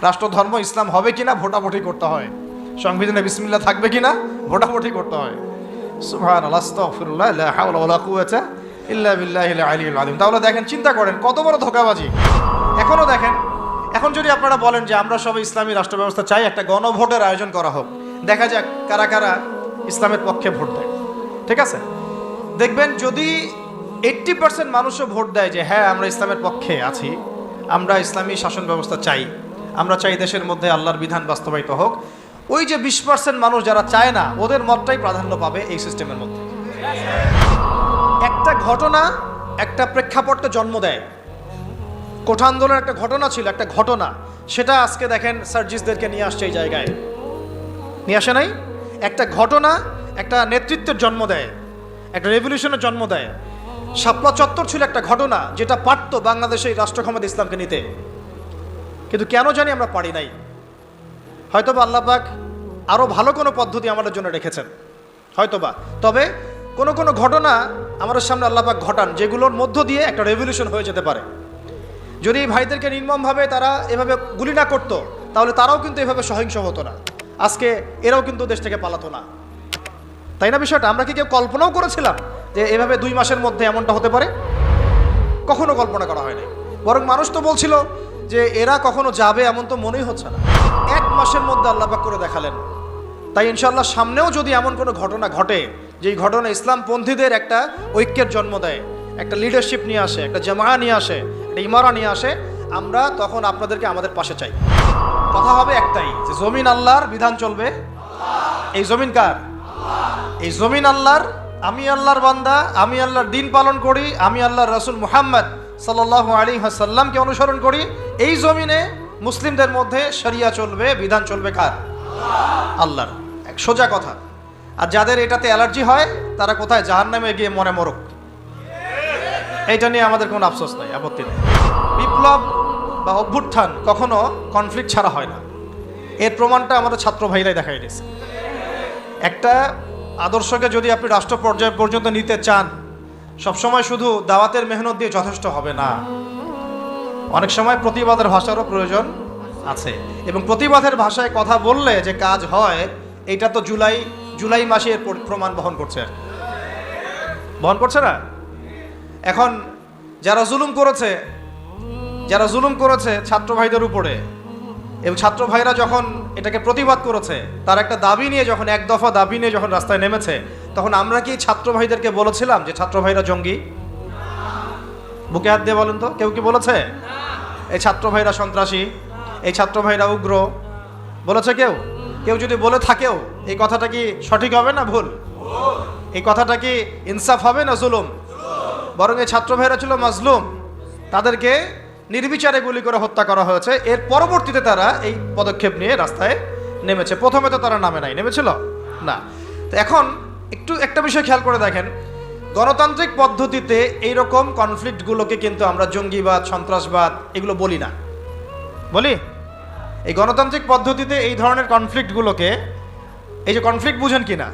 রাষ্ট্রধর্ম ইসলাম হবে কিনা ভোটাভুটি করতে হয়, সংবিধানে বিসমিল্লাহ থাকবে কিনা ভোটাভুটি করতে হয়। সুবহানাল্লাহ, আস্তাগফিরুল্লাহ, লা হাওলা ওয়ালা কুওয়াতা ইল্লা বিল্লাহিল আলিয়্যিল আযীম। তাহলে দেখেন, চিন্তা করেন কত বড় ধোঁকাবাজি। এখনো দেখেন, এখন যদি আপনারা বলেন যে আমরা সবাই ইসলামী রাষ্ট্র ব্যবস্থা চাই, একটা গণভোটের আয়োজন করা হোক, দেখা যাক কারা কারা ইসলামের পক্ষে ভোট দেয়। ঠিক আছে, দেখবেন যদি 80% মানুষও ভোট দেয় যে হ্যাঁ আমরা ইসলামের পক্ষে আছি, আমরা ইসলামী শাসন ব্যবস্থা চাই, আমরা চাই দেশের মধ্যে আল্লাহর বিধান বাস্তবায়িত হোক, ওই যে 20% মানুষ যারা চায় না, ওদের মতটাই প্রাধান্য পাবে এই সিস্টেমের মধ্যে। একটা ঘটনা একটা প্রেক্ষাপটে জন্ম দেয়। কোঠা আন্দোলনের একটা ঘটনা ছিল, একটা ঘটনা, সেটা আজকে দেখেন সার্জিসদেরকে নিয়ে আসছে এই জায়গায়, নিয়ে আসে নাই? একটা ঘটনা একটা নেতৃত্বের জন্ম দেয়, একটা রেভলিউশনের জন্ম দেয়। শাপলা চত্বর ছিল একটা ঘটনা যেটা পারত বাংলাদেশে রাষ্ট্র ক্ষমতা ইসলামকে নিতে, কিন্তু কেন জানি আমরা পারি নাই। হয়তোবা আল্লাহ পাক আরও ভালো কোনো পদ্ধতি আমাদের জন্য রেখেছেন, হয়তোবা। তবে কোনো কোনো ঘটনা আমাদের সামনে আল্লাহ পাক ঘটান যেগুলোর মধ্য দিয়ে একটা রেভলিউশন হয়ে যেতে পারে। যদি এই ভাইদেরকে নির্মমভাবে তারা এভাবে গুলি না করতো, তাহলে তারাও কিন্তু এভাবে সহিংস হতো না, আজকে এরাও কিন্তু দেশ থেকে পালাতো না। তাই না বিষয়টা? আমরা কি কেউ কল্পনাও করেছিলাম যে এভাবে 2 মাসের মধ্যে এমনটা হতে পারে? কখনো কল্পনা করা হয়নি। বরং মানুষ তো বলছিল যে এরা কখনো যাবে, এমন তো মনেই হচ্ছে না। 1 মাসের মধ্যে আল্লাহ পাক করে দেখালেন। তাই ইনশাআল্লাহ সামনেও যদি এমন কোনো ঘটনা ঘটে, যেই ঘটনা ইসলামপন্থীদের একটা ঐক্যের জন্ম দেয়, একটা লিডারশিপ নিয়ে আসে, একটা জামায়া নিয়ে আসে, একটা ইমারা নিয়ে আসে, আমরা তখন আপনাদেরকে আমাদের পাশে চাই। কথা হবে একটাই, যে জমিন আল্লাহর, বিধান চলবে। এই জমিন কার? এই জমিন আল্লাহর। আমি আল্লাহর বান্দা, আমি আল্লাহর দিন পালন করি, আমি আল্লাহর রাসূল মুহাম্মদ সাল্লাল্লাহু আলাইহি ওয়াসাল্লামকে অনুসরণ করি। এই জমিনে মুসলিমদের মধ্যে শরিয়া চলবে, বিধান চলবে কার? আল্লাহর। এক সোজা কথা। আর যাদের এটাতে অ্যালার্জি হয় তারা কোথায়? জাহান্নামে গিয়ে মরে মরুক, এইটা নিয়ে আমাদের কোনো আফসোস নাই, আপত্তি নেই। বিপ্লব বা অভ্যুত্থান কখনো কনফ্লিক্ট ছাড়া হয় না। এর প্রমাণটা আমাদের ছাত্র ভাইরাই দেখাই দিয়েছে। একটা আদর্শকে যদি আপনি রাষ্ট্র পর্যায় পর্যন্ত নিতে চান, সবসময় শুধু দাওয়াতের মেহনত দিয়ে যথেষ্ট হবে না, অনেক সময় প্রতিবাদের ভাষারও প্রয়োজন আছে। এবং প্রতিবাদের ভাষায় কথা বললে যে কাজ হয়, এটা তো জুলাই মাসে এর প্রমাণ বহন করছে না? এখন যারা জুলুম করেছে ছাত্র ভাইদের উপরে, এবং ছাত্র ভাইরা যখন এটাকে প্রতিবাদ করেছে, তার একটা দাবি নিয়ে যখন, 1 দফা দাবি নিয়ে যখন রাস্তায় নেমেছে, তখন আমরা কি ছাত্র ভাইদেরকে বলেছিলাম যে ছাত্র ভাইরা জঙ্গি? বুকে হাত দিয়ে বলেন তো, কেউ কি বলেছে এই ছাত্র ভাইরা সন্ত্রাসী, এই ছাত্র ভাইরা উগ্র? বলেছে কেউ? কেউ যদি বলে থাকেও, এই কথাটা কি সঠিক হবে না ভুল? এই কথাটা কি ইনসাফ হবে না জুলুম? বরং এই ছাত্র ভাইরা ছিল মাজলুম, তাদেরকে নির্বিচারে গুলি করে হত্যা করা হয়েছে। এর পরবর্তীতে তারা এই পদক্ষেপ নিয়ে রাস্তায় নেমেছে। প্রথমে তো তারা নামে নাই, নেমেছিল না। তো এখন একটা বিষয় খেয়াল করে দেখেন, গণতান্ত্রিক পদ্ধতিতে এইরকম কনফ্লিক্টগুলোকে কিন্তু আমরা জঙ্গিবাদ, সন্ত্রাসবাদ এগুলো বলি না। বলি? এই গণতান্ত্রিক পদ্ধতিতে এই ধরনের কনফ্লিক্টগুলোকে, এই যে কনফ্লিক্ট বুঝেন কি না?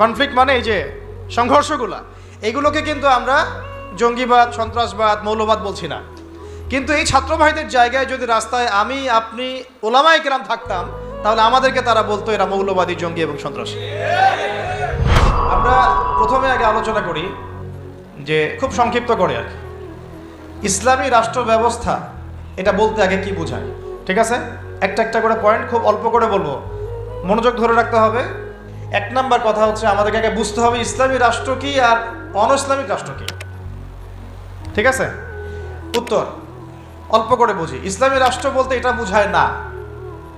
কনফ্লিক্ট মানে এই যে সংঘর্ষগুলা, এগুলোকে কিন্তু আমরা জঙ্গিবাদ, সন্ত্রাসবাদ, মৌলবাদ বলছি না। কিন্তু এই ছাত্র ভাইদের জায়গায় যদি রাস্তায় আমি, আপনি, ওলামায়ে কেরাম থাকতাম, তাহলে আমাদেরকে তারা বলতো এরা মৌলবাদী, জঙ্গি এবং সন্ত্রাসী। আমরা প্রথমে আগে আলোচনা করি যে, খুব সংক্ষিপ্ত করে আর কি, ইসলামী রাষ্ট্র ব্যবস্থা এটা বলতে আগে কি বোঝায়। ঠিক আছে, একটা করে পয়েন্ট খুব অল্প করে বলবো, মনোযোগ ধরে রাখতে হবে। 1 নাম্বার কথা হচ্ছে, আমাদেরকে আগে বুঝতে হবে ইসলামী রাষ্ট্র কি আর অন-ইসলামিক রাষ্ট্র কি। ঠিক আছে, উত্তর অল্প করে বুঝি। ইসলামী রাষ্ট্র বলতে এটা বোঝায় না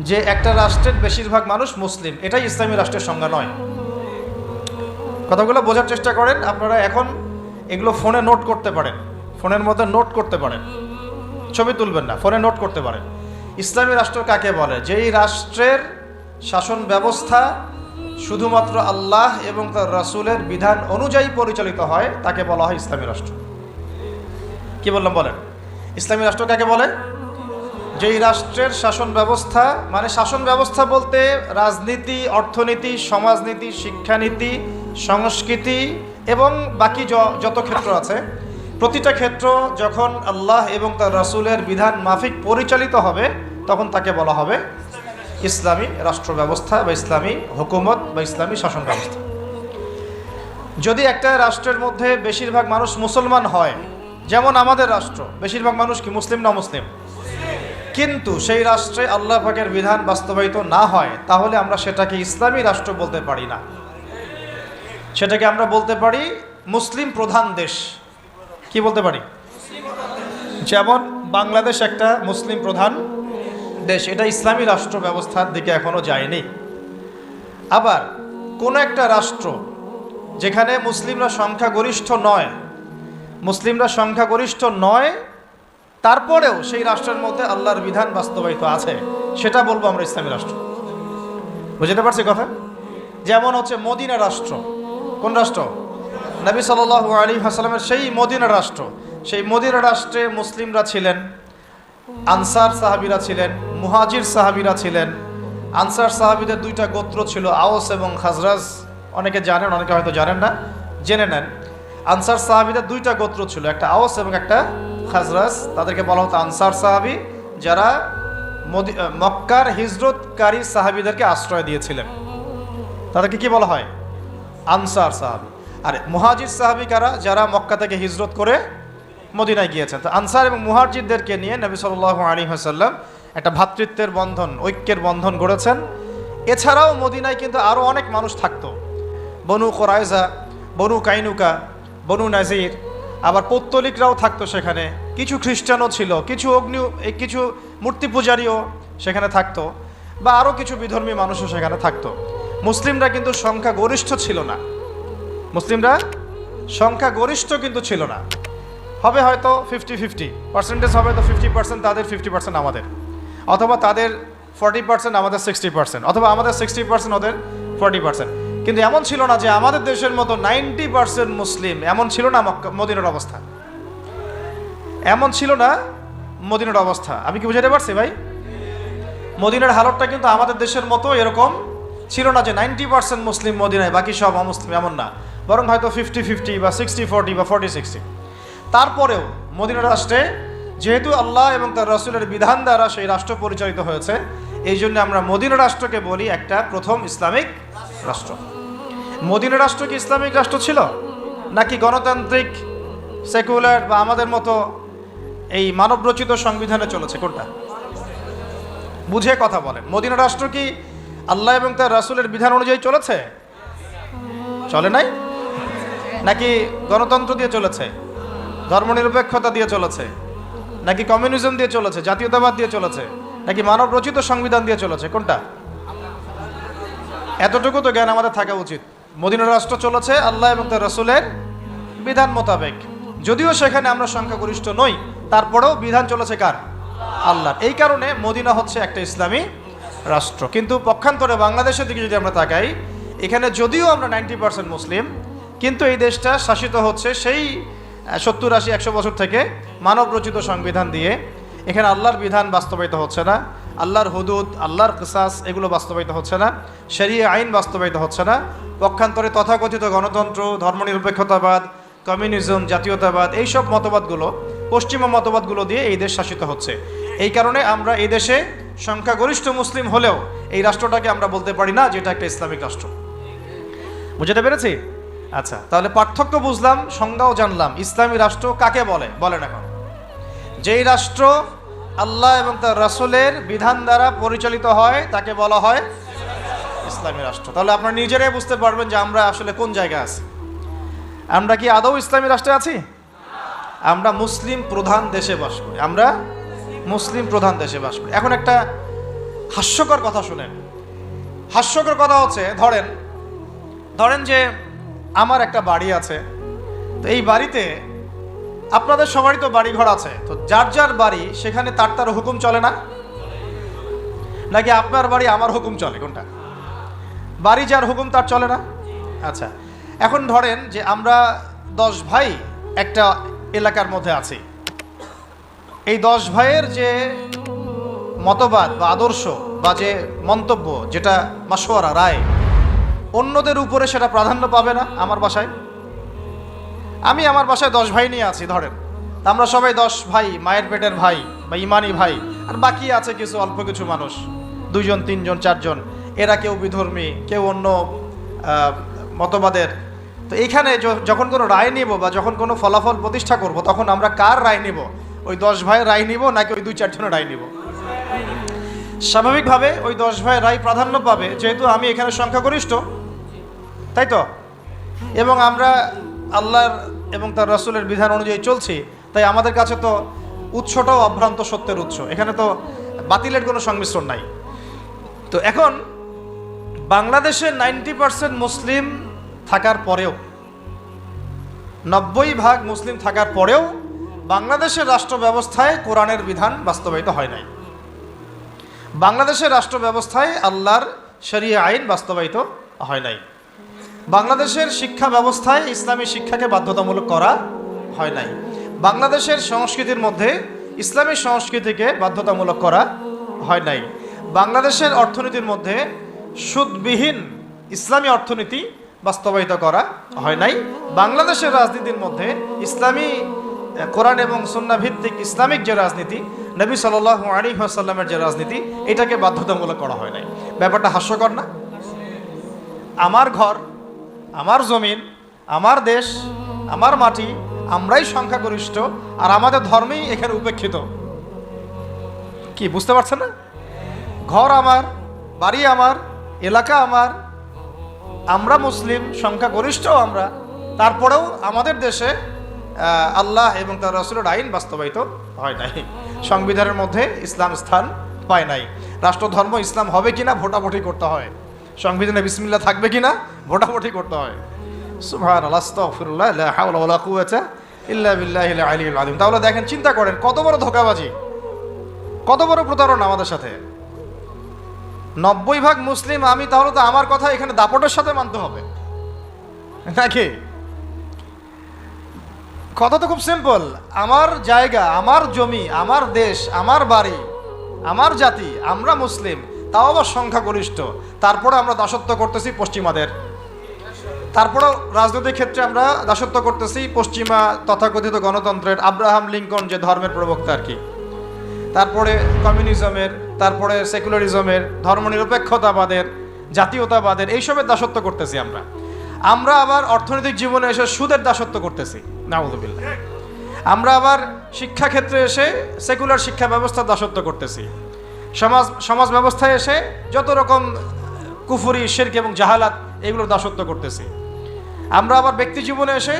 যে একটা রাষ্ট্রের বেশিরভাগ মানুষ মুসলিম, এটাই ইসলামী রাষ্ট্রের সংজ্ঞা নয়। কথাগুলো বোঝার চেষ্টা করেন। আপনারা এখন এগুলো ফোনে নোট করতে পারেন, ফোনের মধ্যে নোট করতে পারেন, ছবি তুলবেন না, ফোনে নোট করতে পারেন। ইসলামী রাষ্ট্র কাকে বলে? যেই রাষ্ট্রের শাসন ব্যবস্থা শুধুমাত্র আল্লাহ এবং তার রাসূলের বিধান অনুযায়ী পরিচালিত হয়, তাকে বলা হয় ইসলামী রাষ্ট্র। কি বললাম বলেন? ইসলামী রাষ্ট্র কাকে বলে? যেই রাষ্ট্রের শাসন ব্যবস্থা, মানে শাসন ব্যবস্থা বলতে রাজনীতি, অর্থনীতি, সমাজনীতি, শিক্ষানীতি, সংস্কৃতি এবং বাকি যত ক্ষেত্র আছে, প্রতিটা ক্ষেত্র যখন আল্লাহ এবং তার রাসূলের বিধান মাফিক পরিচালিত হবে, তখন তাকে বলা হবে ইসলামী রাষ্ট্র ব্যবস্থা বা ইসলামী হুকুমত বা ইসলামী শাসন ব্যবস্থা। যদি একটা রাষ্ট্রের মধ্যে বেশিরভাগ মানুষ মুসলমান হয়, যেমন আমাদের রাষ্ট্র, বেশিরভাগ মানুষ কি মুসলিম না মুসলিম, কিন্তু সেই রাষ্ট্রে আল্লাহ পাকের বিধান বাস্তবায়িত না হয়, তাহলে আমরা সেটাকে ইসলামী রাষ্ট্র বলতে পারি না, সেটাকে আমরা বলতে পারি মুসলিম প্রধান দেশ। কি বলতে পারি? যেমন বাংলাদেশ একটা মুসলিম প্রধান দেশ, এটা ইসলামী রাষ্ট্র ব্যবস্থার দিকে এখনো যায়নি। আবার কোন একটা রাষ্ট্র যেখানে মুসলিমরা সংখ্যাগরিষ্ঠ নয়, তারপরেও সেই রাষ্ট্রের মধ্যে আল্লাহর বিধান বাস্তবায়িত আছে, সেটা বলবো আমরা ইসলামী রাষ্ট্র। বুঝতে পারছি কথা? যেমন হচ্ছে মদিনা রাষ্ট্র। কোন রাষ্ট্র? নবী সাল্লাল্লাহু আলাইহি ওয়াসাল্লামের সেই মদিনা রাষ্ট্র। সেই মদিনা রাষ্ট্রে মুসলিমরা ছিলেন, আনসার সাহাবীরা ছিলেন, মুহাজির সাহাবীরা ছিলেন। আনসার সাহাবীদের দুইটা গোত্র ছিল, আওস এবং খাজরাজ। অনেকে জানেন, অনেকে হয়তো জানেন না, জেনে নেন। আনসার সাহাবীদের দুইটা গোত্র ছিল, একটা আওস এবং একটা খাজরাজ। তাদেরকে বলা হতো আনসার সাহাবী, যারা মক্কার হিজরতকারী সাহাবীদেরকে আশ্রয় দিয়েছিলেন, তাদেরকে কি বলা হয়? আনসার সাহাবী। আর মুহাজির সাহাবী কারা? যারা মক্কা থেকে হিজরত করে মদিনায় গিয়েছেন। তো আনসার এবং মুহাজিরদেরকে নিয়ে নবী সাল্লাল্লাহু আলাইহি ওয়াসাল্লাম একটা ভ্রাতৃত্বের বন্ধন, ঐক্যের বন্ধন গড়েছেন। এছাড়াও মদিনায় কিন্তু আরও অনেক মানুষ থাকতো, বনু কোরাইজা, বনু কাইনুকা, বনু নাজির, আবার পৌত্তলিকরাও থাকতো সেখানে, কিছু খ্রিস্টানও ছিল, কিছু মূর্তি পূজারীও সেখানে থাকতো, বা আরও কিছু বিধর্মী মানুষও সেখানে থাকতো। মুসলিমরা কিন্তু সংখ্যাগরিষ্ঠ ছিল না, মুসলিমরা সংখ্যাগরিষ্ঠ কিন্তু ছিল না। হবে হয়তো 50-50 পার্সেন্টেজ, হবে তো 50% তাদের, 50% আমাদের, অথবা তাদের 40% আমাদের 60%, অথবা আমাদের 60% ওদের 40%। কিন্তু এমন ছিল না যে আমাদের দেশের মতো 90% মুসলিম, এমন ছিল না মদিনার অবস্থা, এমন ছিল না মদিনার অবস্থা। আমি কি বুঝাতে পারছি ভাই? মদিনার হালতটা কিন্তু আমাদের দেশের মতো এরকম ছিল না যে 90% মুসলিম মদিনায়, বাকি সব অমুসলিম, এমন না। বরং হয়তো 50-50 বা 60-40 বা 40-60। তারপরেও মদিনা রাষ্ট্রে যেহেতু আল্লাহ এবং তার রাসূলের বিধান দ্বারা সেই রাষ্ট্র পরিচালিত হয়েছে, এই জন্য আমরা মদিনা রাষ্ট্রকে বলি একটা প্রথম ইসলামিক রাষ্ট্র। মদিনা রাষ্ট্র কি ইসলামিক রাষ্ট্র ছিল, নাকি গণতান্ত্রিক সেকুলার বা আমাদের মতো এই মানবরচিত সংবিধানে চলেছে? কোনটা? বুঝে কথা বলেন। মদিনা রাষ্ট্র কি আল্লাহ এবং তার রাসূলের বিধান অনুযায়ী চলেছে? চলে নাই? নাকি গণতন্ত্র দিয়ে চলেছে, ধর্মনিরপেক্ষতা দিয়ে চলেছে, নাকি কমিউনিজম দিয়ে চলেছে, জাতীয়তাবাদ দিয়ে চলেছে, নাকি মানব রচিত সংবিধান দিয়ে চলেছে? কোনটা? এতটুকু তো জ্ঞান আমাদের থাকা উচিত। মদিনা রাষ্ট্র চলেছে আল্লাহ এবং তার রাসূলের বিধান মোতাবেক, যদিও সেখানে আমরা সংখ্যাগরিষ্ঠ নই, তারপরেও বিধান চলেছে কার? আল্লাহ। এই কারণে মদিনা হচ্ছে একটা ইসলামী রাষ্ট্র। কিন্তু পক্ষান্তরে বাংলাদেশের দিকে যদি আমরা তাকাই, এখানে যদিও আমরা 90% মুসলিম, কিন্তু এই দেশটা শাসিত হচ্ছে সেই 70-80-100 বছর থেকে মানব রচিত সংবিধান দিয়ে। এখানে আল্লাহর বিধান বাস্তবায়িত হচ্ছে না, আল্লাহর হুদুদ, আল্লাহর কিসাস, এগুলো বাস্তবায়িত হচ্ছে না, শরিয়া আইন বাস্তবায়িত হচ্ছে না। পক্ষান্তরে তথাকথিত গণতন্ত্র, ধর্মনিরপেক্ষতাবাদ, কমিউনিজম, জাতীয়তাবাদ, এইসব মতবাদগুলো, পশ্চিমা মতবাদগুলো দিয়ে এই দেশ শাসিত হচ্ছে। এই কারণে আমরা এই দেশে সংখ্যাগরিষ্ঠ মুসলিম হলেও এই রাষ্ট্রটাকে আমরা বলতে পারি না যেটা একটা ইসলামিক রাষ্ট্র। বুঝতে পেরেছি? আচ্ছা, তাহলে পার্থক্য বুঝলাম, সংজ্ঞাও জানলাম। ইসলামী রাষ্ট্র কাকে বলে? বলেন এখন। যেই রাষ্ট্র আল্লাহ এবং তার রাসূলের বিধান দ্বারা পরিচালিত হয় তাকে বলা হয় ইসলামী রাষ্ট্র। তাহলে আপনারা নিজেরাই বুঝতে পারবেন যে আমরা আসলে কোন জায়গায় আছি। আমরা কি আদৌ ইসলামী রাষ্ট্রে আছি? আমরা মুসলিম প্রধান দেশে বাস করি, আমরা মুসলিম প্রধান দেশে বাস করি। এখন একটা হাস্যকর কথা শুনেন। হাস্যকর কথা হচ্ছে, ধরেন যে আমার একটা বাড়ি আছে, তো এই বাড়িতে আপনাদের সবারই তো বাড়ি ঘর আছে, তো যার যার বাড়ি সেখানে তার হুকুম চলে না, নাকি আপনার বাড়ি আমার হুকুম চলে? কোনটা? বাড়ি যার হুকুম তার চলে না? আচ্ছা, এখন ধরেন যে আমরা 10 ভাই একটা এলাকার মধ্যে আছি। এই 10 ভাইয়ের যে মতবাদ বা আদর্শ বা যে মন্তব্য, যেটা মাশওয়ারা, রায়, অন্যদের উপরে সেটা প্রাধান্য পাবে না। আমার বাসায়, আমি আমার বাসায় 10 ভাই নিয়ে আছি ধরেন, আমরা সবাই 10 ভাই, মায়ের পেটের ভাই, বা ইমানি ভাই, আর বাকি আছে কিছু অল্প কিছু মানুষ, 2 জন 3 জন 4 জন, এরা কেউ বিধর্মী, কেউ অন্য মতবাদের। তো এইখানে যখন কোনো রায় নিব বা যখন কোনো ফলাফল প্রতিষ্ঠা করব, তখন আমরা কার রায় নিব? ওই 10 ভাইয়ের রায় নিব নাকি ওই 2-4 জনের রায় নিব? স্বাভাবিকভাবে ওই 10 ভাইয়ের রায় প্রাধান্য পাবে, যেহেতু আমি এখানে সংখ্যাগরিষ্ঠ, তাই তো? এবং আমরা আল্লাহর এবং তার রাসূলের বিধান অনুযায়ী চলছি, তাই আমাদের কাছে তো উৎসটাও অভ্রান্ত সত্যের উৎস, এখানে তো বাতিলের কোনো সংমিশ্রণ নাই। তো এখন বাংলাদেশে 90% মুসলিম থাকার পরেও, 90% মুসলিম থাকার পরেও বাংলাদেশের রাষ্ট্র ব্যবস্থায় কোরআনের বিধান বাস্তবায়িত হয় নাই। বাংলাদেশের রাষ্ট্র ব্যবস্থায় আল্লাহর শরিয়া আইন বাস্তবায়িত হয় নাই। বাংলাদেশের শিক্ষা ব্যবস্থায় ইসলামী শিক্ষাকে বাধ্যতামূলক করা হয় নাই। বাংলাদেশের সংস্কৃতির মধ্যে ইসলামী সংস্কৃতিকে বাধ্যতামূলক করা হয় নাই। বাংলাদেশের অর্থনীতির মধ্যে সুদবিহীন ইসলামী অর্থনীতি বাস্তবায়িত করা হয় নাই। বাংলাদেশের রাজনীতির মধ্যে ইসলামী কোরআন এবং সুন্নাহ ভিত্তিক ইসলামিক যে রাজনীতি, নবী সাল্লাল্লাহু আলাইহি ওয়াসাল্লামের যে রাজনীতি, এটাকে বাধ্যতামূলক করা হয় নাই। ব্যাপারটা হাস্যকর না? আমার ঘর, আমার জমিন, আমার দেশ, আমার মাটি, আমরাই সংখ্যাগরিষ্ঠ, আর আমাদের ধর্মেই এখানে উপেক্ষিত। কি বুঝতে পারছেন না? ঘর আমার, বাড়ি আমার, এলাকা আমার, আমরা মুসলিম, সংখ্যাগরিষ্ঠ আমরা, তারপরেও আমাদের দেশে আল্লাহ এবং তার রাসূলের আইন বাস্তবায়িত হয় নাই। সংবিধানের মধ্যে ইসলাম স্থান পায় নাই। রাষ্ট্রধর্ম ইসলাম হবে কিনা ভোটাভুটি করতে হয়, সংবিধানে বিসমিল্লাহ থাকবে কিনা ভোটাভুটি করতে হয়। সুবহানাল্লাহ, আস্তাগফিরুল্লাহ, লা হাওলা ওয়ালা কুওয়াতা ইল্লা বিল্লাহিল আলিয়্যিল আযীম। তাহলে দেখেন, চিন্তা করেন কত বড় ধোঁকাবাজি, কত বড় প্রতারণা আমাদের সাথে। 90% মুসলিম আমি, তাহলে তো আমার কথা এখানে দাপটের সাথে মানতে হবে নাকি? কথা তো খুব সিম্পল। আমার জায়গা, আমার জমি, আমার দেশ, আমার বাড়ি, আমার জাতি, আমরা মুসলিম, তাও আবার সংখ্যাগরিষ্ঠ, তারপরে আমরা দাসত্ব করতেছি পশ্চিমাদের। তারপরেও রাজনৈতিক ক্ষেত্রে আমরা দাসত্ব করতেছি পশ্চিমা তথাকথিত গণতন্ত্রের, আব্রাহাম লিঙ্কন যে ধর্মের প্রবক্তা আর কি, তারপরে কমিউনিজমের, তারপরে সেকুলারিজমের, ধর্মনিরপেক্ষতাবাদের, জাতীয়তাবাদের, এইসবের দাসত্ব করতেছি আমরা। আমরা আবার অর্থনৈতিক জীবনে এসে সুদের দাসত্ব করতেছি, নাউযুবিল্লাহ। আমরা আবার শিক্ষাক্ষেত্রে এসে সেকুলার শিক্ষা ব্যবস্থার দাসত্ব করতেছি। সমাজ ব্যবস্থায় এসে যত রকম কুফরি, শিরক এবং জাহালাত, এগুলোর দাসত্ব করতেছি। আমরা আবার ব্যক্তি জীবনে এসে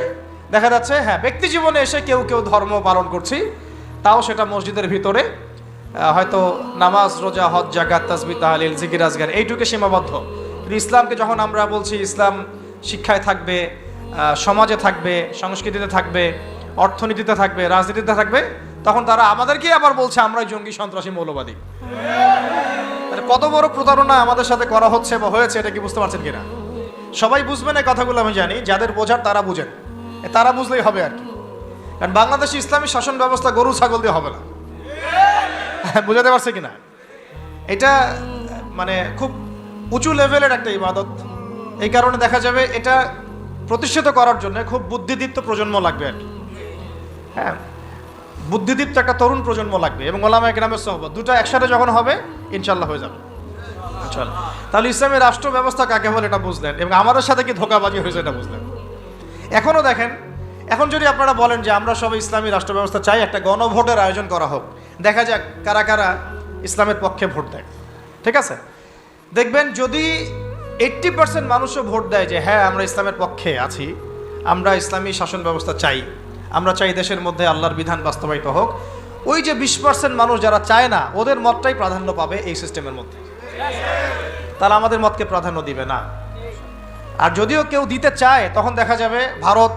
দেখা যাচ্ছে, ব্যক্তি জীবনে এসে কেউ কেউ ধর্ম পালন করছি, তাও সেটা মসজিদের ভিতরে, হয়তো নামাজ, রোজা, হজ, যাকাত, তাসবিহ, তাহলিল, জিকির, আজগার, এইটুকু সীমাবদ্ধ। কিন্তু ইসলামকে যখন আমরা বলছি ইসলাম শিক্ষায় থাকবে, সমাজে থাকবে, সংস্কৃতিতে থাকবে, অর্থনীতিতে থাকবে, রাজনীতিতে থাকবে, তখন তারা আমাদেরকেই আবার বলছে আমরাই জঙ্গি, সন্ত্রাসী, মৌলবাদী। কত বড় প্রতারণা আমাদের সাথে করা হচ্ছে বা হয়েছে, এটা কি বুঝতে পারছেন কিনা? সবাই বুঝবেন এই কথাগুলো, আমি জানি। যাদের বোঝার তারা বুঝেন, তারা বুঝলেই হবে আর কি। কারণ বাংলাদেশে ইসলামী শাসন ব্যবস্থা গরু ছাগল দিয়ে হবে না। বুঝাতে পারছে কিনা? এটা মানে খুব উঁচু লেভেলের একটা ইবাদত। এই কারণে দেখা যাবে এটা প্রতিষ্ঠিত করার জন্য খুব বুদ্ধিদীপ্ত প্রজন্ম লাগবে আর কি। বুদ্ধিদীপ্ত একটা তরুণ প্রজন্ম লাগবে, এবং ওলামায়ে কেরামের সোহবত, দুটো একসাথে যখন হবে ইনশাল্লাহ হয়ে যাবে। তাহলে ইসলামের রাষ্ট্র ব্যবস্থা কাকে বলে এটা বুঝলেন, এবং আমাদের সাথে কি ধোঁকাবাজি হয়েছে এটা বুঝলেন। এখনও দেখেন, এখন যদি আপনারা বলেন যে আমরা সবাই ইসলামী রাষ্ট্র ব্যবস্থা চাই, একটা গণভোটের আয়োজন করা হোক, দেখা যাক কারা কারা ইসলামের পক্ষে ভোট দেয়। ঠিক আছে, দেখবেন যদি 80% মানুষও ভোট দেয় যে হ্যাঁ আমরা ইসলামের পক্ষে আছি, আমরা ইসলামী শাসন ব্যবস্থা চাই, আমরা চাই দেশের মধ্যে আল্লাহর বিধান বাস্তবায়িত হোক, ওই যে 20% মানুষ যারা চায় না, ওদের মতটাই প্রাধান্য পাবে এই সিস্টেমের মধ্যে। তারা আমাদের মতকে প্রাধান্য দিবে না। আর যদিও কেউ দিতে চায়, তখন দেখা যাবে ভারত,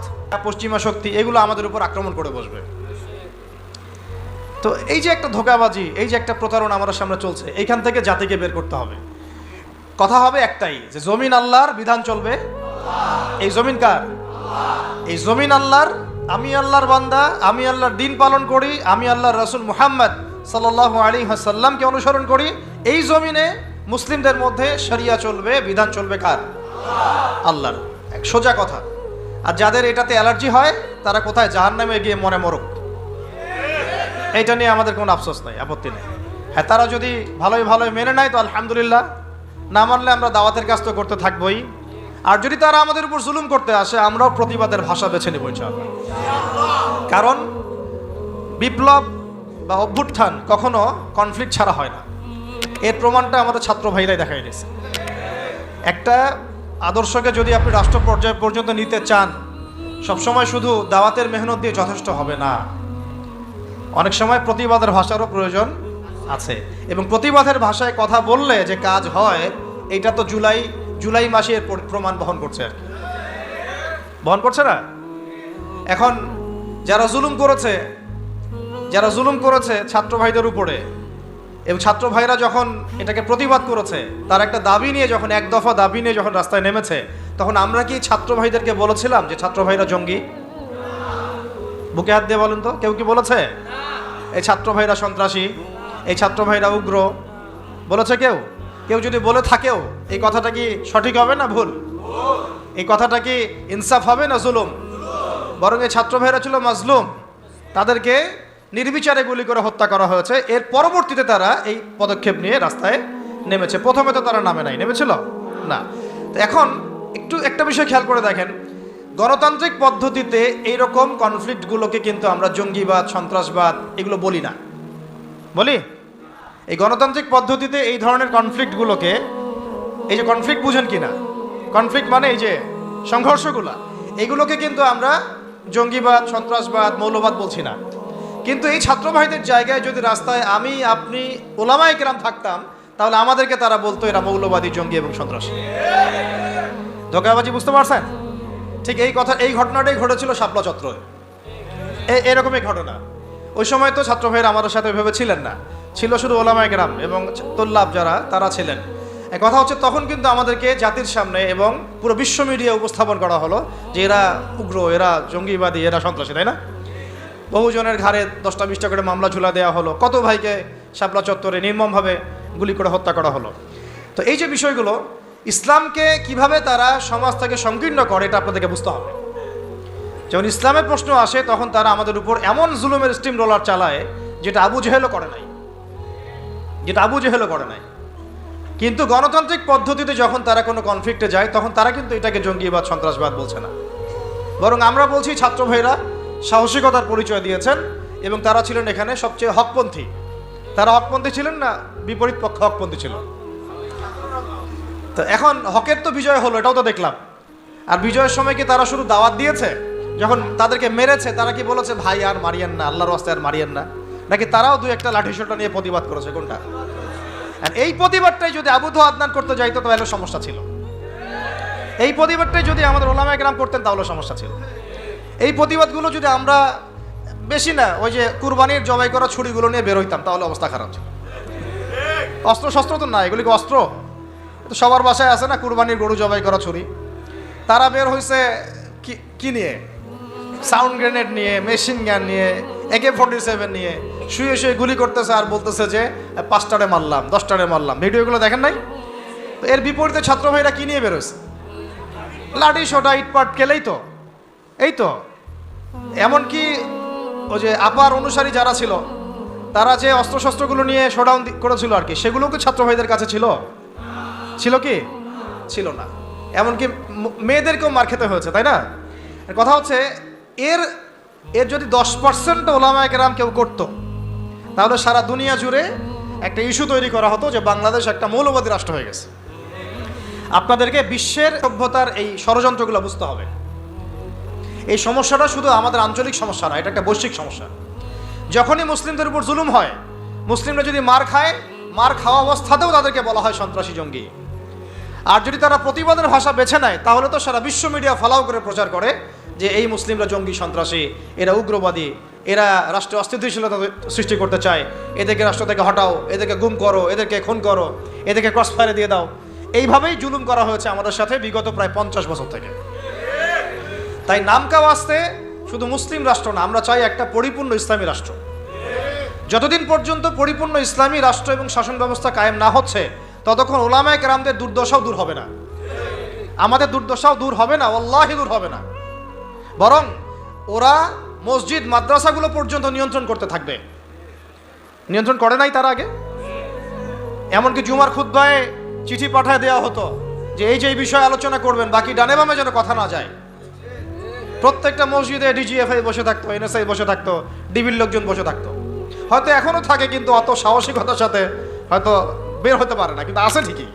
পশ্চিমা শক্তি, এগুলো আমাদের উপর আক্রমণ করে বসবে। তো এই যে একটা ধোঁকাবাজি, এই যে একটা প্রতারণা আমাদের সামনে চলছে, এইখান থেকে জাতিকে বের করতে হবে। কথা হবে একটাই, যে জমিন আল্লাহর, বিধান চলবে। এই জমিন কার? এই জমিন আল্লাহর। আমি আল্লাহর বান্দা, আমি আল্লাহর দিন পালন করি, আমি আল্লাহর রাসূল মুহাম্মদ সাল্লাল্লাহু আলাইহি ওয়াসাল্লামকে অনুসরণ করি। এই জমিনে মুসলিমদের মধ্যে শরিয়া চলবে, বিধান চলবে কার? আল্লাহর। এক সোজা কথা। আর যাদের এটাতে অ্যালার্জি হয়, তারা কোথায়? জাহান্নামে গিয়ে মরে মরুক। এইটা নিয়ে আমাদের কোনো আফসোস নাই, আপত্তি নেই। হ্যাঁ, তারা যদি ভালোই ভালোই মেনে নেয় তো আলহামদুলিল্লাহ, না মানলে আমরা দাওয়াতের কাজ তো করতে থাকবোই। আর যদি তারা আমাদের উপর জুলুম করতে আসে, আমরাও প্রতিবাদের ভাষা বেছে নেব ইনশাআল্লাহ। কারণ বিপ্লব বা অভ্যুত্থান কখনো কনফ্লিক্ট ছাড়া হয় না। এর প্রমাণটা আমাদের ছাত্র ভাইরাই দেখাই দিয়েছে। একটা আদর্শকে যদি আপনি রাষ্ট্র পর্যায় পর্যন্ত নিতে চান, সবসময় শুধু দাওয়াতের মেহনত দিয়ে যথেষ্ট হবে না, অনেক সময় প্রতিবাদের ভাষারও প্রয়োজন আছে। এবং প্রতিবাদের ভাষায় কথা বললে যে কাজ হয়, এটা তো জুলাই মাসে এর প্রমাণ বহন করছে আর কি, বহন করছে না। এখন যারা জুলুম করেছে ছাত্র ভাইদের উপরে, এবং ছাত্র ভাইরা যখন এটাকে প্রতিবাদ করেছে, তার একটা দাবি নিয়ে যখন এক দফা দাবি নিয়ে যখন রাস্তায় নেমেছে, তখন আমরা কি ছাত্র ভাইদেরকে বলেছিলাম যে ছাত্র ভাইরা জঙ্গি? বুকে হাত দিয়ে বলেন তো, কেউ কি বলেছে এই ছাত্র ভাইরা সন্ত্রাসী, এই ছাত্র ভাইরা উগ্র? বলেছে কেউ? কেউ যদি বলে থাকেও, এই কথাটা কি সঠিক হবে না ভুল? এই কথাটা কি ইনসাফ হবে না জুলুম? বরং এই ছাত্র ভাইরা ছিল মাজলুম, তাদেরকে নির্বিচারে গুলি করে হত্যা করা হয়েছে। এর পরবর্তীতে তারা এই পদক্ষেপ নিয়ে রাস্তায় নেমেছে। প্রথমে তো তারা নামে নাই, নেমেছিল না। তো এখন একটা বিষয় খেয়াল করে দেখেন, গণতান্ত্রিক পদ্ধতিতে এইরকম কনফ্লিক্টগুলোকে কিন্তু আমরা জঙ্গিবাদ, সন্ত্রাসবাদ এগুলো বলি না। বলি? এই গণতান্ত্রিক পদ্ধতিতে এই ধরনের কনফ্লিক্টগুলোকে, এই যে কনফ্লিক্ট বুঝেন কি না, কনফ্লিক্ট মানে এই যে সংঘর্ষগুলা, এগুলোকে কিন্তু আমরা জঙ্গিবাদ, সন্ত্রাসবাদ, মৌলবাদ বলছি না। কিন্তু এই ছাত্র ভাইদের জায়গায় যদি রাস্তায় আমি, আপনি, ওলামায়ে কেরাম থাকতাম, তাহলে আমাদেরকে তারা বলতো এরা মৌলবাদী, জঙ্গি এবং সন্ত্রাসী। ধোঁকাবাজি, বুঝতে পারছেন? ঠিক এই ঘটনাটাই ঘটেছিল শাপলা চত্বরে। এরকমই ঘটনা। ওই সময় তো ছাত্র ভাইয়ের আমাদের সাথে ওইভাবে ছিলেন না, ছিল শুধু ওলামায়ে কেরাম এবং তোল্লাব যারা, তারা ছিলেন। কথা হচ্ছে, তখন কিন্তু আমাদেরকে জাতির সামনে এবং পুরো বিশ্ব মিডিয়া উপস্থাপন করা হলো যে এরা উগ্র, এরা জঙ্গিবাদী, এরা সন্ত্রাসী, তাই না? বহুজনের ঘাড়ে 10টা-20টা করে মামলা ঝুলা দেওয়া হলো, কত ভাইকে শাপলা চত্বরে নির্মমভাবে গুলি করে হত্যা করা হলো। তো এই যে বিষয়গুলো, ইসলামকে কিভাবে তারা সমাজ থেকে সংকীর্ণ করে, এটা আপনাদেরকে বুঝতে হবে। যখন ইসলামের প্রশ্ন আসে, তখন তারা আমাদের উপর এমন জুলুমের স্টিম রোলার চালায় যেটা আবু জেহেলও করে নাই। কিন্তু গণতান্ত্রিক পদ্ধতিতে যখন তারা কোনো কনফ্লিক্টে যায়, তখন তারা কিন্তু এটাকে জঙ্গিবাদ, সন্ত্রাসবাদ বলছে না। বরং আমরা বলছি ছাত্র ভাইরা সাহসিকতার পরিচয় দিয়েছেন এবং তারা ছিলেন এখানে সবচেয়ে হকপন্থী। তারা হকপন্থী ছিলেন না বিপরীত পক্ষ হকপন্থী ছিল? তো এখন হকের তো বিজয় হলো, এটাও তো দেখলাম। আর বিজয়ের সময় কি তারা শুধু দাওয়াত দিয়েছে? যখন তাদেরকে মেরেছে, তারা কি বলেছে ভাই আর মারিয়েন না, আল্লাহর রাস্তায় আর মারিয়েন না? নাকি তারাও দুই একটা লাঠিসোঁটা নিয়ে প্রতিবাদ করেছে? কোনটা? আর এই প্রতিবাদটাই যদি আবু আদনান করতে যাইতো তাহলে সমস্যা ছিল। এই প্রতিবাদটাই যদি আমাদের ওলামায়ে কেরাম করতেন তাহলে সমস্যা ছিল। এই প্রতিবাদগুলো যদি আমরা বেশি না, ওই যে কুরবানির জবাই করা ছুরিগুলো নিয়ে বের হইতাম, তাহলে অবস্থা খারাপ ছিল। অস্ত্র শস্ত্র তো না, এগুলি কি অস্ত্র? তো সবার বাসায় আছে না কুরবানির গরু জবাই করা ছুরি? তারা বের হয়েছে কি নিয়ে? সাউন্ড গ্রেনেড নিয়ে, মেশিন গান নিয়ে, AK-47 নিয়ে শুয়ে শুয়ে গুলি করতেছে আর বলতেছে যে 5টারে মারলাম, 10টারে মারলাম। ভিডিওগুলো দেখেন নাই? তো এর বিপরীতে ছাত্র ভাইরা কি নিয়ে বেরোছে? লাঠি সোটা ইটপাট খেলেই তো। এই তো এমনকি ওই যে আপার অনুসারী যারা ছিল, তারা যে অস্ত্রশস্ত্রগুলো নিয়ে শোডাউন করেছিল আর কি, সেগুলোও কি ছাত্র ভাইদের কাছে ছিল? কি ছিল না। এমনকি মেয়েদেরকেও মার খেতে হয়েছে, তাই না? কথা হচ্ছে, এর যদি 10% ওলামায়ে কেরাম কেউ করতো, তাহলে সারা দুনিয়া জুড়ে একটা ইস্যু তৈরি করা হতো যে বাংলাদেশ একটা মৌলবাদী রাষ্ট্র হয়ে গেছে। আপনাদেরকে বিশ্বের সভ্যতার এই ষড়যন্ত্রগুলো বুঝতে হবে। এই সমস্যাটা শুধু আমাদের আঞ্চলিক সমস্যা না, এটা একটা বৈশ্বিক সমস্যা। যখনই মুসলিমদের উপর জুলুম হয়, মুসলিমরা যদি মার খায়, মার খাওয়া অবস্থাতেও তাদেরকে বলা হয় সন্ত্রাসী, জঙ্গি। আর যদি তারা প্রতিবাদের ভাষা বেছে নেয়, তাহলে তো সারা বিশ্ব মিডিয়া ফলাও করে প্রচার করে যে এই মুসলিমরা জঙ্গি, সন্ত্রাসী, এরা উগ্রবাদী, এরা রাষ্ট্রে অস্থিতিশীলতা সৃষ্টি করতে চায়, এদেরকে রাষ্ট্র থেকে হটাও, এদেরকে গুম করো, এদেরকে খুন করো, এদেরকে ক্রসফায়ারে দিয়ে দাও। এইভাবেই জুলুম করা হয়েছে আমাদের সাথে বিগত প্রায় 50 বছর থেকে। তাই নামকাও আসতে শুধু মুসলিম রাষ্ট্র না, আমরা চাই একটা পরিপূর্ণ ইসলামী রাষ্ট্র। যতদিন পর্যন্ত পরিপূর্ণ ইসলামী রাষ্ট্র এবং শাসন ব্যবস্থা কায়েম না হচ্ছে, ততক্ষণ ওলামায়ে কেরামদের দুর্দশাও দূর হবে না, আমাদের দুর্দশাও দূর হবে না, ওয়াল্লাহি দূর হবে না। বরং ওরা মসজিদ মাদ্রাসাগুলো পর্যন্ত নিয়ন্ত্রণ করতে থাকবে। নিয়ন্ত্রণ করে নাই তার আগে? এমনকি জুমার খুতবায় চিঠি পাঠায় দেওয়া হতো যে এই যে এই বিষয়ে আলোচনা করবেন, বাকি ডানে বামে যেন কথা না যায়। প্রত্যেকটা মসজিদে ডিজিএফআই বসে থাকতো, এনএসআই বসে থাকতো, ডিবির লোকজন বসে থাকতো। হয়তো এখনো থাকে, কিন্তু অত সাহসিকতার সাথে হয়তো বের হতে পারে না, কিন্তু আছে ঠিকই।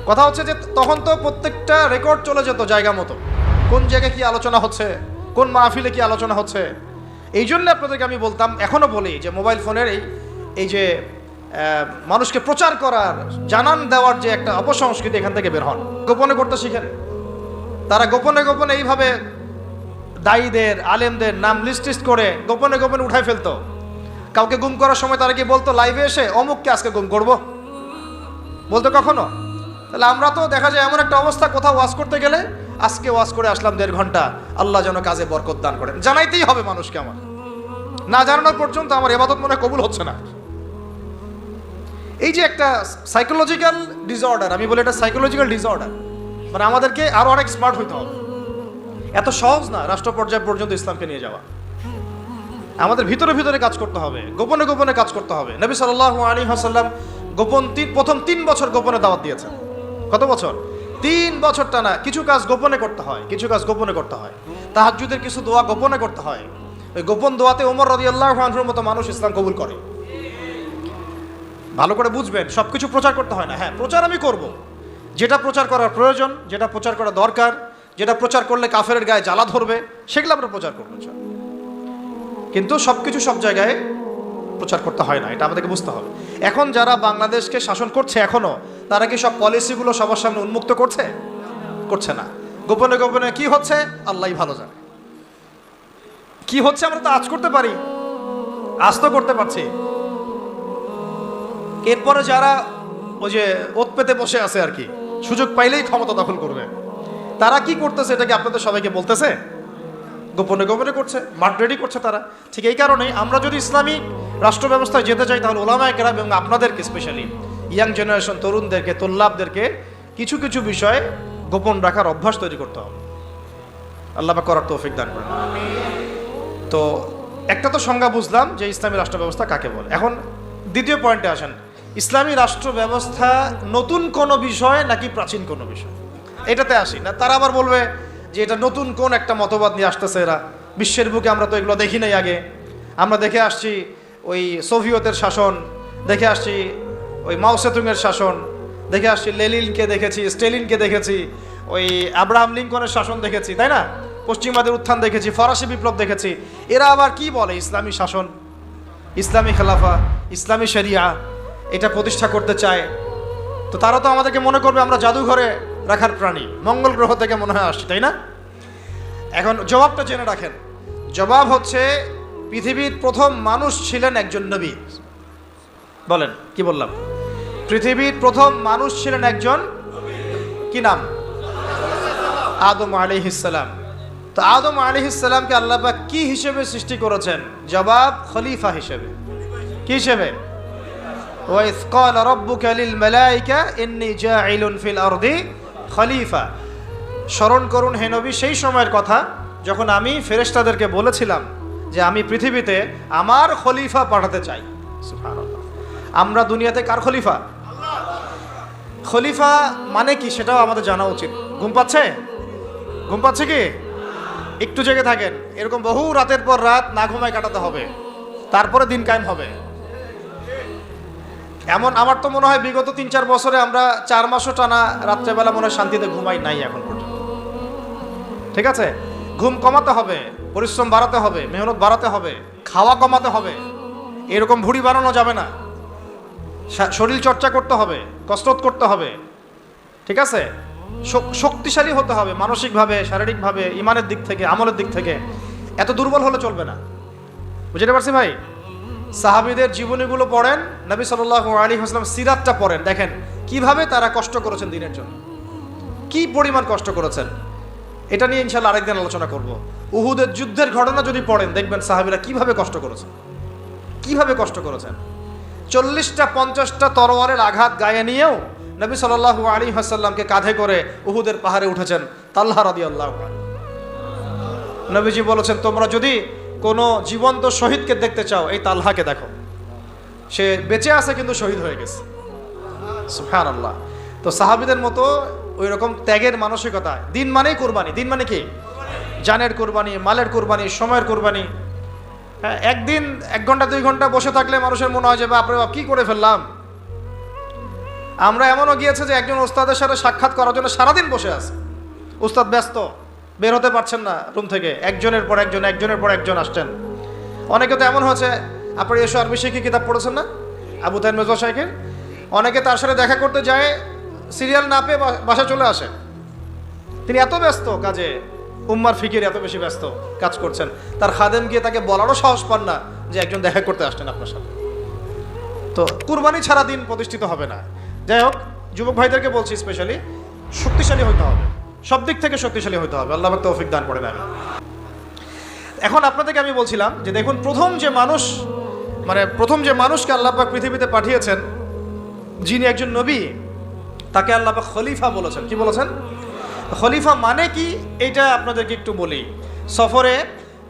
কথা হচ্ছে যে তখন তো প্রত্যেকটা রেকর্ড চলে যেত জায়গা মতো, কোন জায়গায় কি আলোচনা হচ্ছে, কোন মাহফিলে কি আলোচনা হচ্ছে। এই জন্য আপনাদেরকে আমি বলতাম, এখনো বলি যে মোবাইল ফোনের এই যে মানুষকে প্রচার করার, জানান দেওয়ার যে একটা অপসংস্কৃতি, এখান থেকে বের হন, গোপনে করতে শিখেন। তারা গোপনে গোপনে এইভাবে দায়ীদের, আলেমদের নাম লিস্ট করে গোপনে গোপনে উঠায় ফেলতো। কাউকে গুম করার সময় তারা কি বলতো লাইভে এসে, অমুককে আজকে গুম করব, বলতো কখনো? তাহলে আমরা তো দেখা যায় এমন একটা অবস্থা, কোথাও ওয়াজ করতে গেলে আজকে ওয়াজ করে আসলাম 1.5 ঘন্টা, আল্লাহ যেন কাজে বরকত দান করেন। জানাইতেই হবে মানুষকে, আমার না জানানোর পর্যন্ত আমার ইবাদত মনে কবুল হচ্ছে না। এই যে একটা সাইকোলজিক্যাল ডিসঅর্ডার, আমি বলি এটা সাইকোলজিক্যাল ডিসঅর্ডার, মানে আমাদেরকে আরো অনেক স্মার্ট হইতে হবে। এত সহজ না রাষ্ট্র পর্যায় পর্যন্ত ইসলামকে নিয়ে যাওয়া। আমাদের ভিতরে ভিতরে কাজ করতে হবে, গোপনে গোপনে কাজ করতে হবে। নবী সাল্লাল্লাহু আলাইহি ওয়াসাল্লাম প্রথম 3 বছর গোপনে দাওয়াত দিয়েছেন। কত বছর? 3 বছর টানা। কিছু কাজ গোপনে করতে হয়, কিছু কাজ গোপনে করতে হয়। তাহাজ্জুদের কিছু দোয়া গোপনে করতে হয়। ওই গোপন দোয়াতে ওমর রাদিয়াল্লাহু আনহুর মতো মানুষ ইসলাম কবুল করে। ভালো করে বুঝবেন, সবকিছু প্রচার করতে হয় না। হ্যাঁ, প্রচার আমি করব, যেটা প্রচার করার প্রয়োজন, যেটা প্রচার করা দরকার, যেটা প্রচার করলে কাফেরের গায়ে জ্বালা ধরবে, সেগুলো আমরা প্রচার করবো। কিন্তু সবকিছু সব জায়গায় প্রচার করতে হয় না, এটা আমাদেরকে বুঝতে হবে। এখন যারা বাংলাদেশকে শাসন করছে এখনো, তারা কি সব পলিসিগুলো সবার সামনে উন্মুক্ত করছে? করছে না। গোপনে গোপনে কি হচ্ছে আল্লাহই ভালো জানে। কি হচ্ছে আমরা তো আজ করতে পারি, আজ তো করতে পারছি। এরপরে যারা ওই যে ওত পেতে বসে আছে আর কি, সুযোগ পাইলেই ক্ষমতা দখল করবে, তারা কি করতেছে এটা কি আপনাদের সবাইকে বলতেছে? গোপনে গোপনে করছে, মাঠ রেডি করছে তারা। ঠিক এই কারণেই আমরা যদি ইসলামিক রাষ্ট্র ব্যবস্থায় যেতে চাই, তাহলে ওলামায়ে কেরাম এবং আপনাদেরকে, স্পেশালি ইয়াং জেনারেশন, তরুণদেরকে, তোল্লাবদেরকে কিছু কিছু বিষয়ে গোপন রাখার অভ্যাস তৈরি করতে হবে। আল্লাহ পাক করার তৌফিক দান করেন। তো একটা তো সংজ্ঞা বুঝলাম যে ইসলামী রাষ্ট্র ব্যবস্থা কাকে বলে। এখন দ্বিতীয় পয়েন্টে আসেন, ইসলামী রাষ্ট্র ব্যবস্থা নতুন কোনো বিষয় নাকি প্রাচীন কোনো বিষয়, এটাতে আসি না। তারা আবার বলবে যে এটা নতুন কোন একটা মতবাদ নিয়ে আসতেছে এরা, বিশ্বের বুকে আমরা তো এগুলো দেখি নাই আগে। আমরা দেখে আসছি ওই সোভিয়েতের শাসন, দেখে আসছি ওই মাও সেতুংয়ের শাসন, দেখে আসছি লেনিনকে দেখেছি, স্টেলিনকে দেখেছি, ওই আব্রাহাম লিঙ্কনের শাসন দেখেছি, তাই না? পশ্চিমাদের উত্থান দেখেছি, ফরাসি বিপ্লব দেখেছি। এরা আবার কি বলে ইসলামী শাসন, ইসলামী খেলাফা, ইসলামী শরিয়া এটা প্রতিষ্ঠা করতে চায়। তো তারা তো আমাদেরকে মনে করবে আমরা জাদুঘরে রাখার প্রাণী, মঙ্গল গ্রহ থেকে মনে হয় আসছি, তাই না? এখন জবাবটা জেনে রাখেন। জবাব হচ্ছে, পৃথিবীর প্রথম মানুষ ছিলেন একজন নবী। বলেন, কি বললাম? পৃথিবীর প্রথম মানুষ ছিলেন একজন, কি নাম? আদম আলাইহিস সালাম। তো আদম আলাইহিস সালামকে আল্লাহ পাক কি হিসেবে সৃষ্টি করেছেন? জবাব, খলিফা হিসেবে। কি হিসেবে? ওয়াইজ ক্বালা রাব্বুকা লিল মালাইকা ইন্নী জাইলুন ফিল আরদি খলিফা। স্মরণ করুন হে নবী সেই সময়ের কথা যখন আমি ফেরেশতাদেরকে বলেছিলাম যে আমি পৃথিবীতে আমার খলিফা পাঠাতে চাই। সুবহানাল্লাহ। আমরা দুনিয়াতে কার খলিফা? খলিফা মানে কি সেটাও আমাদের জানা উচিত। ঘুম পাচ্ছে? ঘুম পাচ্ছে কি? একটু জেগে থাকেন। এরকম বহু রাতের পর রাত না ঘুমায় কাটাতে হবে, তারপরে দিন কায়েম হবে। এমন আমার তো মনে হয় বিগত 3-4 বছরে আমরা 4 মাসও টানা রাত্রেবেলা মনে হয় শান্তিতে ঘুমাই নাই এখন পর্যন্ত। ঠিক আছে, ঘুম কমাতে হবে, পরিশ্রম বাড়াতে হবে, মেহনত বাড়াতে হবে, খাওয়া কমাতে হবে। এরকম ভুঁড়ি বাড়ানো যাবে না, শরীর চর্চা করতে হবে, কসরত করতে হবে। ঠিক আছে, শক্তিশালী হতে হবে মানসিকভাবে, শারীরিকভাবে, ইমানের দিক থেকে, আমলের দিক থেকে। এত দুর্বল হলে চলবে না। বুঝতে পারছি ভাই? সাহাবীদের জীবনীগুলো পড়েন, নবী সাল্লাল্লাহু আলাইহি ওয়াসাল্লাম সিরাতটা পড়েন, দেখেন কিভাবে তারা কষ্ট করেছেন দিনের জন্য, কি পরিমাণ কষ্ট করেছেন। এটা নিয়ে ইনশাআল্লাহ আরেকদিন আলোচনা করব। উহুদের যুদ্ধের ঘটনা যদি পড়েন, দেখবেন সাহাবীরা কিভাবে কষ্ট করেছেন, কিভাবে কষ্ট করেছেন। 40টা 50টা তরোয়ারের আঘাত গায়ে নিয়েও নবী সাল্লাল্লাহু আলাইহি ওয়াসাল্লামকে কাঁধে করে উহুদের পাহাড়ে উঠেছেন তালহা রাদিয়াল্লাহু আনহু। নবীজি বলেছেন, তোমরা যদি কোনো জীবন্ত শহীদকে দেখতে চাও, এই তালহাকে দেখো। সে বেঁচে আছে কিন্তু শহীদ হয়ে গেছে। সুবহানাল্লাহ। তো সাহাবীদের মতো ওই রকম ত্যাগের মানসিকতা। দিন মানেই কোরবানি। দিন মানে কি? জানের কোরবানি, মালের কোরবানি, সময়ের কোরবানি। হ্যাঁ, একদিন 1 ঘন্টা 2 ঘন্টা বসে থাকলে মানুষের মনে হয় যে বাপরে বাপ কি করে ফেললাম। আমরা এমনও গিয়েছে যে একজন ওস্তাদের সাথে সাক্ষাৎ করার জন্য সারাদিন বসে আছে। ওস্তাদ ব্যস্ত, বের হতে পারছেন না রুম থেকে, একজনের পর একজন আসছেন। অনেকে তো এমন হয়েছে, আপনার এসো আরবি শিখি কিতাব পড়েছেন না আবু তাহের মেজবা শাইখের? অনেকে তার সাথে দেখা করতে যায়, সিরিয়াল না পেয়ে বাসা চলে আসে। তিনি এত ব্যস্ত কাজে, উম্মার ফিকির এত বেশি ব্যস্ত কাজ করছেন, তার খাদেম গিয়ে তাকে বলারও সাহস পান না যে একজন দেখা করতে আসছেন আপনার সাথে। তো কুরবানি ছাড়া দিন প্রতিষ্ঠিত হবে না। যাই হোক, যুবক ভাইদেরকে বলছি স্পেশালি, শক্তিশালী হইতে হবে, সব দিক থেকে শক্তিশালী হইতে হবে। আল্লাহ পাক তৌফিক দান করেন। আমি এখন আপনাদেরকে আমি বলছিলাম যে দেখুন, প্রথম যে মানুষকে আল্লাহ পাক পৃথিবীতে পাঠিয়েছেন, যিনি একজন নবী, তাকে আল্লাহ পাক খলিফা বলেছেন। কি বলেছেন? খলিফা মানে কি এটা আপনাদেরকে একটু বলি। সফরে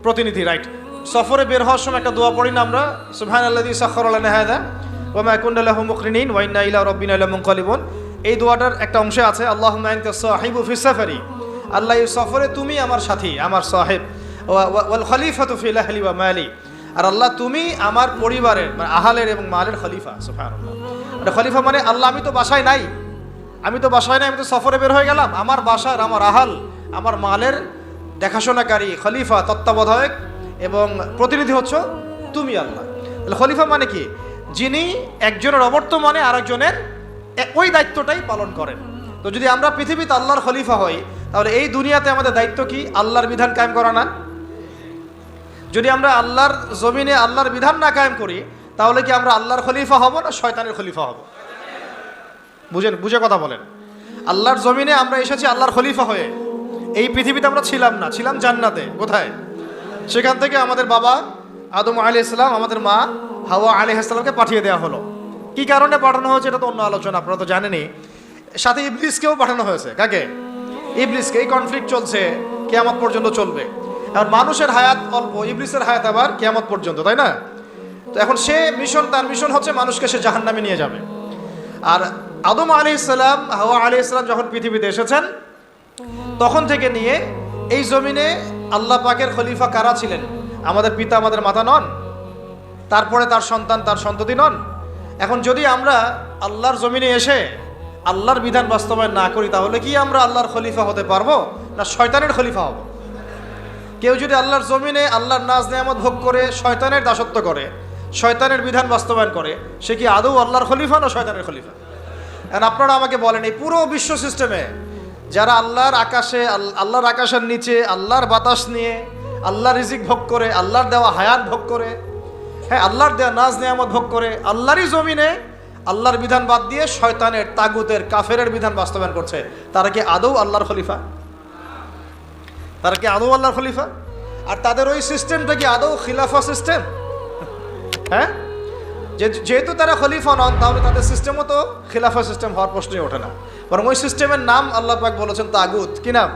প্রতিনিধি, রাইট? সফরে বের হওয়ার সময় একটা দোয়া পড়ি না আমরা, সুবহানাল্লাযী সাখখারা লানা হাযা ওয়া মা কুন্না লাহু মুকরিনিন ওয়া ইন্না ইলা রাব্বিনা লামুনকালিবুন। এই দোয়াটার একটা অংশে আছে আল্লাহুম্মা আনতা সাহিবু ফিস সাফারি, আল্লাহ এই সফরে তুমি আমার সাথী, আমার সাহেব, ওয়াল খলিফাতু ফিল আহলি ওয়া মালি, আর আল্লাহ তুমি আমার পরিবারের মানে আহালের এবং মালের খলিফা। সুবহানাল্লাহ। এটা খলিফা মানে আল্লাহ আমি তো বাসায় নাই, আমি তো সফরে বের হয়ে গেলাম, আমার বাসার, আমার আহাল, আমার মালের দেখাশোনাকারী খলিফা, তত্ত্বাবধায়ক এবং প্রতিনিধি হচ্ছ তুমি আল্লাহ। তাহলে খলিফা মানে কি? যিনি একজনের অবর্তমানে আরেকজনের ওই দায়িত্বটাই পালন করেন। তো যদি আমরা পৃথিবীতে আল্লাহর খলিফা হই, তাহলে এই দুনিয়াতে আমাদের দায়িত্ব কি? আল্লাহর বিধান কায়েম করা না? যদি আমরা আল্লাহর জমিনে আল্লাহর বিধান না কায়েম করি, তাহলে কি আমরা আল্লাহর খলিফা হব না শয়তানের খলিফা হব? বুঝে কথা বলেন। আল্লাহর জমিনে আমরা এসেছি আল্লাহর খলিফা হয়ে। এই পৃথিবীতে আমরা ছিলাম না, ছিলাম জান্নাতে। কোথায়? সেখান থেকে আমাদের বাবা আদম আলাইহিস সালাম, আমাদের মা হাওয়া আলাইহিস সালামকে পাঠিয়ে দেওয়া হলো। কি কারণে পাঠানো হয়েছে এটা তো অন্য আলোচনা, আপনারা তো জানেনই। সাথে ইবলিসকেও পাঠানো হয়েছে। কাকে? ইবলিসকে। এই কনফ্লিক্ট চলছে, কিয়ামত পর্যন্ত চলবে। আর মানুষের হায়াত অল্প, ইবলিসের হায়াত আবার কিয়ামত পর্যন্ত, তাই না? তো এখন তার মিশন হচ্ছে মানুষকে সে জাহান্নামে নিয়ে যাবে। আর আদম আলাইহিস সালাম, হাওয়া আলাইহিস সালাম যখন পৃথিবীতে এসেছেন, তখন থেকে নিয়ে এই জমিনে আল্লাহ পাকের খলিফা কারা ছিলেন? আমাদের পিতা, আমাদের মাতা নন? তারপরে তার সন্তান, তার সন্ততি নন? এখন যদি আমরা আল্লাহর জমিনে এসে আল্লাহর বিধান বাস্তবায়ন না করি, তাহলে কি আমরা আল্লাহর খলিফা হতে পারবো না শয়তানের খলিফা হব? কেউ যদি আল্লাহর জমিনে আল্লাহর নাজ নেয়ামত ভোগ করে শয়তানের দাসত্ব করে, শয়তানের বিধান বাস্তবায়ন করে, সে কি আদৌ আল্লাহর খলিফা না শয়তানের খলিফা? এখন আপনারা আমাকে বলেন, এই পুরো বিশ্ব সিস্টেমে যারা আল্লাহর আকাশের নিচে আল্লাহর বাতাস নিয়ে আল্লাহর রিজিক ভোগ করে, আল্লাহর দেওয়া হায়াত ভোগ করে, হ্যাঁ, আল্লাহর দেওয়া নাজ নেয়ামত ভোগ করে, আল্লাহরই জমিনে আল্লাহর বিধান বাদ দিয়ে শয়তানের, তাগুতের, কাফেরের বিধান বাস্তবায়ন করছে, তারা কি আদৌ আল্লাহর খলিফা? তারা কি আদৌ আল্লাহর খলিফা? আর তাদের ওই সিস্টেমটা কি আদৌ খিলাফা সিস্টেম? হ্যাঁ, যেহেতু তারা খলিফা নন, তাহলে তাদের সিস্টেমও তো খিলাফা সিস্টেম হওয়ার প্রশ্নই ওঠে না। বরং ওই সিস্টেমের নাম আল্লাহ পাক বলেছেন তাগুত। কি নাম?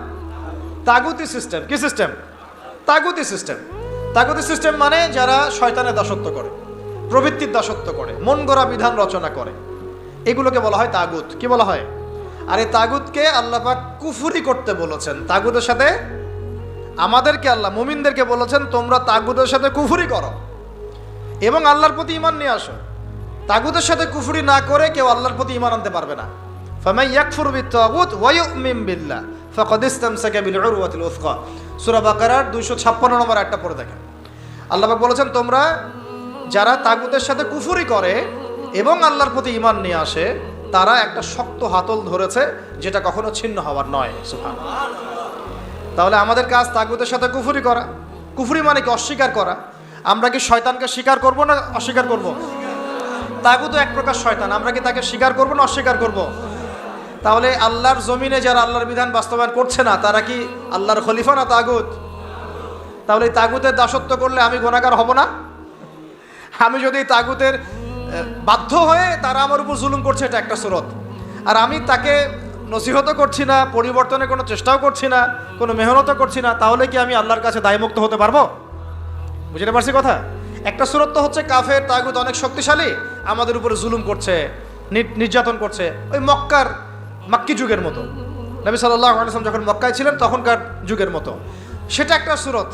তাগুতি সিস্টেম। কি সিস্টেম? তাগুতি সিস্টেম। তাগুতি সিস্টেম মানে যারা শয়তানের দাসত্ব করে, প্রবৃত্তির দাসত্ব করে, মন গড়া বিধান রচনা করে, এগুলোকে বলা হয় তাগুত। কি বলা হয়? আর এই তাগুতকে আল্লাহ পাক কুফরি করতে বলেছেন। তাগুতের সাথে আমাদেরকে আল্লাহ, মুমিনদেরকে বলেছেন তোমরা তাগুতের সাথে কুফরি করো এবং আল্লাহর প্রতি ঈমান নিয়ে আসো। তাগুতের সাথে কুফরি না করে কেউ আল্লাহর প্রতি ঈমান আনতে পারবে না। ফামান ইয়াকফুর বিত-তাগুত ওয়া ইউমিন বিল্লাহ ফাকাদ ইসতামসাকা বিল উরওয়াতিল উসকা। সূরা বাকারার 256 নম্বর আয়াতটা পড়ে দেখেন। আল্লাহ পাক বলেছেন তোমরা যারা তাগুতের সাথে কুফরি করে এবং আল্লাহর প্রতি ঈমান নিয়ে আসে, তারা একটা শক্ত হাতল ধরেছে যেটা কখনো ছিন্ন হওয়ার নয়। সুবহানাল্লাহ। তাহলে আমাদের কাজ তাগুতের সাথে কুফরি করা। কুফরি মানে কি? অস্বীকার করা। আমরা কি শয়তানকে স্বীকার করব না অস্বীকার করব? তাগুত এক প্রকার শয়তান, আমরা কি তাকে স্বীকার করব না অস্বীকার করব? তাহলে আল্লাহর জমিনে যারা আল্লাহর বিধান বাস্তবায়ন করছে না, তারা কি আল্লাহর খলিফা না তাগুত? তাহলে এই তাগুতের দাসত্ব করলে আমি গুনাহগার হব না? আমি যদি তাগুতের বাধ্য হয়ে তারা আমার উপর জুলুম করছে, এটা একটা সুরত, আর আমি তাকে নসিহতও করছি না, পরিবর্তনের কোনো চেষ্টাও করছি না, কোনো মেহনতও করছি না, তাহলে কি আমি আল্লাহর কাছে দায়মুক্ত হতে পারবো? বুঝতে পারছি কথা? একটা সুরত তো হচ্ছে কাফের তাগুত অনেক শক্তিশালী, আমাদের উপরে জুলুম করছে, নির্যাতন করছে, ওই মাক্কি যুগের মতো, নবী সাল্লাল্লাহু আলাইহি ওয়াসাল্লাম যখন মক্কায় ছিলেন তখনকার যুগের মতো। সেটা একটা সুরত।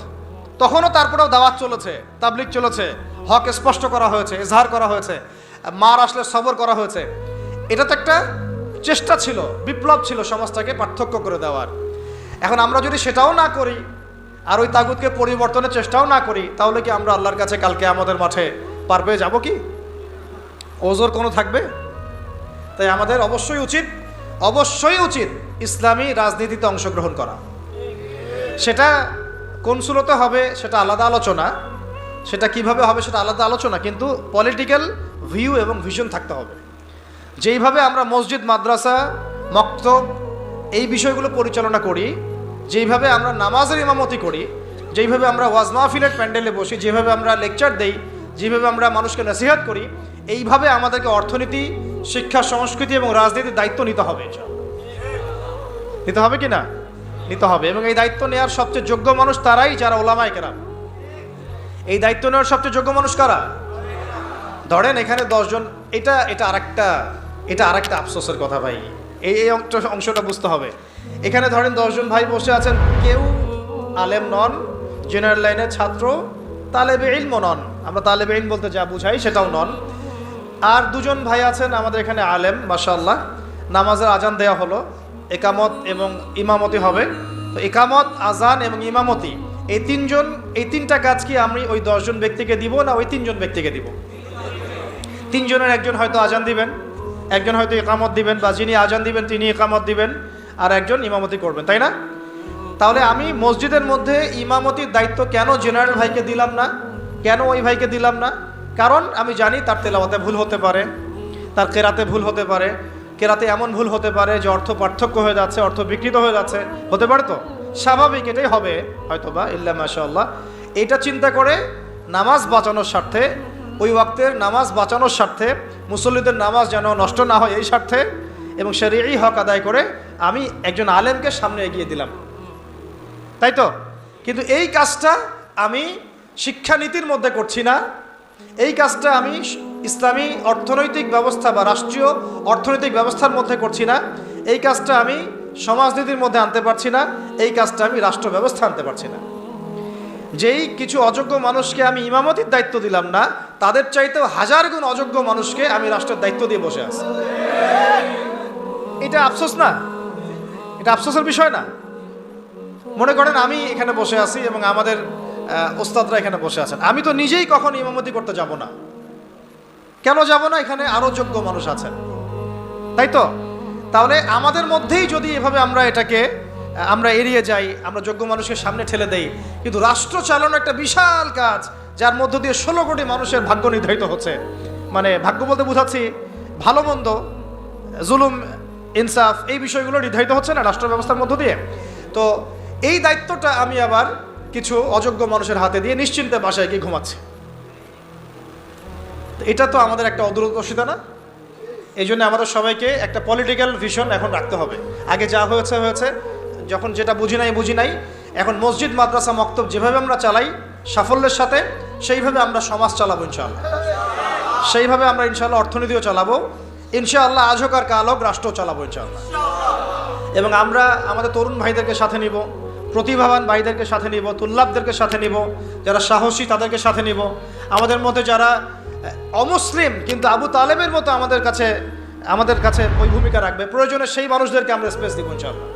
তখনও তারপরেও দাওয়াত চলেছে, তাবলিগ চলেছে, হক স্পষ্ট করা হয়েছে, ইজহার করা হয়েছে, মার আসলে সবর করা হয়েছে। এটা তো একটা চেষ্টা ছিল, বিপ্লব ছিল সমাজটাকে পার্থক্য করে দেওয়ার। এখন আমরা যদি সেটাও না করি আর ওই তাগুতকে পরিবর্তনের চেষ্টাও না করি, তাহলে কি আমরা আল্লাহর কাছে কালকে আমাদের মাঠে পার পেয়ে যাবো কি? ওজোর কোনো থাকবে? তাই আমাদের অবশ্যই উচিত ইসলামী রাজনীতিতে অংশগ্রহণ করা। সেটা কোন সুরতে হবে সেটা আলাদা আলোচনা, সেটা কিভাবে হবে সেটা আলাদা আলোচনা, কিন্তু পলিটিক্যাল ভিউ এবং ভিশন থাকতে হবে। যেইভাবে আমরা মসজিদ, মাদ্রাসা, মক্তব এই বিষয়গুলো পরিচালনা করি, যেইভাবে আমরা নামাজের ইমামতি করি, যেইভাবে আমরা ওয়াজ মাহফিলের প্যান্ডেলে বসি, যেভাবে আমরা লেকচার দেই, যেভাবে আমরা মানুষকে নসিহত করি, এইভাবে আমাদেরকে অর্থনীতি, শিক্ষা, সংস্কৃতি এবং রাজনীতির দায়িত্ব নিতে হবে। নিতে হবে কি না? নিতে হবে। এবং এই দায়িত্ব নেওয়ার সবচেয়ে যোগ্য মানুষ তারাই যারা ওলামায়ে কেরাম। এই দায়িত্ব নেওয়ার সবচেয়ে যোগ্য মানুষ কারা? ধরেন এখানে 10 জন, এটা আরেকটা আফসোসের কথা ভাই, এই অংশটা বুঝতে হবে। এখানে ধরেন 10 জন ভাই বসে আছেন, কেউ আলেম নন, জেনারেল লাইনের ছাত্র, তালেবে ইলম নন, আমরা তালেবে ইলম বলতে যা বুঝাই সেটাও নন। আর 2 জন ভাই আছেন আমাদের এখানে আলেম, মাশাআল্লাহ। নামাজের আজান দেওয়া হলো, একামত এবং ইমামতি হবে। তো একামত, আজান এবং ইমামতি এই 3টা কাজ কি আমি ওই 10 জন ব্যক্তিকে দিব না ওই 3 জন ব্যক্তিকে দিব? 3 জনের একজন হয়তো আজান দিবেন, একজন হয়তো একামত দিবেন, বা যিনি আজান দিবেন তিনি একামত দিবেন, আর একজন ইমামতি করবেন, তাই না? তাহলে আমি মসজিদের মধ্যে ইমামতির দায়িত্ব কেন জেনারেল ভাইকে দিলাম না, কেন ওই ভাইকে দিলাম না? কারণ আমি জানি তার তেলাওয়াতে ভুল হতে পারে, তার কেরাতে ভুল হতে পারে, কেরাতে এমন ভুল হতে পারে যে অর্থ পার্থক্য হয়ে যাচ্ছে, অর্থ বিকৃত হয়ে যাচ্ছে, হতে পারে। তো স্বাভাবিক, এটাই হবে হয়তোবা, ইল্লা মাশাআল্লাহ। এটা চিন্তা করে নামাজ বাঁচানোর স্বার্থে, ওই ওয়াক্তের নামাজ বাঁচানোর স্বার্থে, মুসল্লিদের নামাজ যেন নষ্ট না হয় এই স্বার্থে, এবং শরীয়ী হক আদায় করে আমি একজন আলেমকে সামনে এগিয়ে দিলাম, তাই তো? কিন্তু এই কাজটা আমি শিক্ষানীতির মধ্যে করছি না, এই কাজটা আমি ইসলামী অর্থনৈতিক ব্যবস্থা বা রাষ্ট্রীয় অর্থনৈতিক ব্যবস্থার মধ্যে করছি না, এই কাজটা আমি সমাজনীতির মধ্যে আনতে পারছি না, এই কাজটা আমি রাষ্ট্র ব্যবস্থা আনতে পারছি না। যেই কিছু অযোগ্য মানুষকে আমি ইমামতির দায়িত্ব দিলাম না, তাদের চাইতেও 1000 গুণ অযোগ্য মানুষকে আমি রাষ্ট্রের দায়িত্ব দিয়ে বসে আছি। এটা আফসোস না? এটা আফসোসের বিষয় না? মনে করেন আমি এখানে বসে আছি এবং আমাদের ওস্তাদরা এখানে বসে আছেন, আমি তো নিজেই কখনো ইমামতি করতে যাব না। কেন যাব না? এখানে আরো যোগ্য মানুষ আছেন, তাই তো? তাহলে আমাদের মধ্যেই যদি এভাবে আমরা এড়িয়ে যাই, আমরা যোগ্য মানুষকে সামনে ঠেলে দেই, কিন্তু রাষ্ট্র চালানো একটা বিশাল কাজ, যার মধ্য দিয়ে 16 কোটি মানুষের ভাগ্য নির্ধারিত হচ্ছে। মানে ভাগ্য বলতে বোঝাচ্ছি ভালো মন্দ, জুলুম, ইনসাফ, এই বিষয়গুলো নির্ধারিত হচ্ছে না রাষ্ট্র ব্যবস্থার মধ্য দিয়ে। তো এই দায়িত্বটা আমি আবার কিছু অযোগ্য মানুষের হাতে দিয়ে নিশ্চিন্তে বাসায় গিয়ে ঘুমাচ্ছি। এটা তো আমাদের একটা অদূরদর্শিতা না? এই জন্য আমাদের সবাইকে একটা পলিটিক্যাল ভিশন এখন রাখতে হবে। আগে যা হয়েছে, যখন যেটা বুঝি নাই, এখন মসজিদ, মাদ্রাসা, মক্তব যেভাবে আমরা চালাই সাফল্যের সাথে, সেইভাবে আমরা সমাজ চালাবো ইনশাআল্লাহ, সেইভাবে আমরা ইনশাআল্লাহ অর্থনীতিও চালাবো ইনশাআল্লাহ, আজ হোক আর কাল হোক রাষ্ট্র চালাবো ইনশাআল্লাহ। এবং আমরা আমাদের তরুণ ভাইদেরকে সাথে নিব, প্রতিভাবান ভাইদেরকে সাথে নিব, তুল্লাবদেরকে সাথে নিব, যারা সাহসী তাদেরকে সাথে নিব। আমাদের মধ্যে যারা অমুসলিম কিন্তু আবু তালেবের মতো আমাদের কাছে ওই ভূমিকা রাখবে, প্রয়োজনে সেই মানুষদেরকে আমরা স্পেস দিব ইনশাআল্লাহ।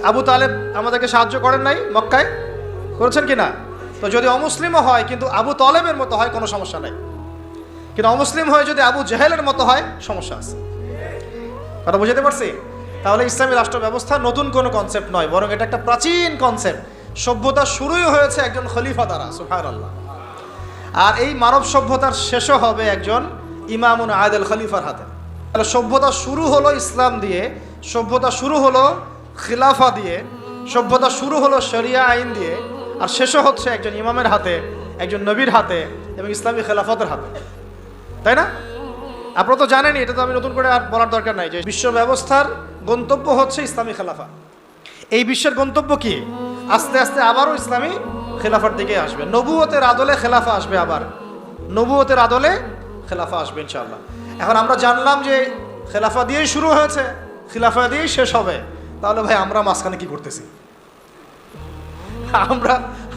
আবু তালেব আমাদেরকে সাহায্য করেন নাই মক্কায়? করেছেন কি না? তো যদি অমুসলিমও হয় কিন্তু আবু তালেবের মতো হয়, কোনো সমস্যা নাই। কিন্তু অমুসলিম হয়ে যদি আবু জেহেলের মতো হয়, সমস্যা আছে। কথা বুঝতে পারছি? তাহলে ইসলামী রাষ্ট্র ব্যবস্থা নতুন কোনো কনসেপ্ট নয়, বরং এটা একটা প্রাচীন কনসেপ্ট। সভ্যতা শুরুই হয়েছে একজন খলিফা দ্বারা, সুবহানাল্লাহ। আর এই মানব সভ্যতার শেষও হবে একজন ইমামুন আদিল খলিফার হাতে। তাহলে সভ্যতা শুরু হলো ইসলাম দিয়ে, সভ্যতা শুরু হলো খিলাফা দিয়ে, সভ্যতা শুরু হলো শরিয়া আইন দিয়ে, আর শেষও হচ্ছে একজন ইমামের হাতে, একজন নবীর হাতে এবং ইসলামী খেলাফতের হাতে, তাই না? আপনারা তো জানেনই, এটা তো আমি নতুন করে আর বলার দরকার নাই যে বিশ্ব ব্যবস্থার গন্তব্য হচ্ছে ইসলামী খেলাফা। এই বিশ্বের গন্তব্য কি? আস্তে আস্তে আবারও ইসলামী খেলাফার দিকে আসবে, নবুয়তের আদলে খেলাফা আসবে, আবার নবুয়তের আদলে খেলাফা আসবে ইনশাআল্লাহ। এখন আমরা জানলাম যে খেলাফা দিয়েই শুরু হয়েছে, খিলাফা দিয়েই শেষ হবে, তাহলে ভাই আমরা মাঝখানে কি করতেছি?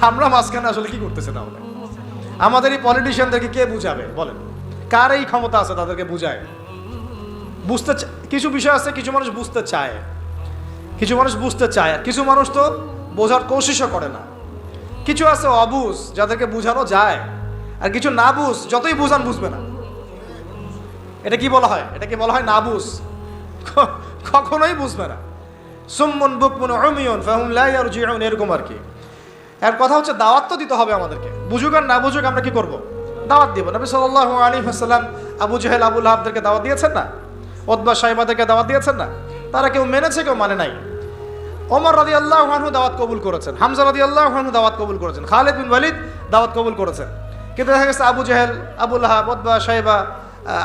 আমরা মাঝখানে আসলে কি করতেছি? তাহলে আমাদের এই পলিটিশিয়ানদেরকে কে বুঝাবে বলেন? কার এই ক্ষমতা আছে তাদেরকে বুঝায়? বুঝতে কিছু বিষয় আছে, কিছু মানুষ বুঝতে চায়, কিছু মানুষ বুঝতে চায়, আর কিছু মানুষ তো বোঝার কোশিশও করে না। কিছু আছে অবুঝ, যাদেরকে বুঝানো যায়, আর কিছু না বুঝ, যতই বুঝান বুঝবে না। এটা কি বলা হয়? এটাকে বলা হয় না বুঝ, কখনোই বুঝবে না। সুম্মুন বুকমুন উমিয়ুন ফাহুম লা ইয়ারজিউন, এরকম আর কি। এর কথা হচ্ছে দাওয়াত তো দিতে হবে আমাদেরকে, বুঝুক আর না বুঝুক আমরা কি করব? দাওয়াত দিব। নবী সাল্লাল্লাহু আলাইহি ওয়াসাল্লাম আবু জাহেল আবু লাহাবদেরকে দাওয়াত দিয়েছেন না? উতবা সাইবাদেরকে দাওয়াত দিয়েছেন না? তারা কেউ মেনেছে, কেউ মানে নাই। ওমর রাদিয়াল্লাহু আনহু দাওয়াত কবুল করেছেন, হামজা রাদিয়াল্লাহু আনহু দাওয়াত কবুল করেছেন, খালিদ বিন ওয়ালিদ দাওয়াত কবুল করেছেন। কিন্তু দেখা গেছে আবু জাহেল, আবু লাহাব, উতবা সাইবা,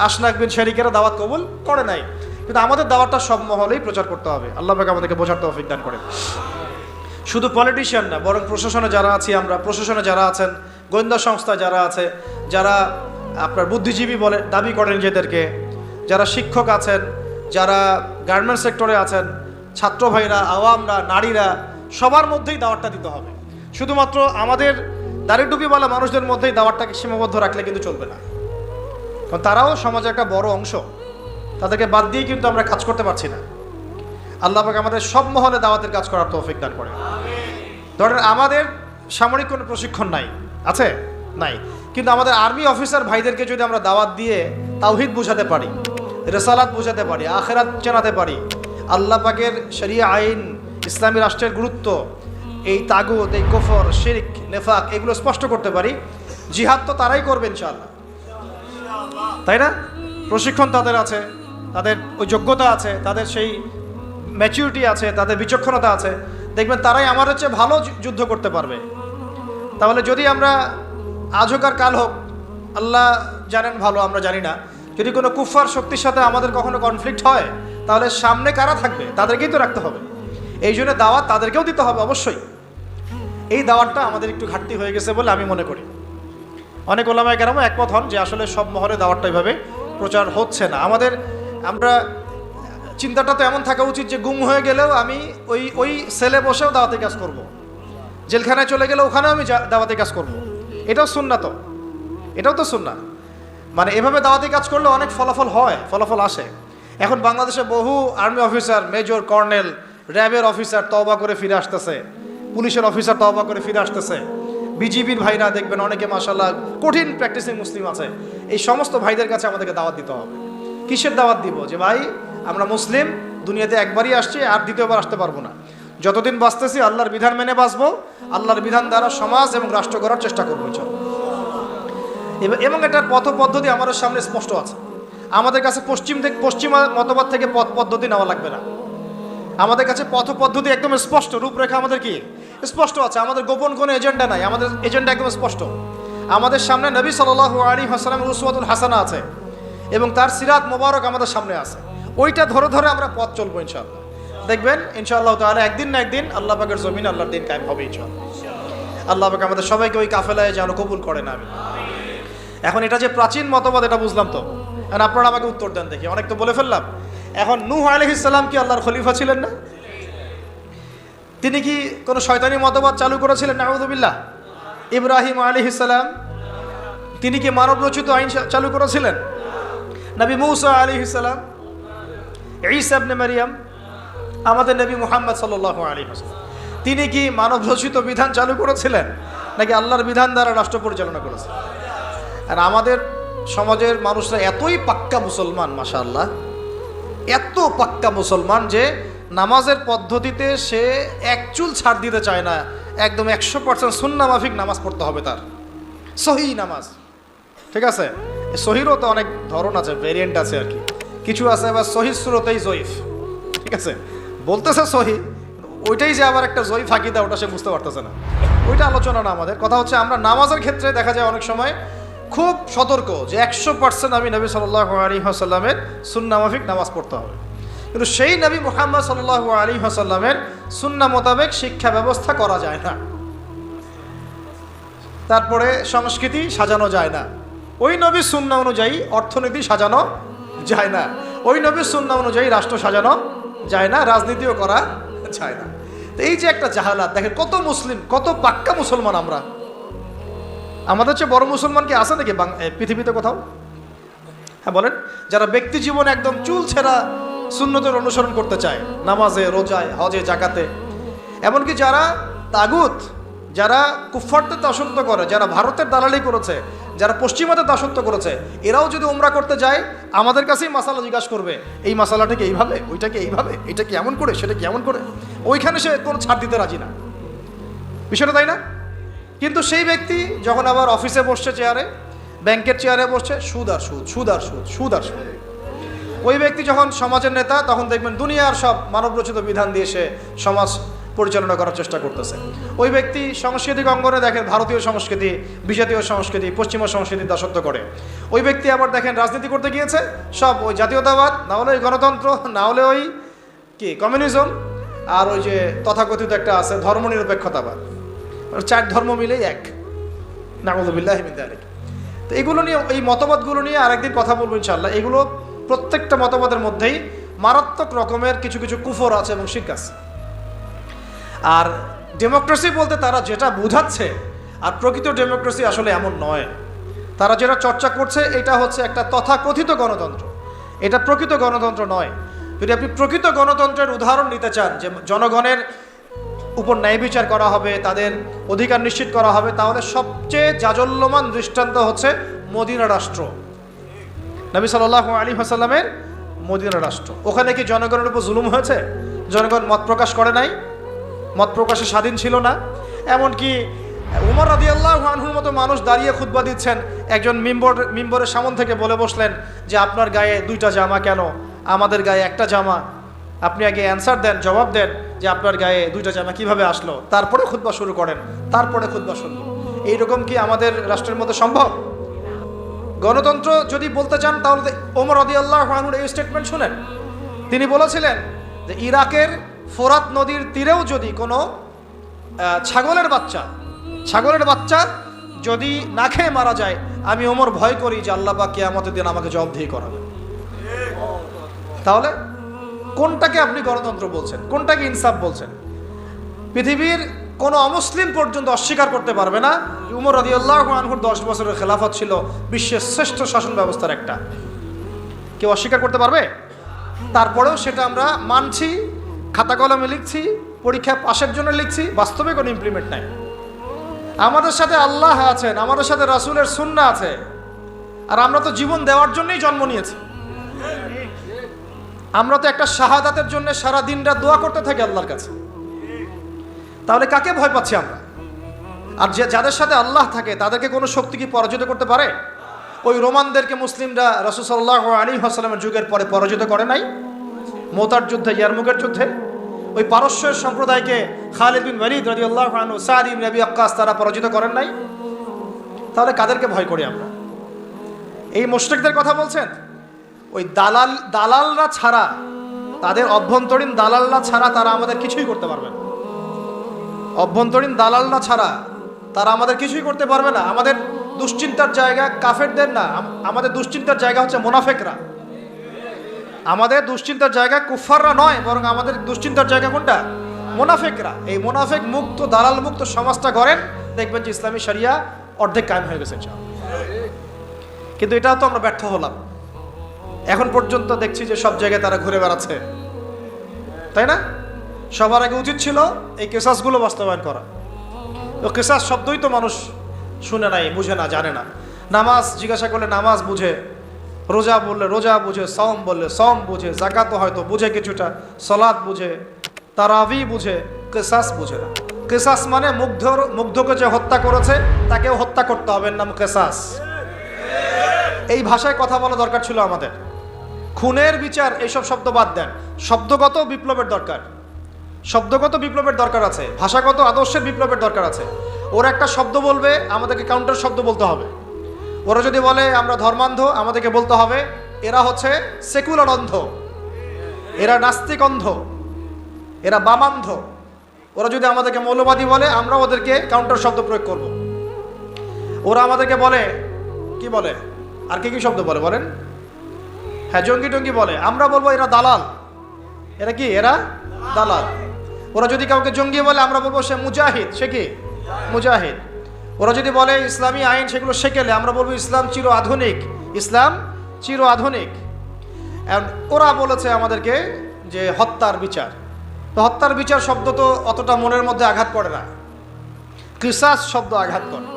আশনাক বিন শারিকেরা দাওয়াত কবুল করে নাই। কিন্তু আমাদের দাওয়াতটা সব মহলেই প্রচার করতে হবে। আল্লাহ পাক আমাদেরকে বোঝার তৌফিক দান করেন। শুধু পলিটিশিয়ান না, বরং প্রশাসনে যারা আছি আমরা, প্রশাসনে যারা আছেন, গোয়েন্দা সংস্থা যারা আছে, যারা আপনার বুদ্ধিজীবী বলে দাবি করেন নিজেদেরকে, যারা শিক্ষক আছেন, যারা গার্মেন্টস সেক্টরে আছেন, ছাত্র ভাইরা, আওয়ামরা, নারীরা, সবার মধ্যেই দাওয়াতটা দিতে হবে। শুধুমাত্র আমাদের দাড়ি টুপিওয়ালা মানুষদের মধ্যেই দাওয়াতটাকে সীমাবদ্ধ রাখলে কিন্তু চলবে না, কারণ তারাও সমাজে একটা বড় অংশ। তাদেরকে বাদ দিয়ে কিন্তু আমরা কাজ করতে পারছি না। আল্লাহ পাক আমাদের সব মহলে দাওয়াতের কাজ করার তৌফিক দান করে। ধরেন আমাদের সামরিক কোনো প্রশিক্ষণ নাই, আছে? নাই। কিন্তু আমাদের আর্মি অফিসার ভাইদেরকে যদি আমরা দাওয়াত দিয়ে তাওহীদ বুঝাতে পারি, রিসালাত বুঝাতে পারি, আখিরাত জানাতে পারি, আল্লাহ পাকের শরিয়া আইন, ইসলামী রাষ্ট্রের গুরুত্ব, এই তাগুত, এই কুফর, শিরক, নেফাক, এগুলো স্পষ্ট করতে পারি, জিহাদ তো তারাই করবে ইনশাআল্লাহ, তাই না? প্রশিক্ষণ তাদের আছে, তাদের ওই যোগ্যতা আছে, তাদের সেই ম্যাচুরিটি আছে, তাদের বিচক্ষণতা আছে, দেখবেন তারাই আমাদের চেয়ে ভালো যুদ্ধ করতে পারবে। তাহলে যদি আমরা আজ হোক আর কাল হোক, আল্লাহ জানেন ভালো, আমরা জানি না, যদি কোনো কুফার শক্তির সাথে আমাদের কখনো কনফ্লিক্ট হয়, তাহলে সামনে কারা থাকবে? তাদেরকেই তো রাখতে হবে। এই জন্য দাওয়াত তাদেরকেও দিতে হবে অবশ্যই। এই দাওয়াতটা আমাদের একটু ঘাটতি হয়ে গেছে বলে আমি মনে করি। অনেক ওলামায়ে কেরাম একমত হন যে আসলে সব মহলে দাওয়াতটা এইভাবে প্রচার হচ্ছে না। আমরা চিন্তাটা তো এমন থাকা উচিত যে গুম হয়ে গেলেও আমি ওই সেলে বসেও দাওয়াতের কাজ করব, জেলখানায় চলে গেলে ওখানেও আমি দাওয়াতের কাজ করব। এটাও সুন্নাহ, তো এটাও তো সুন্নাহ। মানে এভাবে দাওয়াতি কাজ করলে অনেক ফলাফল হয়, ফলাফল আসে। এখন বাংলাদেশে বহু আর্মি অফিসার, মেজর, কর্নেল, র্যাবের অফিসার তওবা করে ফিরে আসতেছে, পুলিশের অফিসার তওবা করে ফিরে আসতেছে, বিজিবির ভাইরা দেখবেন অনেকে মাশাআল্লাহ কঠিন প্র্যাকটিসিং মুসলিম আছে। এই সমস্ত ভাইদের কাছে আমাদেরকে দাওয়াত দিতে হবে। কিসের দাওয়াত দিব? যে ভাই আমরা মুসলিম, দুনিয়াতে একবারই আসছি, আর দ্বিতীয়বার আসতে পারবো না। যতদিন বাঁচতেছি আল্লাহর বিধান মেনে বাঁচবো, আল্লাহর বিধান দ্বারা সমাজ এবং রাষ্ট্র গড়ার চেষ্টা করবো এবং এটার পথ পদ্ধতি আমাদের সামনে স্পষ্ট আছে। আমাদের কাছে পশ্চিমা মতবাদ থেকে পথ পদ্ধতি নেওয়া লাগবে না। আমাদের কাছে পথ পদ্ধতি একদম স্পষ্ট, রূপরেখা আমাদের কি স্পষ্ট আছে। আমাদের গোপন কোনো এজেন্ডা নাই, আমাদের এজেন্ডা একদম স্পষ্ট। আমাদের সামনে নবী সাল্লাল্লাহু আলাইহি ওয়াসাল্লামের উসওয়াতুল হাসানা আছে এবং তার সিরাত মোবারক আমাদের সামনে আছে। ওইটা ধরে ধরে আমরা পথ চলবো ইনশাআল্লাহ। দেখবেন ইনশাআল্লাহ তাআলা একদিন না একদিন আল্লাহ পাকের জমিন আল্লাহর দিন কায়েম হবে ইনশাআল্লাহ। আল্লাহ পাক আমাদের সবাইকে ওই কাফেলায় যেন কবুল করেন, আমিন। এখন এটা যে প্রাচীন মতবাদ এটা বুঝলাম, তো এখন আপনারা আমাকে উত্তর দেন দেখি। অনেক তো বলে ফেললাম। এখন নূহ আলাইহিস সালাম কি আল্লাহর খলিফা ছিলেন না? তিনি কি কোনো শয়তানি মতবাদ চালু করেছিলেন? নাউযুবিল্লাহ। ইব্রাহিম আলাইহিস সালাম তিনি কি মানব রচিত আইন চালু করেছিলেন? নবী মূসা আলাইহিস সালাম, ঈসা ইবনে মারইয়াম, আমাদের নবী মুহাম্মদ সাল্লাল্লাহু আলাইহি ওয়াসাল্লাম, তিনি কি মানব রচিত বিধান চালু করেছিলেন নাকি আল্লাহর বিধান দ্বারা রাষ্ট্র পরিচালনা করেছিলেন? আর আমাদের সমাজের মানুষরা এতই পাক্কা মুসলমান, মাশাআল্লাহ, এত পাক্কা মুসলমান যে নামাজের পদ্ধতিতে সে এক চুল ছাড় দিতে চায় না। একদম 100% সুন্নাহ মাফিক নামাজ পড়তে হবে তার, সহিহ নামাজ। ঠিক আছে, সহিরও তো অনেক ধরন আছে, ভেরিয়েন্ট আছে আর কি। কিছু আছে আবার সহিহ সুরতেই জয়ীফ। ঠিক আছে, বলতেছে সহিহ, ওইটাই যে আবার একটা জয়ীফ আকীদা, ওটা সে বুঝতে পারতেছে না। ওইটা আলোচনা না আমাদের। কথা হচ্ছে আমরা নামাজের ক্ষেত্রে দেখা যায় অনেক সময় খুব সতর্ক যে 100% আমি নবী সাল্লাল্লাহু আলাইহি ওয়াসাল্লামের সুন্নাহ মাফিক নামাজ পড়তে হবে। কিন্তু সেই নবী মুহাম্মদ সাল্লাল্লাহু আলাইহি ওয়াসাল্লামের সুন্নাহ মোতাবেক শিক্ষা ব্যবস্থা করা যায় না। তারপরে সংস্কৃতি সাজানো যায় না, ওই নবীর সুন্নাহ অনুযায়ী অর্থনীতি সাজানো যায় না, ওই নবীর সুন্নাহ অনুযায়ী রাষ্ট্র সাজানো যায় না, রাজনীতিও করা যায় না। তো এই যে একটা জাহালাত, দেখেন কত মুসলিম, কত পাক্কা মুসলমান আমরা। আমাদের চেয়ে বড় মুসলমান কি আছে নাকি পৃথিবীতে কোথাও? হ্যাঁ বলেন। যারা ব্যক্তি জীবনে একদম চুল ছেঁড়া সুন্নতের অনুসরণ করতে চায়, নামাজে, রোজায়, হজে, জাকাতে, এমনকি যারা তাগুত, যারা কুফফারদের দাসত্ব করে, যারা ভারতের দালালি করেছে, যারা পশ্চিমাদের দাসত্ব করেছে, এরাও যদি উমরা করতে যায় আমাদের কাছেই মাসালা জিজ্ঞাসা করবে, এই মাসালাটা কি এইভাবে, ওইটাকে এইভাবে, এটা কি এমন করে, সেটা কি এমন করে, ওইখানে সে কোনো ছাড় দিতে রাজি না। বিষয়টা তাই না? কিন্তু সেই ব্যক্তি যখন আবার অফিসে বসছে, চেয়ারে, ব্যাংকের চেয়ারে বসছে, সুদ আর সুদ, সুদ আর সুদ, সুদ আর সুদ। ওই ব্যক্তি যখন সমাজের নেতা, তখন দেখবেন দুনিয়ার সব মানবরচিত বিধান দিয়ে সে সমাজ পরিচালনা করার চেষ্টা করতেছে। ওই ব্যক্তি সাংস্কৃতিক অঙ্গনে দেখেন ভারতীয় সংস্কৃতি, বিজাতীয় সংস্কৃতি, পশ্চিমা সংস্কৃতির দাসত্ব করে। ওই ব্যক্তি আবার দেখেন রাজনীতি করতে গিয়েছে, সব ওই জাতীয়তাবাদ, না হলে ওই গণতন্ত্র, না হলে ওই কি কমিউনিজম, আর ওই যে তথাকথিত একটা আছে ধর্মনিরপেক্ষতাবাদ, চার ধর্ম মিলেই এক, নাউযুবিল্লাহি মিন যালিক। তো এগুলো নিয়ে, এই মতবাদগুলো নিয়ে আরেকদিন কথা বলবো ইনশাআল্লাহ। এগুলো প্রত্যেকটা মতবাদের মধ্যেই মারাত্মক রকমের কিছু কিছু কুফর আছে এবং শিরক আছে। আর ডেমোক্রেসি বলতে তারা যেটা বোঝাচ্ছে, আর প্রকৃত ডেমোক্রেসি আসলে এমন নয়। তারা যেটা চর্চা করছে এটা হচ্ছে একটা তথাকথিত গণতন্ত্র, এটা প্রকৃত গণতন্ত্র নয়। যদি আপনি প্রকৃত গণতন্ত্রের উদাহরণ নিতে চান, যে জনগণের উপর ন্যায় বিচার করা হবে, তাদের অধিকার নিশ্চিত করা হবে, তাহলে সবচেয়ে জাজল্যমান দৃষ্টান্ত হচ্ছে মদিনা রাষ্ট্র, নবী সাল্লাল্লাহু আলাইহি ওয়াসাল্লামের মদিনা রাষ্ট্র। ওখানে কি জনগণের উপর জুলুম হয়েছে? জনগণ মত প্রকাশ করে নাই, মত প্রকাশে স্বাধীন ছিল না। এমনকি উমর রাদিয়াল্লাহু আনহুর মতো মানুষ দাঁড়িয়ে খুতবা দিচ্ছেন, একজন মিম্বরের সামন থেকে বলে বসলেন যে আপনার গায়ে দুইটা জামা কেন, আমাদের গায়ে একটা জামা। আপনি আগে অ্যান্সার দেন, জবাব দেন যে আপনার গায়ে দুইটা জামা কিভাবে আসলো, তারপরে খুতবা শুরু করেন, তারপরে খুতবা শুরু। এইরকম কি আমাদের রাষ্ট্রের মধ্যে সম্ভব? গণতন্ত্র যদি বলতে চান তাহলে ওমর রাদিয়াল্লাহু আনহুর এই স্টেটমেন্ট শুনেন। তিনি বলেছিলেন যে ইরাকের ফোরাত নদীর তীরেও যদি কোনো ছাগলের বাচ্চা যদি না খেয়ে মারা যায়, আমি ওমর ভয় করি যে আল্লাহ পাক কিয়ামতের দিন আমাকে জবাবদিহি করাবে। তাহলে কোনটাকে আপনি গণতন্ত্র বলছেন, কোনটাকে ইনসাফ বলছেন? পৃথিবীর কোনো অমুসলিম পর্যন্ত অস্বীকার করতে পারবে না উমর রাদিয়াল্লাহু আনহুর 10 বছরের খেলাফত ছিল বিশ্বের শ্রেষ্ঠ শাসন ব্যবস্থার একটা। কেউ অস্বীকার করতে পারবে? তারপরেও সেটা আমরা মানছি, খাতা কলমে লিখছি, পরীক্ষা পাশের জন্য লিখছি, বাস্তবে কোনো ইমপ্লিমেন্ট নাই। আমাদের সাথে আল্লাহ আছেন, আমাদের সাথে রাসূলের সুন্নাহ আছে, আর আমরা তো জীবন দেওয়ার জন্যই জন্ম নিয়েছি। আমরা তো একটা শাহাদাতের জন্য সারা দিন রাত দোয়া করতে থাকি আল্লাহর কাছে। তাহলে কাকে ভয় পাচ্ছি আমরা? আর যাদের সাথে আল্লাহ থাকে তাদেরকে কোনো শক্তি কি পরাজিত করতে পারে? ওই রোমানদেরকে মুসলিমরা রাসূল সাল্লাল্লাহু আলাইহি ওয়াসাল্লামের যুগের পরে পরাজিত করে নাই? মোতার যুদ্ধে, ইয়ারমুকের যুদ্ধে ওই পারস্যের সম্প্রদায়কে খালিদ বিন ওয়ালিদ রাদিয়াল্লাহু আনহু, সাদ ইবনে আবি ওয়াক্কাস তারা পরাজিত করেন নাই? তাহলে কাদেরকে ভয় করি আমরা? এই মুশরিকদের কথা বলছেন? ওই দালালরা ছাড়া, তাদের অভ্যন্তরীণ দালালরা ছাড়া তারা আমাদের কিছুই করতে পারবে না। অভ্যন্তরীণ দালালরা ছাড়া তারা আমাদের কিছুই করতে পারবে না। আমাদের দুশ্চিন্তার জায়গা কাফেরদের না, আমাদের দুশ্চিন্তার জায়গা হচ্ছে মুনাফিকরা। আমাদের দুশ্চিন্তার জায়গা কুফাররা নয়, বরং আমাদের দুশ্চিন্তার জায়গা কোনটা? মুনাফিকরা। এই মুনাফিক মুক্ত, দালাল মুক্ত সমাজটা গড়েন, দেখবেন যে ইসলামী শরিয়া অর্ধেক কায়েম হয়ে গেছে। কিন্তু এটাও তো আমরা ব্যর্থ হলাম। এখন পর্যন্ত দেখছি যে সব জায়গায় তারা ঘুরে বেড়াচ্ছে, তাই না? সবার আগে উচিত ছিল এই কেসাসগুলো বাস্তবায়ন করা। তো কেসাস শব্দই তো মানুষ শুনে নাই, বুঝে না, জানে না। নামাজ জিজ্ঞাসা করলে নামাজ বুঝে, রোজা বললে রোজা বুঝে, সওম বললে সওম বুঝে, যাকাত হয়তো বুঝে কিছুটা, সালাত বুঝে, তারাবি বুঝে, কেসাস বুঝে না। কেসাস মানে মুগ্ধকে যে হত্যা করেছে তাকেও হত্যা করতে হবে, নাম কেসাস। এই ভাষায় কথা বলা দরকার ছিল আমাদের। খুনের বিচার, এইসব শব্দ বাদ দেন। শব্দগত বিপ্লবের দরকার, শব্দগত বিপ্লবের দরকার আছে, ভাষাগত আদর্শের বিপ্লবের দরকার আছে। ওরা একটা শব্দ বলবে, আমাদেরকে কাউন্টার শব্দ বলতে হবে। ওরা যদি বলে আমরা ধর্মান্ধ, আমাদেরকে বলতে হবে এরা হচ্ছে সেকুলার অন্ধ, এরা নাস্তিক অন্ধ, এরা বামান্ধ। ওরা যদি আমাদেরকে মৌলবাদী বলে, আমরা ওদেরকে কাউন্টার শব্দ প্রয়োগ করব। ওরা আমাদেরকে বলে, কি বলে, আর কি কি শব্দ বলে বলেন? হ্যাঁ, জঙ্গি টঙ্গি বলে। আমরা বলবো এরা দালাল। এরা কি? এরা দালাল। ওরা যদি কাউকে জঙ্গি বলে আমরা বলবো সে মুজাহিদ। সে কি? মুজাহিদ। ওরা যদি বলে ইসলামী আইন সেগুলো শেখেলে আমরা বলবো ইসলাম চির আধুনিক, ইসলাম চির আধুনিক। ওরা বলেছে আমাদেরকে যে হত্যার বিচার। তো হত্যার বিচার শব্দ তো অতটা মনের মধ্যে আঘাত করে না। কিসাস শব্দ আঘাত করে।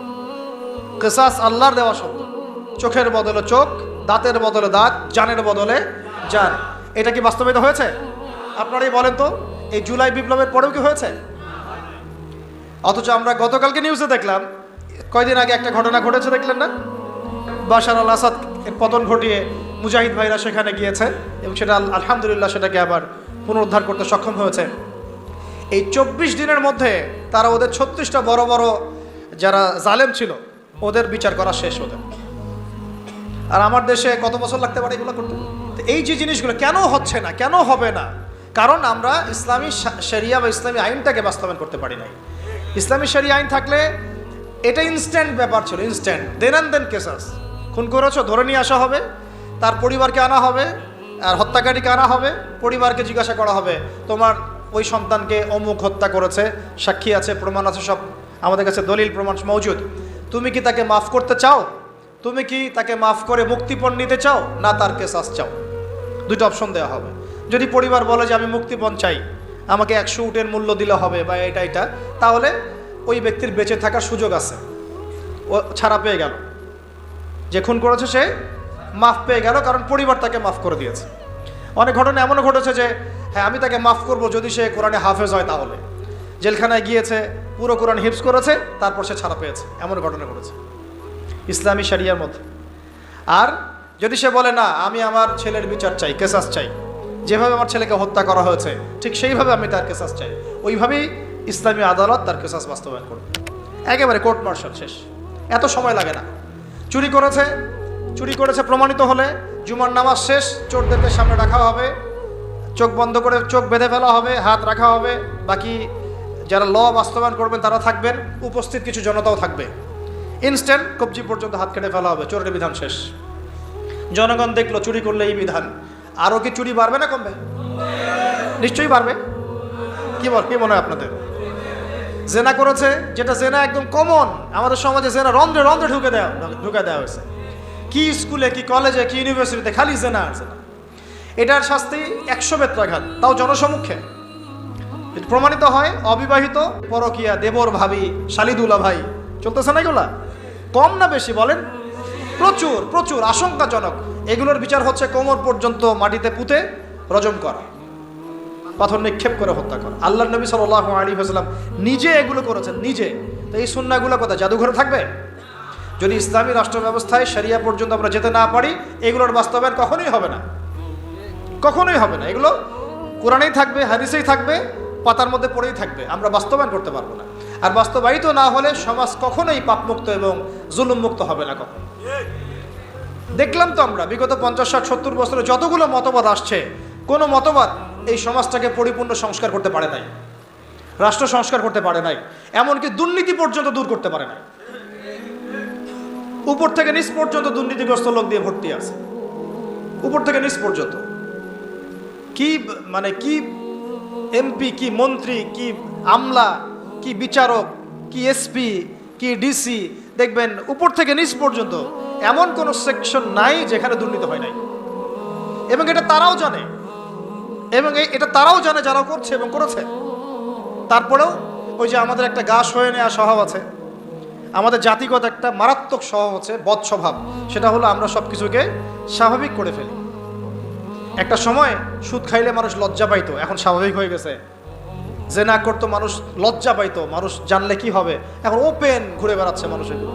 কিসাস আল্লাহর দেওয়া শব্দ। চোখের বদলে চোখ, দাঁতের বদলে দাঁত, জানের বদলে জান। এটা কি বাস্তবায়িত হয়েছে? আপনারাই বলেন তো, এই জুলাই বিপ্লবের পরেও কি হয়েছে? অথচ আমরা গতকালকে নিউজে দেখলাম, কয়দিন আগে একটা ঘটনা ঘটেছে দেখলেন না? বাশার আল আসাদ পতন ঘটিয়ে মুজাহিদ ভাইরা সেখানে গিয়েছে এবং সেটা আলহামদুলিল্লাহ সেটাকে আবার পুনরুদ্ধার করতে সক্ষম হয়েছে। এই 24 দিনের মধ্যে তারা ওদের 36টা বড় বড় যারা জালেম ছিল ওদের বিচার করা শেষ ওদের। আর আমার দেশে কত বছর লাগতে পারে এগুলো করতে? তো এই যে জিনিসগুলো কেন হচ্ছে না, কেন হবে না? কারণ আমরা ইসলামী শরিয়া বা ইসলামী আইনটাকে বাস্তবায়ন করতে পারি নাই। ইসলামী শরিয়া আইন থাকলে এটা ইনস্ট্যান্ট ব্যাপার ছিল, ইনস্ট্যান্ট। Then and then কেসাস। খুন করেছো ধরে নিয়ে আসা হবে, তার পরিবারকে আনা হবে, আর হত্যাকারীকে আনা হবে, পরিবারকে জিজ্ঞাসা করা হবে তোমার ওই সন্তানকে অমুক হত্যা করেছে, সাক্ষী আছে, প্রমাণ আছে, সব আমাদের কাছে দলিল প্রমাণ মওজুদ। তুমি কি তাকে মাফ করতে চাও? তুমি কি তাকে মাফ করে মুক্তিপণ নিতে চাও, না তার কেসাস চাও? দুটো অপশন দেওয়া হবে। যদি পরিবার বলে যে আমি মুক্তিপণ চাই, আমাকে 100 উটের মূল্য দিলে হবে বা এটা, তাহলে ওই ব্যক্তির বেঁচে থাকার সুযোগ আছে, ও ছাড়া পেয়ে গেল। যে খুন করেছে সে মাফ পেয়ে গেল, কারণ পরিবার তাকে মাফ করে দিয়েছে। অনেক ঘটনা এমনও ঘটেছে যে হ্যাঁ আমি তাকে মাফ করব যদি সে কোরআনে হাফেজ হয়, তাহলে জেলখানায় গিয়েছে, পুরো কোরআন হিফজ করেছে, তারপর সে ছাড়া পেয়েছে। এমন ঘটনা ঘটেছে ইসলামী শরিয়ার মধ্যে। আর যদি সে বলে না আমি আমার ছেলের বিচার চাই, কেসাস চাই, যেভাবে আমার ছেলেকে হত্যা করা হয়েছে ঠিক সেইভাবে আমি তার কেসাস চাই, ওইভাবেই ইসলামী আদালত তার কেসাস বাস্তবায়ন করবে। একেবারে কোর্ট মার্শাল শেষ, এত সময় লাগে না। চুরি করেছে প্রমাণিত হলে জুমার নামাজ শেষ, চোরদেরকে সামনে রাখা হবে, চোখ বন্ধ করে চোখ বেঁধে ফেলা হবে, হাত রাখা হবে, বাকি যারা ল বাস্তবায়ন করবেন তারা থাকবেন, উপস্থিত কিছু জনতাও থাকবে। ইনস্ট্যান্ট কবজি পর্যন্ত হাত কেটে ফেলা হবে, চোরের বিধান শেষ। জনগণ দেখলো চুরি করলে এই বিধান, আরও কি চুরি বাড়বে না কমবে? নিশ্চয়ই বাড়বে। কি মনে হয় আপনাদের? জেনা করেছে, যেটা জেনা একদম কমন আমাদের সমাজে, জেনা রন্ধ্রে রন্ধ্রে ঢুকে দেওয়া হয়েছে। কি স্কুলে, কি কলেজে, কি ইউনিভার্সিটিতে খালি জেনা আর জেনা। এটার শাস্তি 100 বেত্রাঘাত, তাও জনসম্মুখে। প্রমাণিত হয় অবিবাহিত, পরকিয়া, দেবর ভাবি, শালিদুলা ভাই, চলতেছে না এগুলা? কম না বেশি বলেন? প্রচুর প্রচুর, আশঙ্কাজনক। এগুলোর বিচার হচ্ছে কোমর পর্যন্ত মাটিতে পুঁতে রজম করা, পাথর নিক্ষেপ করে হত্যা করা। আল্লাহর নবী সাল্লাল্লাহু আলাইহি ওয়াসাল্লাম নিজে এগুলো করেছেন, নিজে। তো এই সুন্নাহগুলো কোথায়? জাদুঘরে থাকবে? যদি ইসলামী রাষ্ট্র ব্যবস্থায় শরিয়া পর্যন্ত আমরা যেতে না পারি, এগুলোর বাস্তবায়ন কখনোই হবে না, কখনোই হবে না। এগুলো কোরআনেই থাকবে, হাদিসেই থাকবে, পাতার মধ্যে পড়েই থাকবে, আমরা বাস্তবায়ন করতে পারবো না। আর বাস্তবায়িত না হলে সমাজ কখনোই পাপমুক্ত এবং জুলুম মুক্ত হবে না কখনো। দেখলাম তো আমরা বিগত 50, 60, 70 বছরে যতগুলো মতবাদ আসছে, কোনো মতবাদ এই সমাজটাকে পরিপূর্ণ সংস্কার করতে পারে নাই, রাষ্ট্র সংস্কার করতে পারে নাই, এমনকি দুর্নীতি পর্যন্ত দূর করতে পারে নাই। উপর থেকে নিচ পর্যন্ত দুর্নীতিগ্রস্ত লোক দিয়ে ভর্তি আছে, উপর থেকে নিচ পর্যন্ত। কি মানে কি এমপি, কি মন্ত্রী, কি আমলা, কি বিচারক, কি এসপি, কি ডিসি, দেখবেন উপর থেকে নিচ পর্যন্ত এমন কোনো সেকশন নাই যেখানে দুর্নীতি হয় নাই। এবং এটা তারাও জানে, যারা করছে এবং করেছে। তারপরেও ওই যে আমাদের একটা গা সয়ে নেওয়া স্বভাব আছে, আমাদের জাতিগত একটা মারাত্মক স্বভাব আছে, বদ স্বভাব। সেটা হলো আমরা সব কিছুকে স্বাভাবিক করে ফেলি। একটা সময় সুদ খাইলে মানুষ লজ্জা পাইতো, এখন স্বাভাবিক হয়ে গেছে। জেনা করতো মানুষ লজ্জা পাইতো, মানুষ জানলে কি হবে, এখন ওপেন ঘুরে বেড়াচ্ছে মানুষ এগুলো।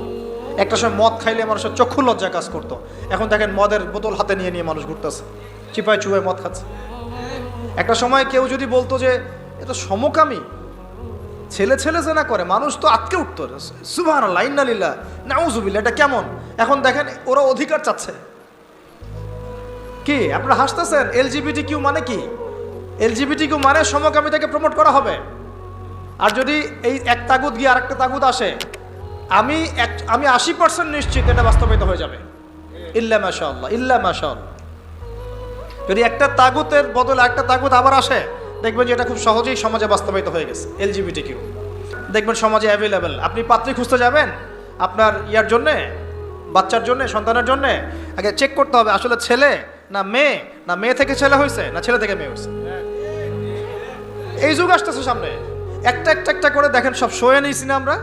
একটা সময় মদ খাইলে মানুষের চক্ষু লজ্জা কাজ করতো, এখন দেখেন মদের বোতল হাতে নিয়ে নিয়ে মানুষ ঘুরতেছে, চিপায় চুপায় মদ খাচ্ছে। একটা সময় কেউ যদি বলতো যে এটা সমকামী, ছেলে জেনা করে, মানুষ তো আটকে উঠতো, সুবহানাল্লাহ, ইন্নালিল্লাহ, নাউজুবিল্লাহ, এটা কেমন? এখন দেখেন ওরা অধিকার চাচ্ছে। কি আপনারা হাসতেছেন? LGBTQ মানে কি? LGBTQ মানে সমকামিতাকে প্রমোট করা হবে। আর যদি এই এক তাগুত গিয়ে আরেকটা তাগুত আসে, আমি 80% নিশ্চিত এটা বাস্তবায়িত হয়ে যাবে, ইল্লা মাশাআল্লাহ, ইল্লা মাশাআল্লাহ। যদি একটা তাগুতের বদলে একটা তাগুত আবার আসে, দেখবেন যে এটা খুব সহজেই সমাজে বাস্তবায়িত হয়ে গেছে। LGBTQ দেখবেন সমাজে অ্যাভেলেবেল। আপনি পাত্রী খুঁজতে যাবেন আপনার ইয়ার জন্যে, বাচ্চার জন্যে, সন্তানের জন্যে, আগে চেক করতে হবে আসলে ছেলে না মেয়ে, না মেয়ে থেকে ছেলে হয়েছে না ছেলে থেকে মেয়ে হয়েছে। এই যুগ আসতেছে সামনে, একটা একটা একটা করে দেখেন সব সয়ে নিয়েছি না আমরা।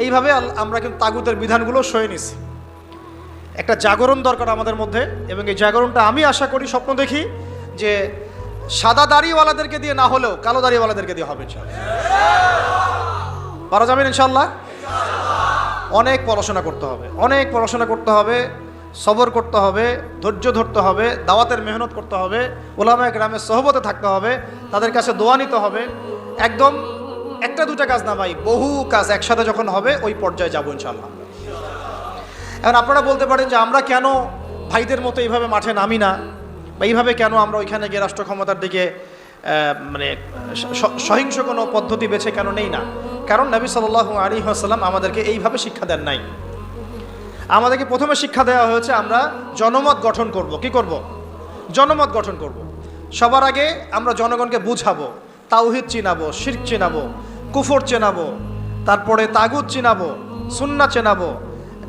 এইভাবে আমরা কিন্তু তাগুতের বিধানগুলো সয়ে নিছি। একটা জাগরণ দরকার আমাদের মধ্যে, এবং এই জাগরণটা আমি আশা করি, স্বপ্ন দেখি যে সাদা দাড়িওয়ালাদেরকে দিয়ে না হলেও কালো দাড়িওয়ালাদেরকে দিয়ে হবে ইনশাআল্লাহ। পারা যাবেন ইনশাআল্লাহ। অনেক পড়াশোনা করতে হবে, অনেক পড়াশোনা করতে হবে, সবর করতে হবে, ধৈর্য ধরতে হবে, দাওয়াতের মেহনত করতে হবে, ওলামায়ে কেরামের সোহবতে থাকতে হবে, তাদের কাছে দোয়া নিতে হবে। একদম একটা দুটা কাজ না ভাই, বহু কাজ একসাথে যখন হবে ওই পর্যায়ে যাবো ইনশাআল্লাহ। এখন আপনারা বলতে পারেন যে আমরা কেন ভাইদের মতো এইভাবে মাঠে নামি না, বা এইভাবে কেন আমরা ওইখানে গিয়ে রাষ্ট্র ক্ষমতার দিকে মানে সহিংস কোনো পদ্ধতি বেছে কেন নেই না। কারণ নবী সাল্লাল্লাহু আলাইহি ওয়াসাল্লাম আমাদেরকে এইভাবে শিক্ষা দেন নাই। আমাদেরকে প্রথমে শিক্ষা দেওয়া হয়েছে আমরা জনমত গঠন করব। কি করব? জনমত গঠন করব। সবার আগে আমরা জনগণকে বুঝাবো, তাওহীদ চিনাবো, শিরক চিনাবো, কুফর চেনাবো, তারপরে তাগুত চিনাবো, সুন্নাহ চেনাবো,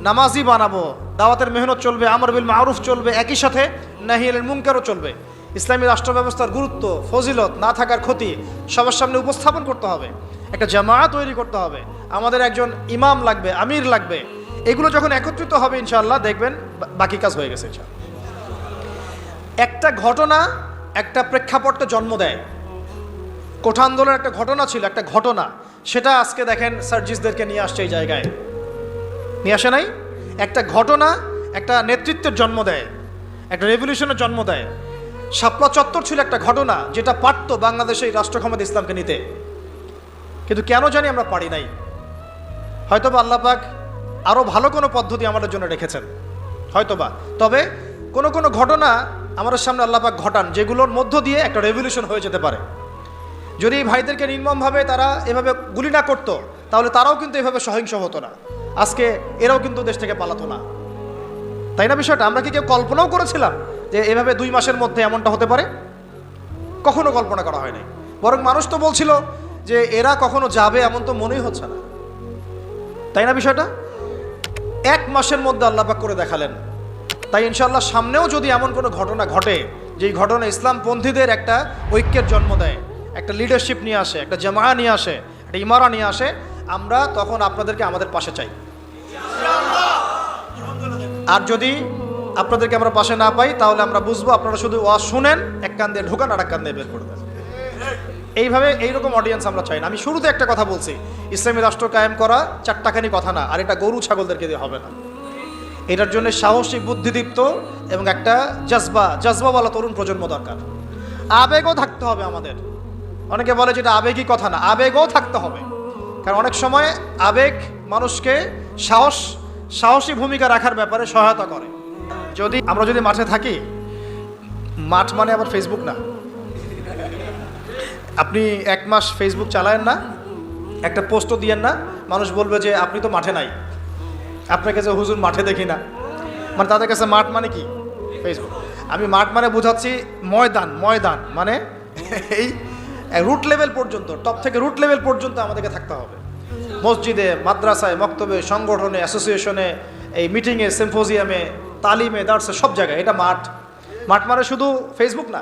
নামাজি বানাবো, দাওয়াতের মেহনত চলবে, আমর বিল মারুফ চলবে, একই সাথে নাহি আনিল মুনকারও চলবে। ইসলামী রাষ্ট্র ব্যবস্থার গুরুত্ব, ফজিলত, না থাকার ক্ষতি সবার সামনে উপস্থাপন করতে হবে। একটা জামায়াত তৈরি করতে হবে, আমাদের একজন ইমাম লাগবে, আমির লাগবে। এগুলো যখন একত্রিত হবে ইনশাআল্লাহ দেখবেন বাকি কাজ হয়ে গেছে ইনশাআল্লাহ। একটা ঘটনা একটা প্রেক্ষাপটে জন্ম দেয়। কোঠা আন্দোলনের একটা ঘটনা ছিল, একটা ঘটনা, সেটা আজকে দেখেন সার্জিসদেরকে নিয়ে আসছে এই জায়গায়, নিয়ে আসে নাই? একটা ঘটনা একটা নেতৃত্বের জন্ম দেয়, একটা রেভলিউশনের জন্ম দেয়। শাপলা চত্বর ছিল একটা ঘটনা যেটা পারত বাংলাদেশে এই রাষ্ট্র ক্ষমতা ইসলামকে নিতে, কিন্তু কেন জানি আমরা পারি নাই। হয়তোবা আল্লাহ পাক আরও ভালো কোনো পদ্ধতি আমাদের জন্য রেখেছেন হয়তোবা। তবে কোনো কোনো ঘটনা আমাদের সামনে আল্লাহ পাক ঘটান যেগুলোর মধ্য দিয়ে একটা রেভলিউশন হয়ে যেতে পারে। যদি এই ভাইদেরকে নির্মমভাবে তারা এভাবে গুলি না করতো, তাহলে তারাও কিন্তু এভাবে সহিংস হতো না, আজকে এরাও কিন্তু দেশ থেকে পালাতো না। তাই না বিষয়টা? আমরা কি কেউ কল্পনাও করেছিলাম যে এভাবে 2 মাসের মধ্যে এমনটা হতে পারে? কখনো কল্পনা করা হয়নি। বরং মানুষ তো বলছিল যে এরা কখনো যাবে, এমন তো মনেই হচ্ছে না। তাই না বিষয়টা? 1 মাসের মধ্যে আল্লাহ পাক করে দেখালেন। তাই ইনশাআল্লাহ সামনেও যদি এমন কোনো ঘটনা ঘটে, যেই ঘটনা ইসলামপন্থীদের একটা ঐক্যের জন্ম দেয়, একটা লিডারশিপ নিয়ে আসে, একটা জামায়া নিয়ে আসে, একটা ইমারা নিয়ে আসে, আমরা তখন আপনাদেরকে আমাদের পাশে চাই। আর যদি আপনাদেরকে আমরা পাশে না পাই, তাহলে আমরা বুঝবো আপনারা শুধু ওয়াজ শুনেন, এক কান দিয়ে ঢোকান আর এক কান দিয়ে বের করে দেন। এইভাবে এইরকম অডিয়েন্স আমরা চাই না। আমি শুরুতে একটা কথা বলছি, ইসলামী রাষ্ট্র কায়েম করা চারটাখানি কথা না, আর এটা গরু ছাগলদেরকে দিয়ে হবে না। এটার জন্য সাহসী, বুদ্ধিদীপ্ত এবং একটা জজবাওয়ালা তরুণ প্রজন্ম দরকার। আবেগও থাকতে হবে আমাদের। অনেকে বলে যেটা আবেগী কথা না, আবেগও থাকতে হবে। কারণ অনেক সময় আবেগ মানুষকে সাহসী ভূমিকা রাখার ব্যাপারে সহায়তা করে। আমরা যদি মাঠে থাকি, মাঠ মানে আবার ফেসবুক না। আপনি 1 মাস ফেসবুক চালায়েন না, একটা পোস্টও দিয়েন না, মানুষ বলবে যে আপনি তো মাঠে নাই, আপনাকে যে হুজুর মাঠে দেখি না। মানে তাদের কাছে মাঠ মানে কি? ফেসবুক। আমি মাঠ মানে বোঝাচ্ছি ময়দান মানে এই রুট লেভেল পর্যন্ত, টপ থেকে রুট লেভেল পর্যন্ত আমাদেরকে থাকতে হবে। মসজিদে, মাদ্রাসায়, মক্তবে, সংগঠনে, অ্যাসোসিয়েশনে, এই মিটিংয়ে, সিম্পোজিয়ামে, তালিমে, দার্সে, সব জায়গায়। এটা মাঠ মানে শুধু ফেসবুক না।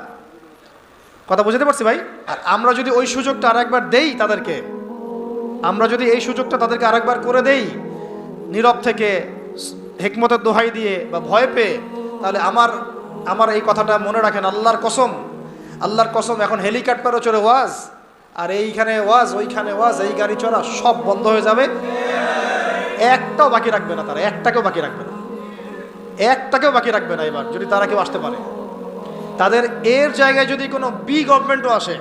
কথা বুঝতে পারছি ভাই? আর আমরা যদি ওই সুযোগটা আরেকবার দেই তাদেরকে, আমরা যদি এই সুযোগটা তাদেরকে আরেকবার করে দেই, নীরব থেকে হিকমতের দোহাই দিয়ে বা ভয় পেয়ে, তাহলে আমার এই কথাটা মনে রাখেন, আল্লাহর কসম, এখন হেলিকপ্টারও চড়ে ওয়াজ, আর এইখানে ওয়াজ, ওইখানে ওয়াজ, এই গাড়ি চড়া সব বন্ধ হয়ে যাবে। একটাও বাকি রাখবে না তারা, একটাকেও বাকি রাখবে না এবার, যদি তারা কেউ আসতে পারে। তাদের এর জায়গায় যদি কোনো গভর্নমেন্টও আসে,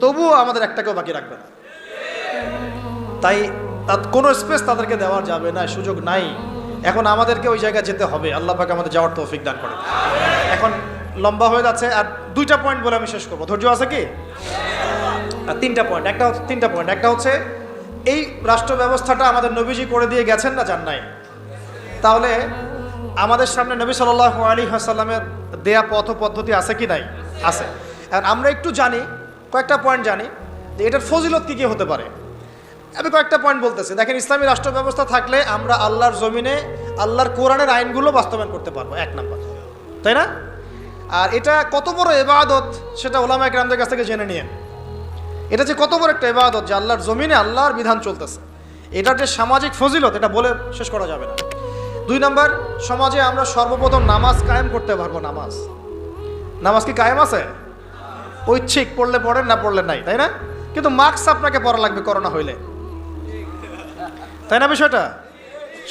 তবুও আমাদের একটাকেও বাকি রাখবে না। তাই কোনো স্পেস তাদেরকে দেওয়া যাবে না, সুযোগ নাই। এখন আমাদেরকে ওই জায়গায় যেতে হবে। আল্লাহ পাক আমাদের যাওয়ার তৌফিক দান করেন। এখন লম্বা হয়ে যাচ্ছে, আর 2টা পয়েন্ট বলে আমি শেষ করবো। ধৈর্য আছে কি? আর 3টা পয়েন্ট। একটা হচ্ছে এই রাষ্ট্র ব্যবস্থাটা আমাদের নবীজি করে দিয়ে গেছেন না যান নাই? তাহলে আমাদের সামনে নবী সাল্লাল্লাহু আলাইহি ওয়াসাল্লামের দেয়া পথ পদ্ধতি আছে কি নাই? আছে। আর আমরা একটু জানি, কয়েকটা পয়েন্ট জানি যে এটার ফজিলত কী কী হতে পারে। আমি কয়েকটা পয়েন্ট বলতেছি। দেখেন, ইসলামী রাষ্ট্র ব্যবস্থা থাকলে আমরা আল্লাহর জমিনে আল্লাহর কোরআনের আইনগুলো বাস্তবায়ন করতে পারবো, এক নাম্বার, তাই না? আর এটা কত বড় ইবাদত সেটা উলামায়ে কেরামদের কাছ থেকে জেনে নিয়ে, এটা যে কত বড় একটা ইবাদত যে আল্লাহর জমিনে আল্লাহর বিধান চলতেছে, এটার যে সামাজিক ফজিলত এটা বলে শেষ করা যাবে না। দুই নাম্বার, সমাজে আমরা সর্বপ্রথম নামাজ কায়েম করতে পারবো। নামাজ কি কায়েম আছে? ঐচ্ছিক, পড়লে পড়েন, না পড়লে নাই, তাই না? কিন্তু মাস্ক আপনাকে পরা লাগবে করোনা হইলে, তাই না? বিষয়টা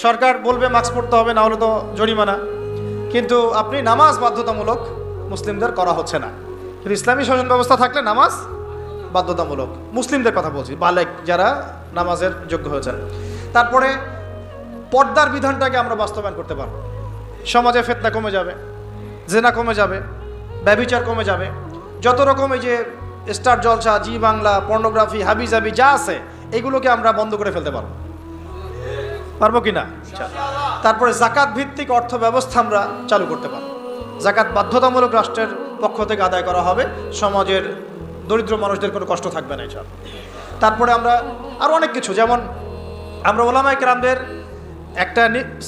সরকার বলবে মাস্ক পড়তে হবে, না হলে তো জরিমানা। কিন্তু আপনি নামাজ বাধ্যতামূলক মুসলিমদের করা হচ্ছে না। কিন্তু ইসলামী শাসন ব্যবস্থা থাকলে নামাজ বাধ্যতামূলক, মুসলিমদের কথা বলছি, বালেক যারা নামাজের যোগ্য হয়েছেন। তারপরে পর্দার বিধানটাকে আমরা বাস্তবায়ন করতে পারবো। সমাজে ফিতনা কমে যাবে, জেনা কমে যাবে, ব্যভিচার কমে যাবে, যত রকম এই যে স্টার জলসা, জি বাংলা, পর্নোগ্রাফি, হাবিজাবি যা আছে এইগুলোকে আমরা বন্ধ করে ফেলতে পারবো কি না? তারপরে জাকাত ভিত্তিক অর্থ ব্যবস্থা আমরা চালু করতে পারবো। জাকাত বাধ্যতামূলক রাষ্ট্রের পক্ষ থেকে আদায় করা হবে, সমাজের দরিদ্র মানুষদের কোনো কষ্ট থাকবে না। তারপরে আমরা আরও অনেক কিছু, যেমন আমরা উলামায়ে কেরামদের একটা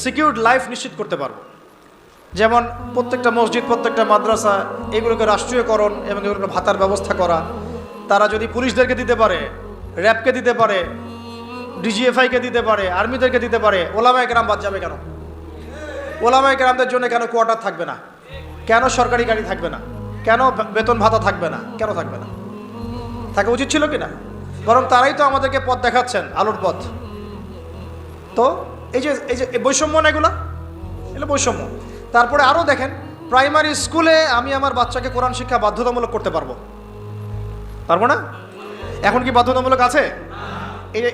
সিকিউরড লাইফ নিশ্চিত করতে পারবো। যেমন প্রত্যেকটা মসজিদ, প্রত্যেকটা মাদ্রাসা এগুলোকে রাষ্ট্রীয়করণ এবং এগুলোকে ভাতার ব্যবস্থা করা। তারা যদি পুলিশদেরকে দিতে পারে, র্যাবকে দিতে পারে, ডিজিএফআইকে দিতে পারে, আর্মিদেরকে দিতে পারে, উলামায়ে কেরাম বাদ যাবে কেন? উলামায়ে কেরামদের জন্য কেন কোয়ার্টার থাকবে না? কেন সরকারি গাড়ি থাকবে না? কেন বেতন ভাতা থাকবে না? কেন থাকবে না? থাকা উচিত ছিল কি না? বরং তারাই তো আমাদেরকে পথ দেখাচ্ছেন, আলোর পথ। তো এই যে বৈষম্য না, এগুলো বৈষম্য। তারপরে আরও দেখেন, প্রাইমারি স্কুলে আমি আমার বাচ্চাকে কোরআন শিক্ষা বাধ্যতামূলক করতে পারবো না? এখন কি বাধ্যতামূলক আছে?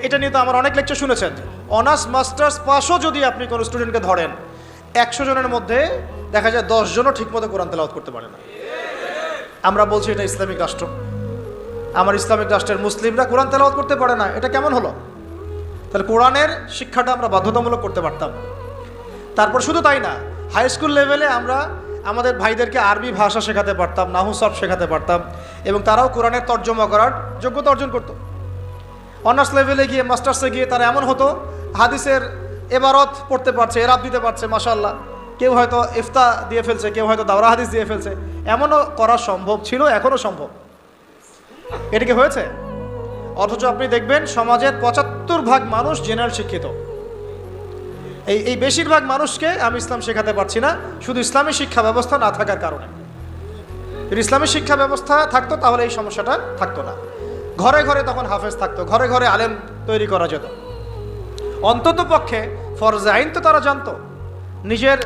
এটা নিয়ে তো আমার অনেক লেকচার শুনেছেন। অনার্স মাস্টার্স পাসও যদি আপনি কোনো স্টুডেন্টকে ধরেন, 100 জনের মধ্যে দেখা যায় 10 জনও ঠিকমতো কোরআন তেলাওয়াত করতে পারে না। আমরা বলছি এটা ইসলামিক রাষ্ট্র, আমার ইসলামিক রাষ্ট্রের মুসলিমরা কোরআন তেলাওয়াত করতে পারে না, এটা কেমন হলো? তাহলে কোরআনের শিক্ষাটা আমরা বাধ্যতামূলক করতে পারতাম। তারপর শুধু তাই না, হাই স্কুল লেভেলে আমরা আমাদের ভাইদেরকে আরবি ভাষা শেখাতে পারতাম, নাহু সরফ শেখাতে পারতাম, এবং তারাও কোরআনের তর্জমা করার যোগ্যতা অর্জন করত। অনার্স লেভেলে গিয়ে, মাস্টার্সে গিয়ে তারা এমন হতো হাদিসের এবারত পড়তে পারছে, এরাব দিতে পারছে, মাশাআল্লাহ। কেউ হয়তো ইফতা দিয়ে ফেলছে, কেউ হয়তো দাওরা হাদিস দিয়ে ফেলছে। এমনও করা সম্ভব ছিল, এখনও সম্ভব। এটা কি হয়েছে? অথচ আপনি দেখবেন সমাজের 75% মানুষ জেনারেল শিক্ষিত। এই বেশিরভাগ মানুষকে আমি ইসলাম শেখাতে পারছি না, শুধু ইসলামী শিক্ষা ব্যবস্থা না থাকার কারণে। যদি ইসলামী শিক্ষা ব্যবস্থা থাকতো তাহলে এই সমস্যাটা থাকতো না। ঘরে ঘরে তখন হাফেজ থাকতো, ঘরে ঘরে আলেম তৈরি করা যেত। অন্তত পক্ষে ফরজে আইন তো তারা জানতো, নিজের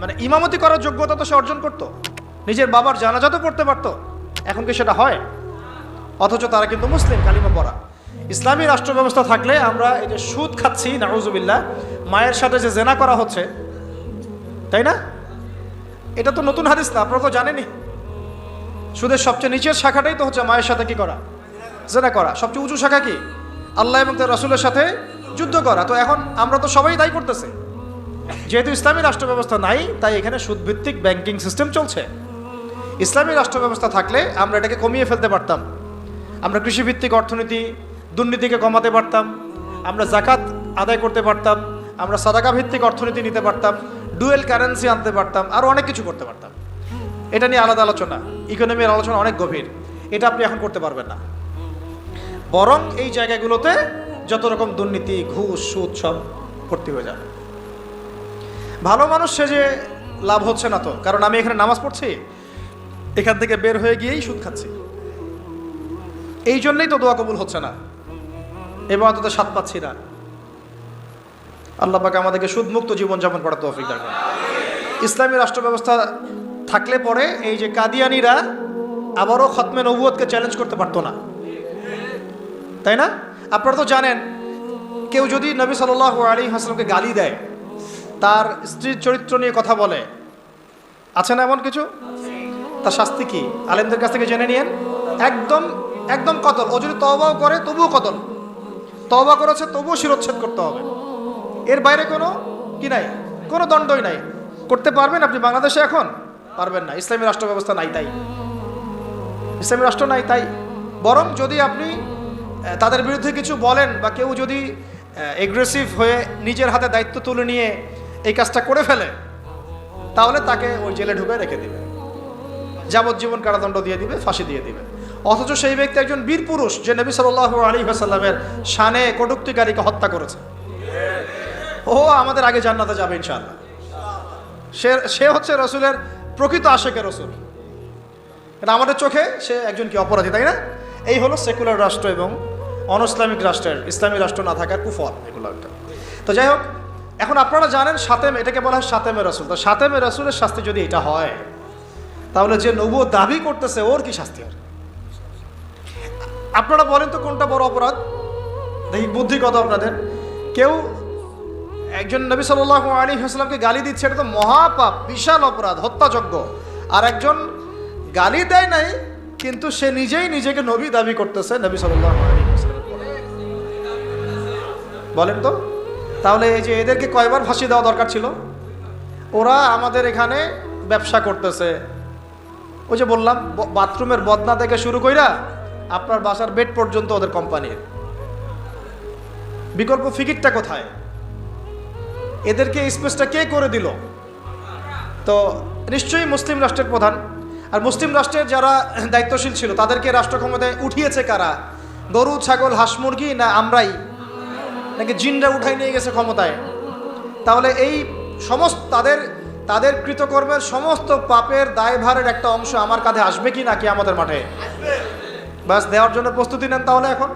মানে ইমামতি করার যোগ্যতা তো সে অর্জন করতো, নিজের বাবার জানাজা তো পড়তে পারতো। এখন কি সেটা হয়? অথচ তারা কিন্তু মুসলিম, কালিমা পড়া। ইসলামী রাষ্ট্র ব্যবস্থা থাকলে আমরা এই যে সুদ খাচ্ছি, নাউজুবিল্লাহ, মায়ের সাথে যে জেনা করা হচ্ছে, তাই না? এটা তো নতুন হাদিস না, আপনারা তো জানেনই। সুদের সবচেয়ে নিচের শাখাটাই তো হচ্ছে মায়ের সাথে কি করা? জেনা করা। সবচেয়ে উঁচু শাখা কি? আল্লাহ এবং তার রাসূলের সাথে যুদ্ধ করা। তো এখন আমরা তো সবাই তাই করতেছে। যেহেতু ইসলামী রাষ্ট্র ব্যবস্থা নাই, তাই এখানে সুদভিত্তিক ব্যাংকিং সিস্টেম চলছে। ইসলামী রাষ্ট্র ব্যবস্থা থাকলে আমরা এটাকে কমিয়ে ফেলতে পারতাম। আমরা কৃষিভিত্তিক অর্থনীতি, দুর্নীতিকে কমাতে পারতাম, আমরা জাকাত আদায় করতে পারতাম, আমরা সাদাকা ভিত্তিক অর্থনীতি নিতে পারতাম, ডুয়েল কারেন্সি আনতে পারতাম, আরও অনেক কিছু করতে পারতাম। এটা নিয়ে আলাদা আলোচনা, ইকোনমির আলোচনা অনেক গভীর। এটা আপনি এখন করতে পারবেন না। বরং এই জায়গাগুলোতে যত রকম দুর্নীতি, ঘুষ, সুদ সব ভর্তি হয়ে যাবে। ভালো মানুষ সে যে লাভ হচ্ছে না তো, কারণ আমি এখানে নামাজ পড়ছি, এখান থেকে বের হয়ে গিয়েই সুদ খাচ্ছি। এই জন্যই তো দোয়া কবুল হচ্ছে না, ইবাদতে স্বাদ পাচ্ছি না। আল্লাহ পাক আমাদেরকে সুদমুক্ত জীবনযাপন করার তৌফিক দান করুন। ইসলামী রাষ্ট্র ব্যবস্থা থাকলে পরে এই যে কাদিয়ানিরা আবারও খতমে নবুয়তকে চ্যালেঞ্জ করতে পারতো না, তাই না? আপনারা তো জানেন, কেউ যদি নবী সাল্লাল্লাহু আলাইহি ওয়াসাল্লামকে গালি দেয়, তার স্ত্রীর চরিত্র নিয়ে কথা বলে, আছে না এমন কিছু? তার শাস্তি কি? আলেমদের কাছ থেকে জেনে নিয়েন। একদম একদম কতল। ও যদি তওবাও করে তবুও কতল। তওবা করেছে তবুও শিরোচ্ছেদ করতে হবে। এর বাইরে কোনো কি নাই, কোনো দণ্ডই নাই। করতে পারবেন আপনি বাংলাদেশে? এখন পারবেন না, ইসলামী রাষ্ট্র ব্যবস্থা নাই তাই, ইসলামী রাষ্ট্র নাই তাই। বরং যদি আপনি তাদের বিরুদ্ধে কিছু বলেন বা কেউ যদি এগ্রেসিভ হয়ে নিজের হাতে দায়িত্ব তুলে নিয়ে এই কাজটা করে ফেলে, তাহলে তাকে ওই জেলে ঢুকে রেখে দিবে, যাবজ্জীবন কারাদণ্ড দিয়ে দিবে, ফাঁসি দিয়ে দিবে। অথচ সেই ব্যক্তি একজন বীর পুরুষ, যে নবী সাল্লাল্লাহু আলাইহি ওয়াসাল্লামের শানে কটূক্তিকারীকে হত্যা করেছে, ও আমাদের আগে জান্নাতে যাবে ইনশাআল্লাহ। সে হচ্ছে রসুলের প্রকৃত আশেকের রসুল। এটা আমাদের চোখে সে একজন কি অপরাধী, তাই না? এই হলো সেকুলার রাষ্ট্র এবং অনইসলামিক রাষ্ট্রের, ইসলামী রাষ্ট্র না থাকার কুফল এগুলো একটা। তো যাই হোক, এখন আপনারা জানেন শাতেম, এটাকে বলা হয় শাতেমে রসুল। তো শাতেমে রসুলের শাস্তি যদি এটা হয়, তাহলে যে নবুয়ত দাবি করতেছে ওর কি শাস্তি হয়? আপনারা বলেন তো কোনটা বড় অপরাধ? দেখি বুদ্ধি কত আপনাদের। কেউ একজন নবী সাল্লাল্লাহু আলাইহি ওয়াসাল্লামকে গালি দিচ্ছে, এটা তো মহাপাপ, বিশাল অপরাধ, হত্যাযোগ্য। আর একজন গালি দেয় নাই কিন্তু সে নিজেই নিজেকে নবী দাবি করতেছে, নবী সাল্লাল্লাহু আলাইহি ওয়াসাল্লাম। বলেন তো, তাহলে এই যে এদেরকে কয়বার ফাঁসি দেওয়া দরকার ছিল? ওরা আমাদের এখানে ব্যবসা করতেছে, ওই যে বললাম বাথরুমের বদনা থেকে শুরু কইরা আপনার বাসার বেড পর্যন্ত ওদের কোম্পানির। বিকল্প ফিকিরটা কোথায়? এদেরকে স্পেসটা কে করে দিল? তো নিশ্চয়ই মুসলিম রাষ্ট্রের প্রধান। আর মুসলিম রাষ্ট্রের যারা দায়িত্বশীল ছিল তাদেরকে রাষ্ট্র ক্ষমতায় উঠিয়েছে কারা? গরু, ছাগল, হাঁস, মুরগি, না আমরাই, নাকি জিনরা উঠাই নিয়ে গেছে ক্ষমতায়? তাহলে এই সমস্ত তাদের কৃতকর্মের সমস্ত পাপের দায়ভারের একটা অংশ আমার কাঁধে আসবে কি না কিয়ামতের মাঠে? বাস দেওয়ার জন্য প্রস্তুতি নেন। তাহলে এখন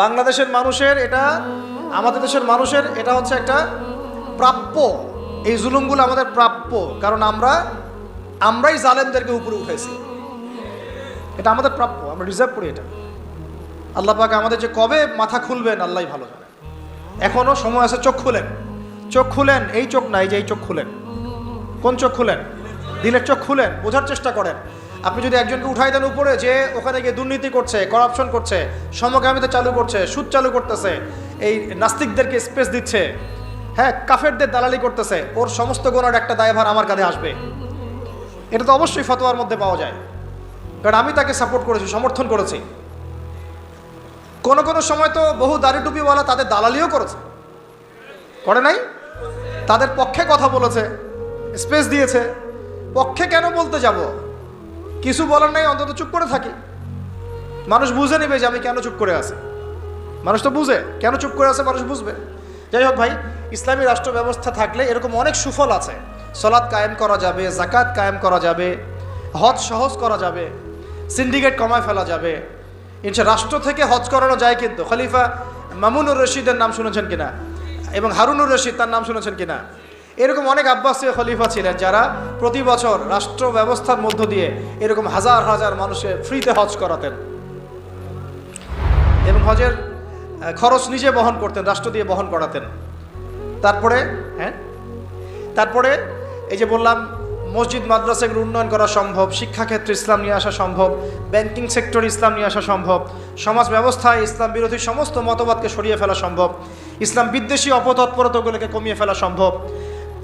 বাংলাদেশের মানুষের এটা, আমাদের দেশের মানুষের এটা হচ্ছে একটা প্রাপ্য। এই জুলুমগুলো আমাদের প্রাপ্য, কারণ আমরাই জালেমদেরকে উপরে উঠেছি। এটা আমাদের প্রাপ্য, আমরা রিজার্ভ করি এটা। আল্লাহ পাক আমাদের যে কবে মাথা খুলবেন আল্লাহই ভালো জানে। এখনো সময় আছে, চোখ খুলেন, চোখ খুলেন। এই চোখ নাই, যে এই চোখ খুলেন। কোন চোখ খুলেন? দিলের চোখ খুলেন, বোঝার চেষ্টা করেন। আপনি যদি একজনকে উঠাই দেন উপরে, যে ওখানে গিয়ে দুর্নীতি করছে, করাপশন করছে, সমকামিতা চালু করছে, সুদ চালু করতেছে, এই নাস্তিকদেরকে স্পেস দিচ্ছে, হ্যাঁ, কাফেরদের দালালি করতেছে, ওর সমস্ত গুণার একটা দায়ভার আমার কাঁধে আসবে। এটা তো অবশ্যই ফতোয়ার মধ্যে পাওয়া যায়, কারণ আমি তাকে সাপোর্ট করেছি, সমর্থন করেছি। কোনো কোনো সময় তো বহু দাড়ি টুপিওয়ালা তাদের দালালিও করেছে, করে নাই? তাদের পক্ষে কথা বলেছে, স্পেস দিয়েছে। পক্ষে কেন বলতে যাব? কিছু বলার নাই, অন্তত চুপ করে থাকি। মানুষ বুঝে নেবে যে আমি কেন চুপ করে আছি। মানুষ তো বুঝে কেন চুপ করে আছে, মানুষ বুঝবে। যাই হোক ভাই, ইসলামী রাষ্ট্র ব্যবস্থা থাকলে এরকম অনেক সুফল আছে। সালাত কায়েম করা যাবে, যাকাত কায়েম করা যাবে, হজ সহজ করা যাবে, সিন্ডিকেট কমায় ফেলা যাবে। রাষ্ট্র থেকে হজ করানো যায়। কিন্তু খলিফা মামুনুর রশিদের নাম শুনেছেন কিনা, এবং হারুনুর রশিদ তার নাম শুনেছেন কিনা? এরকম অনেক আব্বাসীয় খলিফা ছিলেন যারা প্রতি বছর রাষ্ট্র ব্যবস্থার মধ্য দিয়ে এরকম হাজার হাজার মানুষের ফ্রিতে হজ করাতেন, এবং হজের খরচ নিজে বহন করতেন, রাষ্ট্র দিয়ে বহন করাতেন। তারপরে এই যে বললাম, মসজিদ মাদ্রাসাগুলো উন্নয়ন করা সম্ভব, শিক্ষাক্ষেত্রে ইসলাম নিয়ে আসা সম্ভব, ব্যাংকিং সেক্টরে ইসলাম নিয়ে আসা সম্ভব, সমাজ ব্যবস্থায় ইসলাম বিরোধী সমস্ত মতবাদকে সরিয়ে ফেলা সম্ভব, ইসলাম বিদ্বেষী অপতৎপরতাগুলোকে কমিয়ে ফেলা সম্ভব,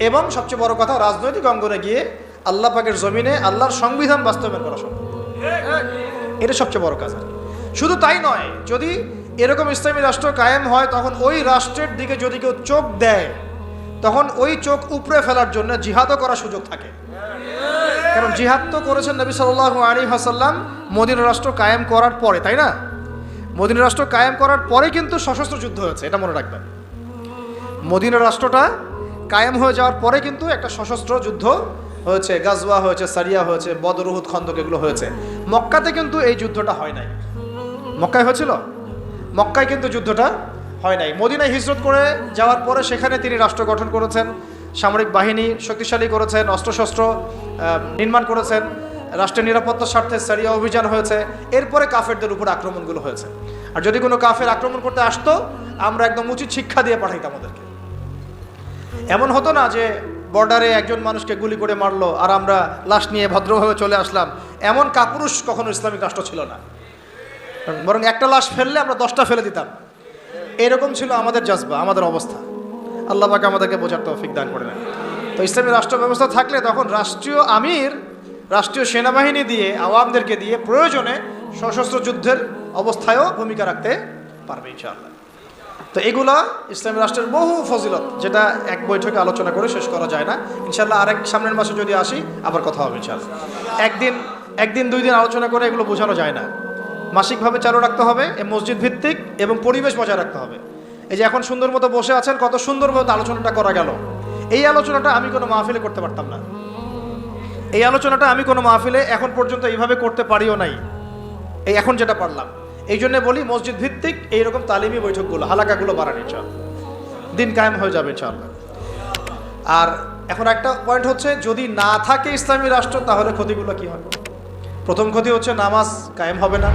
এবং সবচেয়ে বড় কথা, রাজনৈতিক অঙ্গনে গিয়ে আল্লাহ পাকের জমিনে আল্লাহর সংবিধান বাস্তবায়ন করা সম্ভব। এটা সবচেয়ে বড় কাজ। শুধু তাই নয়, যদি এরকম ইসলামী রাষ্ট্র কায়েম হয়, তখন ওই রাষ্ট্রের দিকে যদি কেউ চোখ দেয়, তখন ওই চোখ উপড়ে ফেলার জন্য জিহাদও করার সুযোগ থাকে। কারণ জিহাদ তো করেছেন নবী সাল্লাল্লাহু আলাইহি ওয়াসাল্লাম মদিনা রাষ্ট্র কায়েম করার পরে, তাই না? মদিনা রাষ্ট্র কায়েম করার পরে কিন্তু সশস্ত্র যুদ্ধ হয়েছে, এটা মনে রাখবেন। মদিনা রাষ্ট্রটা কায়েম হয়ে যাওয়ার পরে কিন্তু একটা সশস্ত্র যুদ্ধ হয়েছে, গাজওয়া হয়েছে, সারিয়া হয়েছে, বদর, উহুদ, খন্দক এগুলো হয়েছে। মক্কাতে কিন্তু এই যুদ্ধটা হয় নাই। মক্কায় হয়েছিল? মক্কায় কিন্তু যুদ্ধটা হয় নাই। মদিনায় হিজরত করে যাওয়ার পরে সেখানে তিনি রাষ্ট্র গঠন করেছেন, সামরিক বাহিনী শক্তিশালী করেছেন, অস্ত্রশস্ত্র নির্মাণ করেছেন, রাষ্ট্রের নিরাপত্তার স্বার্থে সারিয়া অভিযান হয়েছে। এরপরে কাফেরদের উপর আক্রমণগুলো হয়েছে। আর যদি কোনো কাফের আক্রমণ করতে আসতো, আমরা একদম উচিত শিক্ষা দিয়ে পাঠাইতাম ওদেরকে। এমন হতো না যে বর্ডারে একজন মানুষকে গুলি করে মারলো আর আমরা লাশ নিয়ে ভদ্রভাবে চলে আসলাম। এমন কাপুরুষ কখনো ইসলামিক রাষ্ট্র ছিল না। বরং একটা লাশ ফেললে আমরা 10টা ফেলে দিতাম, এরকম ছিল আমাদের জজবা, আমাদের অবস্থা। আল্লাহ পাক আমাদেরকে বোঝার তৌফিক দান করে নেন। তো ইসলামী রাষ্ট্র ব্যবস্থা থাকলে তখন রাষ্ট্রীয় আমির রাষ্ট্রীয় সেনাবাহিনী দিয়ে আওয়ামদেরকে দিয়ে প্রয়োজনে সশস্ত্র যুদ্ধের অবস্থায়ও ভূমিকা রাখতে পারবে ইনশাআল্লাহ। তো এগুলা ইসলামী রাষ্ট্রের বহু ফজিলত, যেটা এক বৈঠকে আলোচনা করে শেষ করা যায় না। ইনশাআল্লাহ আরেক সামনের মাসে যদি আসি আবার কথা হবে ইনশাআল্লাহ। একদিন 2 দিন আলোচনা করে এগুলো বোঝানো যায় না। মাসিকভাবে চালু রাখতে হবে, মসজিদ ভিত্তিক এবং পরিবেশ বজায় রাখতে হবে। এই যে এখন সুন্দর মতো বসে আছেন, কত সুন্দর মতো আলোচনাটা করা গেল। এই আলোচনাটা আমি কোনো মাহফিলে করতে পারতাম না। এই আলোচনাটা আমি কোনো মাহফিলে এখন পর্যন্ত এইভাবে করতে পারিও নাই, এই এখন যেটা পারলাম। এই জন্য বলি মসজিদ ভিত্তিক এইরকম তালিমি বৈঠকগুলো, হালাকাগুলো বাড়ান ইনশাআল্লাহ, দিন কায়েম হয়ে যাবে ইনশাআল্লাহ। আর এখন একটা পয়েন্ট হচ্ছে, যদি না থাকে ইসলামী রাষ্ট্র তাহলে ক্ষতিগুলো কি হবে? প্রথম ক্ষতি হচ্ছে নামাজ কায়েম হবে না,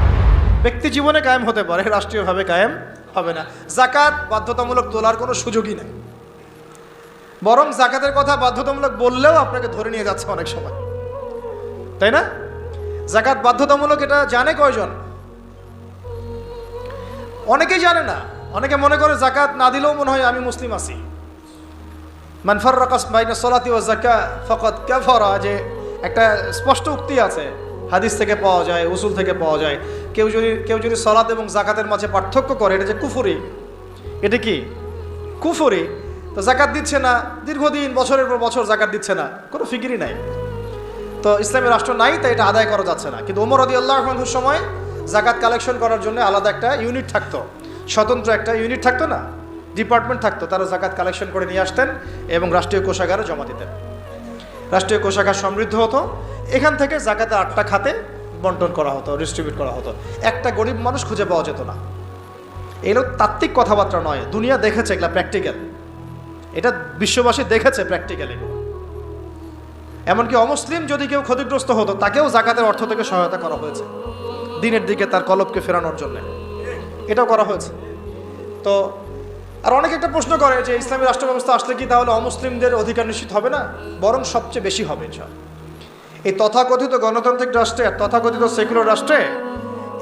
ব্যক্তি জীবনে কায়েম হতে পারে, রাষ্ট্রীয়ভাবে কায়েম হবে না। যাকাত বাধ্যতামূলক তোলার কোনো সুযোগই নেই, বরং যাকাতের কথা বাধ্যতামূলক বললেও আপনাকে ধরে নিয়ে যাচ্ছে অনেক সময়, তাই না? যাকাত বাধ্যতামূলক এটা জানে কয়জন? অনেকেই জানে না। অনেকে মনে করে যাকাত না দিলেও মনে হয় আমি মুসলিম আছি। মান ফাররাকা বাইনা সলাতি ওয়া যাকাত ফাকাদ কাফারা, যে একটা স্পষ্ট উক্তি আছে, হাদিস থেকে পাওয়া যায়, উসুল থেকে পাওয়া যায়। কেউ যদি সলাত এবং যাকাতের মাঝে পার্থক্য করে, এটা যে কুফরি, এটা কি কুফরি। তো যাকাত দিচ্ছে না, দীর্ঘদিন বছরের পর বছর যাকাত দিচ্ছে না, কোনো ফিকিরই নাই। তো ইসলামী রাষ্ট্র নাই, তাই এটা আদায় করা যাচ্ছে না। কিন্তু ওমর রাদিয়াল্লাহু আনহুর সময় যাকাত কালেকশন করার জন্য আলাদা একটা ইউনিট থাকতো, স্বতন্ত্র একটা ইউনিট থাকতো না, ডিপার্টমেন্ট থাকতো। তারা যাকাত কালেকশন করে নিয়ে আসতেন এবং রাষ্ট্রীয় কোষাগারে জমা দিতেন। রাষ্ট্রীয় কোষাগার সমৃদ্ধ হতো, এখান থেকে যাকাতের 8টা খাতে বন্টন করা হতো, ডিস্ট্রিবিউট করা হতো। একটা গরিব মানুষ খুঁজে পাওয়া যেত না। এগুলো তাত্ত্বিক কথাবার্তা নয়, দুনিয়া দেখেছে এগুলা প্র্যাকটিক্যাল, এটা বিশ্ববাসী দেখেছে প্র্যাকটিক্যাল এগুলো। এমনকি অমুসলিম যদি কেউ ক্ষতিগ্রস্ত হতো, তাকেও যাকাতের অর্থ থেকে সহায়তা করা হয়েছে, দিনের দিকে তার কলবকে ফেরানোর জন্য এটাও করা হয়েছে। তো আর অনেকে একটা প্রশ্ন করে যে ইসলামী রাষ্ট্র ব্যবস্থা আসলে কি তাহলে অমুসলিমদের অধিকার নিশ্চিত হবে না? বরং সবচেয়ে বেশি হবে ইনশাআল্লাহ। এই তথাকথিত গণতান্ত্রিক রাষ্ট্রে, তথাকথিত সেকুলার রাষ্ট্রে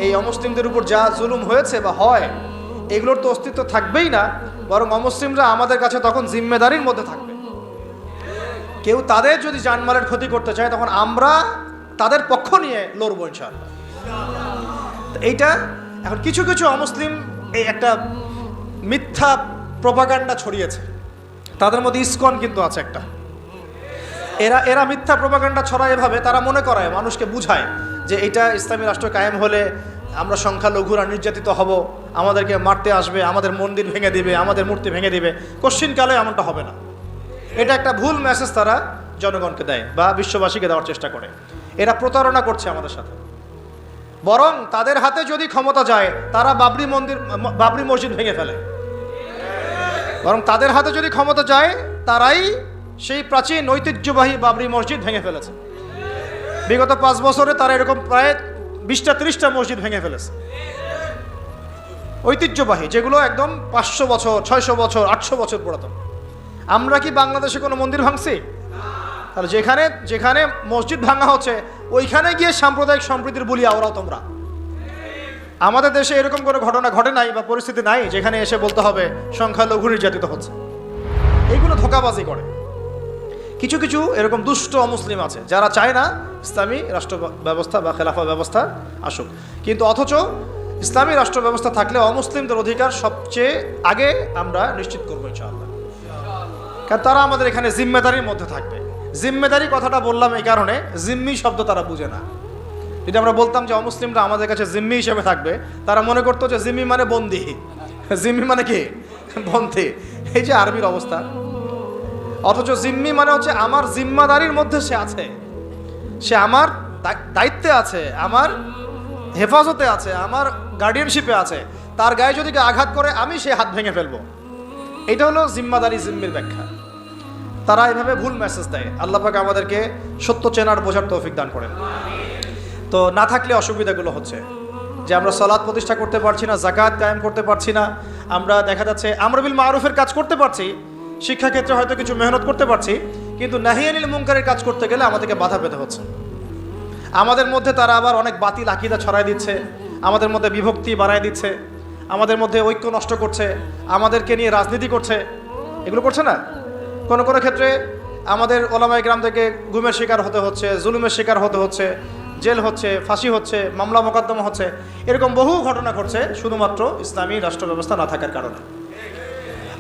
এই অমুসলিমদের উপর যা জুলুম হয়েছে বা হয়, এগুলোর তো অস্তিত্ব থাকবেই না, বরং অমুসলিমরা আমাদের কাছে তখন জিম্মেদারির মধ্যে থাকবে। কেউ তাদের যদি জানমালের ক্ষতি করতে চায়, তখন আমরা তাদের পক্ষ নিয়ে লড়বো ইনশাআল্লাহ। এইটা এখন কিছু কিছু অমুসলিম এই একটা মিথ্যা প্রপাগান্ডা ছড়িয়েছে, তাদের মধ্যে ইসকন কিন্তু আছে একটা। এরা মিথ্যা প্রপাগান্ডা ছড়ায় এভাবে, তারা মনে করায়, মানুষকে বুঝায় যে এটা ইসলামী রাষ্ট্র কায়েম হলে আমরা সংখ্যালঘুরা নির্যাতিত হব, আমাদেরকে মারতে আসবে, আমাদের মন্দির ভেঙে দিবে, আমাদের মূর্তি ভেঙে দিবে। কোশ্চিনকালে এমনটা হবে না। এটা একটা ভুল মেসেজ তারা জনগণকে দেয় বা বিশ্ববাসীকে দেওয়ার চেষ্টা করে। এরা প্রতারণা করছে আমাদের সাথে। বরং তাদের হাতে যদি ক্ষমতা যায়, তারা বাবরি মসজিদ ভেঙে ফেলে। বরং তাদের হাতে যদি ক্ষমতা যায়, তারাই সেই প্রাচীন ঐতিহ্যবাহী বাবরি মসজিদ ভেঙে ফেলেছে। বিগত 5 বছরে তারা এরকম প্রায় 20টা-30টা মসজিদ ভেঙে ফেলেছে, ঐতিহ্যবাহী, যেগুলো একদম 500 বছর, 600 বছর, 800 বছর পুরাতন। আমরা কি বাংলাদেশে কোনো মন্দির ভাঙছি? তাহলে যেখানে মসজিদ ভাঙা হচ্ছে, ওইখানে গিয়ে সাম্প্রদায়িক সম্প্রীতির বলিয়া ওরাও তোমরা। আমাদের দেশে এরকম কোনো ঘটনা ঘটে নাই বা পরিস্থিতি নাই যেখানে এসে বলতে হবে সংখ্যালঘু নির্যাতিত হচ্ছে। এইগুলো ধোঁকাবাজি করে। কিছু কিছু এরকম দুষ্ট অমুসলিম আছে যারা চায় না ইসলামী রাষ্ট্র ব্যবস্থা বা খেলাফা ব্যবস্থা আসুক, কিন্তু অথচ ইসলামী রাষ্ট্র ব্যবস্থা থাকলে অমুসলিমদের অধিকার সবচেয়ে আগে আমরা নিশ্চিত করবো ইনশাআল্লাহ। কারণ তারা আমাদের এখানে জিম্মেদারির মধ্যে থাকবে। জিম্মেদারি কথাটা বললাম এই কারণে, জিম্মি শব্দ তারা বুঝে না। যদি আমরা বলতাম যে অমুসলিমরা আমাদের কাছে জিম্মি হিসেবে থাকবে, তারা মনে করতো যে জিম্মি মানে বন্দি। জিম্মি মানে কি? বন্দি। এই যে আরবির অবস্থা। অথচ জিম্মি মানে হচ্ছে আমার জিম্মাদারির মধ্যে সে আছে, সে আমার দায়িত্বে আছে, আমার হেফাজতে আছে, আমার গার্ডিয়ানশিপে আছে। তার গায়ে যদি আঘাত করে, আমি সে হাত ভেঙে ফেলবো। এটা হলো জিম্মাদারি, জিম্মির ব্যাখ্যা। তারা এভাবে ভুল মেসেজ দেয়। আল্লাহ পাক আমাদেরকে সত্য চেনার বোঝার তৌফিক দান করেন। তো না থাকলে অসুবিধাগুলো হচ্ছে যে আমরা সালাত প্রতিষ্ঠা করতে পারছি না, যাকাত কায়েম করতে পারছি না, আমরা দেখা যাচ্ছে আমর বিল মারুফের কাজ করতে পারছি, শিক্ষাক্ষেত্রে হয়তো কিছু মেহনত করতে পারছি, কিন্তু নাহি আনিল মুনকারের কাজ করতে গেলে আমাদেরকে বাধা পেতে হচ্ছে। আমাদের মধ্যে তারা আবার অনেক বাতিল আকীদা ছড়ায় দিচ্ছে, আমাদের মধ্যে বিভক্তি বাড়ায় দিচ্ছে, আমাদের মধ্যে ঐক্য নষ্ট করছে, আমাদেরকে নিয়ে রাজনীতি করছে, এগুলো করছে না? কোনো কোনো ক্ষেত্রে আমাদের ওলামায়ে কেরাম থেকে গুমের শিকার হতে হচ্ছে, জুলুমের শিকার হতে হচ্ছে, জেল হচ্ছে, ফাঁসি হচ্ছে, মামলা মোকদ্দমা হচ্ছে, এরকম বহু ঘটনা ঘটছে শুধুমাত্র ইসলামী রাষ্ট্র ব্যবস্থা না থাকার কারণে।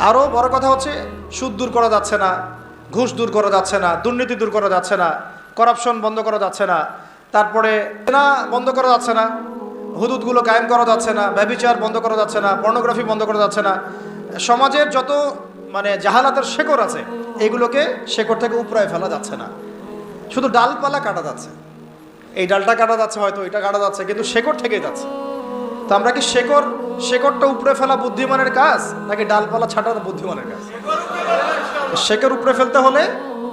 আরও বড় কথা হচ্ছে সুদ দূর করা যাচ্ছে না, ঘুষ দূর করা যাচ্ছে না, দুর্নীতি দূর করা যাচ্ছে না, করাপশন বন্ধ করা যাচ্ছে না, তারপরে না বন্ধ করা যাচ্ছে না, হুদুদগুলো কায়েম করা যাচ্ছে না, ব্যভিচার বন্ধ করা যাচ্ছে না, পর্নোগ্রাফি বন্ধ করা যাচ্ছে না। সমাজের যত জাহালাতের শেকড় আছে এগুলোকে শেকড় থেকে উপড়ায় ফেলা যাচ্ছে না, শুধু ডালপালা কাটা যাচ্ছে। এই ডালটা কাটা যাচ্ছে, হয়তো এটা কাটা যাচ্ছে, কিন্তু শেকড় থেকেই যাচ্ছে। তো আমরা কি শেকড়টা উপড়ে ফেলা বুদ্ধিমানের কাজ, নাকি ডালপালা ছাটানো বুদ্ধিমানের কাজ? শেকড় উপড়ে ফেলতে হলে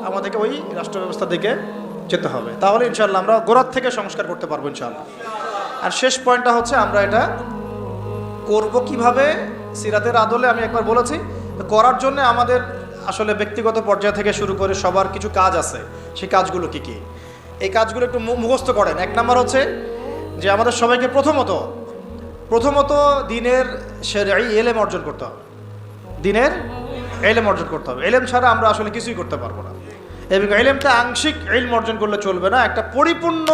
আমাদেরকে ওই রাষ্ট্র ব্যবস্থা দিকে যেতে হবে, তাহলে ইনশাল্লাহ আমরা গোড়ার থেকে সংস্কার করতে পারবো ইনশাল্লাহ। আর শেষ পয়েন্টটা হচ্ছে আমরা এটা করব কিভাবে, সিরাতের আদলে আমি একবার বলেছি। তো করার জন্য আমাদের আসলে ব্যক্তিগত পর্যায় থেকে শুরু করে সবার কিছু কাজ আছে। সেই কাজগুলো কি কি, এই কাজগুলো একটু মুখস্থ করেন। এক নাম্বার হচ্ছে যে আমাদের সবাইকে প্রথমত দিনের শরঈ ইলম অর্জন করতে হবে। দিনের ইলম অর্জন করতে হবে। ইলম ছাড়া আমরা আসলে কিছুই করতে পারবো না। এবং ইলমটা আংশিক ইলম অর্জন করলে চলবে না, একটা পরিপূর্ণ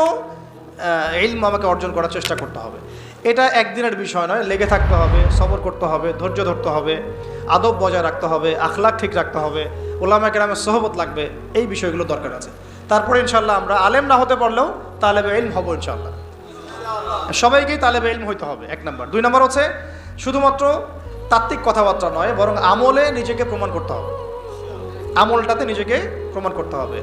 ইলম আমাকে অর্জন করার চেষ্টা করতে হবে। এটা একদিনের বিষয় নয়, লেগে থাকতে হবে, সবর করতে হবে, ধৈর্য ধরতে হবে, আদব বজায় রাখতে হবে, আখলাক ঠিক রাখতে হবে, ওলামায়ে কেরামের সোহবত লাগবে, এই বিষয়গুলো দরকার আছে। তারপরে ইনশাল্লাহ আমরা আলেম না হতে পারলেও তালেবে ইলম হব ইনশাল্লাহ। সবাইকেই তালেবে ইলম হইতে হবে, এক নম্বর। দুই নম্বর হচ্ছে শুধুমাত্র তাত্ত্বিক কথাবার্তা নয়, বরং আমলে নিজেকে প্রমাণ করতে হবে। আমলটাতে নিজেকে প্রমাণ করতে হবে।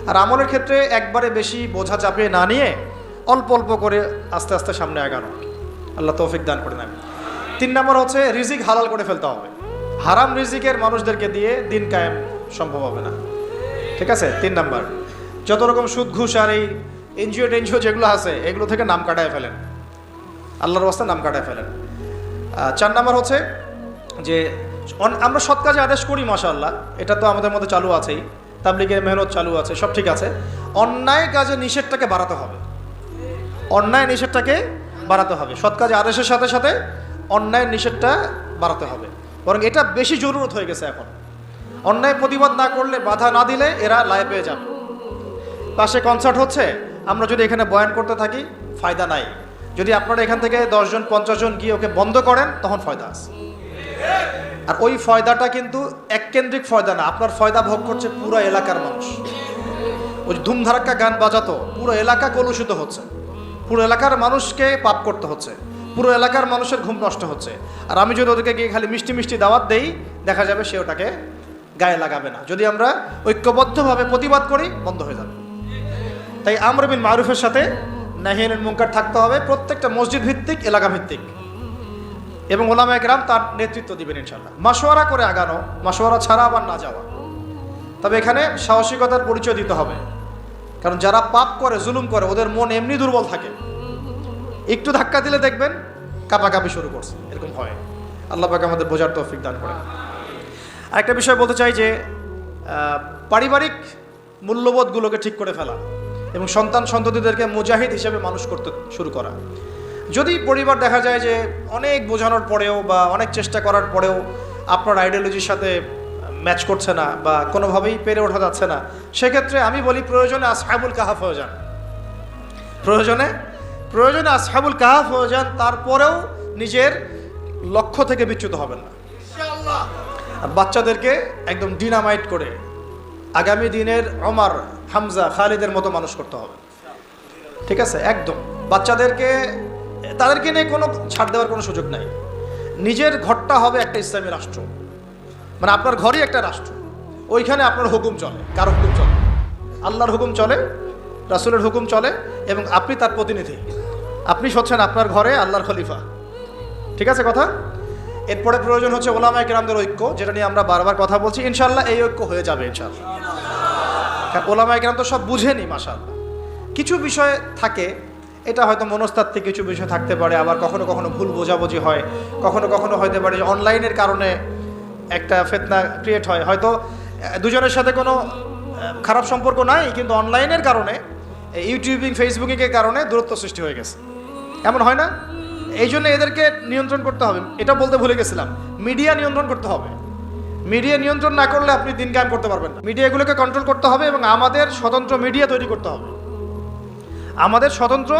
আর আমলের ক্ষেত্রে একবারে বেশি বোঝা চাপিয়ে না নিয়ে অল্প অল্প করে আস্তে আস্তে সামনে আগানো, আল্লাহ তৌফিক দান করে নেন। তিন নম্বর হচ্ছে রিজিক হালাল করে ফেলতে হবে। হারাম রিজিকের মানুষদেরকে দিয়ে দিন কায়েম সম্ভব হবে না, ঠিক আছে? তিন নম্বর, যত রকম সুদ ঘুষ আর এই এনজিও যেগুলো আছে এগুলো থেকে নাম কাটায় ফেলেন, আল্লাহর রাস্তায় নাম কাটায় ফেলেন। চার নম্বর হচ্ছে যে আমরা সৎ কাজে আদেশ করি, মাশাআল্লাহ, এটা তো আমাদের মধ্যে চালু আছেই, তাবলীগের মেহনত চালু আছে, সব ঠিক আছে। অন্যায় কাজে নিষেধটাকে বাড়াতে হবে, অন্যায় নিষেধটাকে বাড়াতে হবে। সৎ কাজে আদেশের সাথে সাথে অন্যায়ের নিষেধটা বাড়াতে হবে, বরং এটা বেশি জরুরত হয়ে গেছে এখন। অন্যায় প্রতিবাদ না করলে, বাধা না দিলে এরা লায়ে পেয়ে যাবে। পাশে কনসার্ট হচ্ছে, আমরা যদি এখানে বয়ান করতে থাকি ফায়দা নাই। যদি আপনারা এখান থেকে 10 জন 50 জন গিয়ে ওকে বন্ধ করেন তখন ফয়দা আছে। আর ওই ফয়দাটা কিন্তু এককেন্দ্রিক ফয়দা না, আপনার ফয়দা ভোগ করছে পুরো এলাকার মানুষ। ওই ধুমধারাক্কা গান বাজাতো পুরো এলাকা কলুষিত হচ্ছে, পুরো এলাকার মানুষকে পাপ করতে হচ্ছে, পুরো এলাকার মানুষের ঘুম নষ্ট হচ্ছে। আর আমি যদি ওদেরকে গিয়ে খালি মিষ্টি মিষ্টি দাওয়াত দেই, দেখা যাবে সে ওটাকে গায়ে লাগাবে না। যদি আমরা ঐক্যবদ্ধভাবে প্রতিবাদ করি বন্ধ হয়ে যাবে। তাই আমর বিল মারুফের সাথে নাহি আনিল মুনকার থাকতে হবে, প্রত্যেকটা মসজিদ ভিত্তিক, এলাকা ভিত্তিক, এবং ওলামায়ে কেরাম তার নেতৃত্ব দিবেন ইনশাল্লাহ। মাশওয়ারা করে আগানো, মাশওয়ারা ছাড়া আবার না যাওয়া। তবে এখানে সাহসিকতার পরিচয় দিতে হবে, কারণ যারা পাপ করে, জুলুম করে, ওদের মন এমনি দুর্বল থাকে, একটু ধাক্কা দিলে দেখবেন কাঁপাকাঁপি শুরু করছে, এরকম হয়। আল্লাহ পাক আমাদের বোঝার তৌফিক দান করেন। আরেকটা বিষয় বলতে চাই যে পারিবারিক মূল্যবোধগুলোকে ঠিক করে ফেলা এবং সন্তান সন্ততিদেরকে মুজাহিদ হিসেবে মানুষ করতে শুরু করা। যদি পরিবার দেখা যায় যে অনেক বোঝানোর পরেও বা অনেক চেষ্টা করার পরেও আপনার আইডিওলজির সাথে ম্যাচ করছে না বা কোনোভাবেই পেরে ওঠা যাচ্ছে না, সেক্ষেত্রে আমি বলি প্রয়োজনে আসহাবুল কাহাফ হয়ে যান। প্রয়োজনে আসহাবুল কাহাফ হয়ে যান, তারপরেও নিজের লক্ষ্য থেকে বিচ্যুত হবেন না। আর বাচ্চাদেরকে একদম ডিনামাইট করে আগামী দিনের ওমর, হামজা, খালিদের মতো মানুষ করতে হবে, ঠিক আছে? একদম তাদেরকে নিয়ে কোনো ছাড় দেওয়ার কোনো সুযোগ নাই। নিজের ঘরটা হবে একটা ইসলামী রাষ্ট্র, মানে আপনার ঘরই একটা রাষ্ট্র, ওইখানে আপনার হুকুম চলে। কার হুকুম চলে? আল্লাহর হুকুম চলে, রাসূলের হুকুম চলে, এবং আপনি তার প্রতিনিধি। আপনি হচ্ছেন আপনার ঘরে আল্লাহর খলিফা, ঠিক আছে কথা? এরপরে প্রয়োজন হচ্ছে ওলামায়ে কেরামদের ঐক্য, যেটা নিয়ে আমরা বারবার কথা বলছি। ইনশাল্লাহ এই ঐক্য হয়ে যাবে ইনশাল্লাহ। কারণ ওলামায়ে কেরাম তো সব বুঝেনি, মাশাআল্লাহ। কিছু বিষয় থাকে, এটা হয়তো মনস্তাত্ত্বিক কিছু বিষয় থাকতে পারে, আবার কখনো কখনো ভুল বোঝাবুঝি হয়, কখনো কখনো হতে পারে যে অনলাইনের কারণে একটা ফিতনা ক্রিয়েট হয়। হয়তো দুজনের সাথে কোনো খারাপ সম্পর্ক নাই, কিন্তু অনলাইনের কারণে, ইউটিউবিং, ফেসবুকিংয়ের কারণে দূরত্ব সৃষ্টি হয়ে গেছে। এমন হয় না? এই জন্য এদেরকে নিয়ন্ত্রণ করতে হবে। এটা বলতে ভুলে গেছিলাম, মিডিয়া নিয়ন্ত্রণ করতে হবে। মিডিয়া নিয়ন্ত্রণ না করলে আপনি দিন কায়েম করতে পারবেন না। মিডিয়াগুলোকে কন্ট্রোল করতে হবে এবং আমাদের স্বতন্ত্র মিডিয়া তৈরি করতে হবে। আমাদের স্বতন্ত্র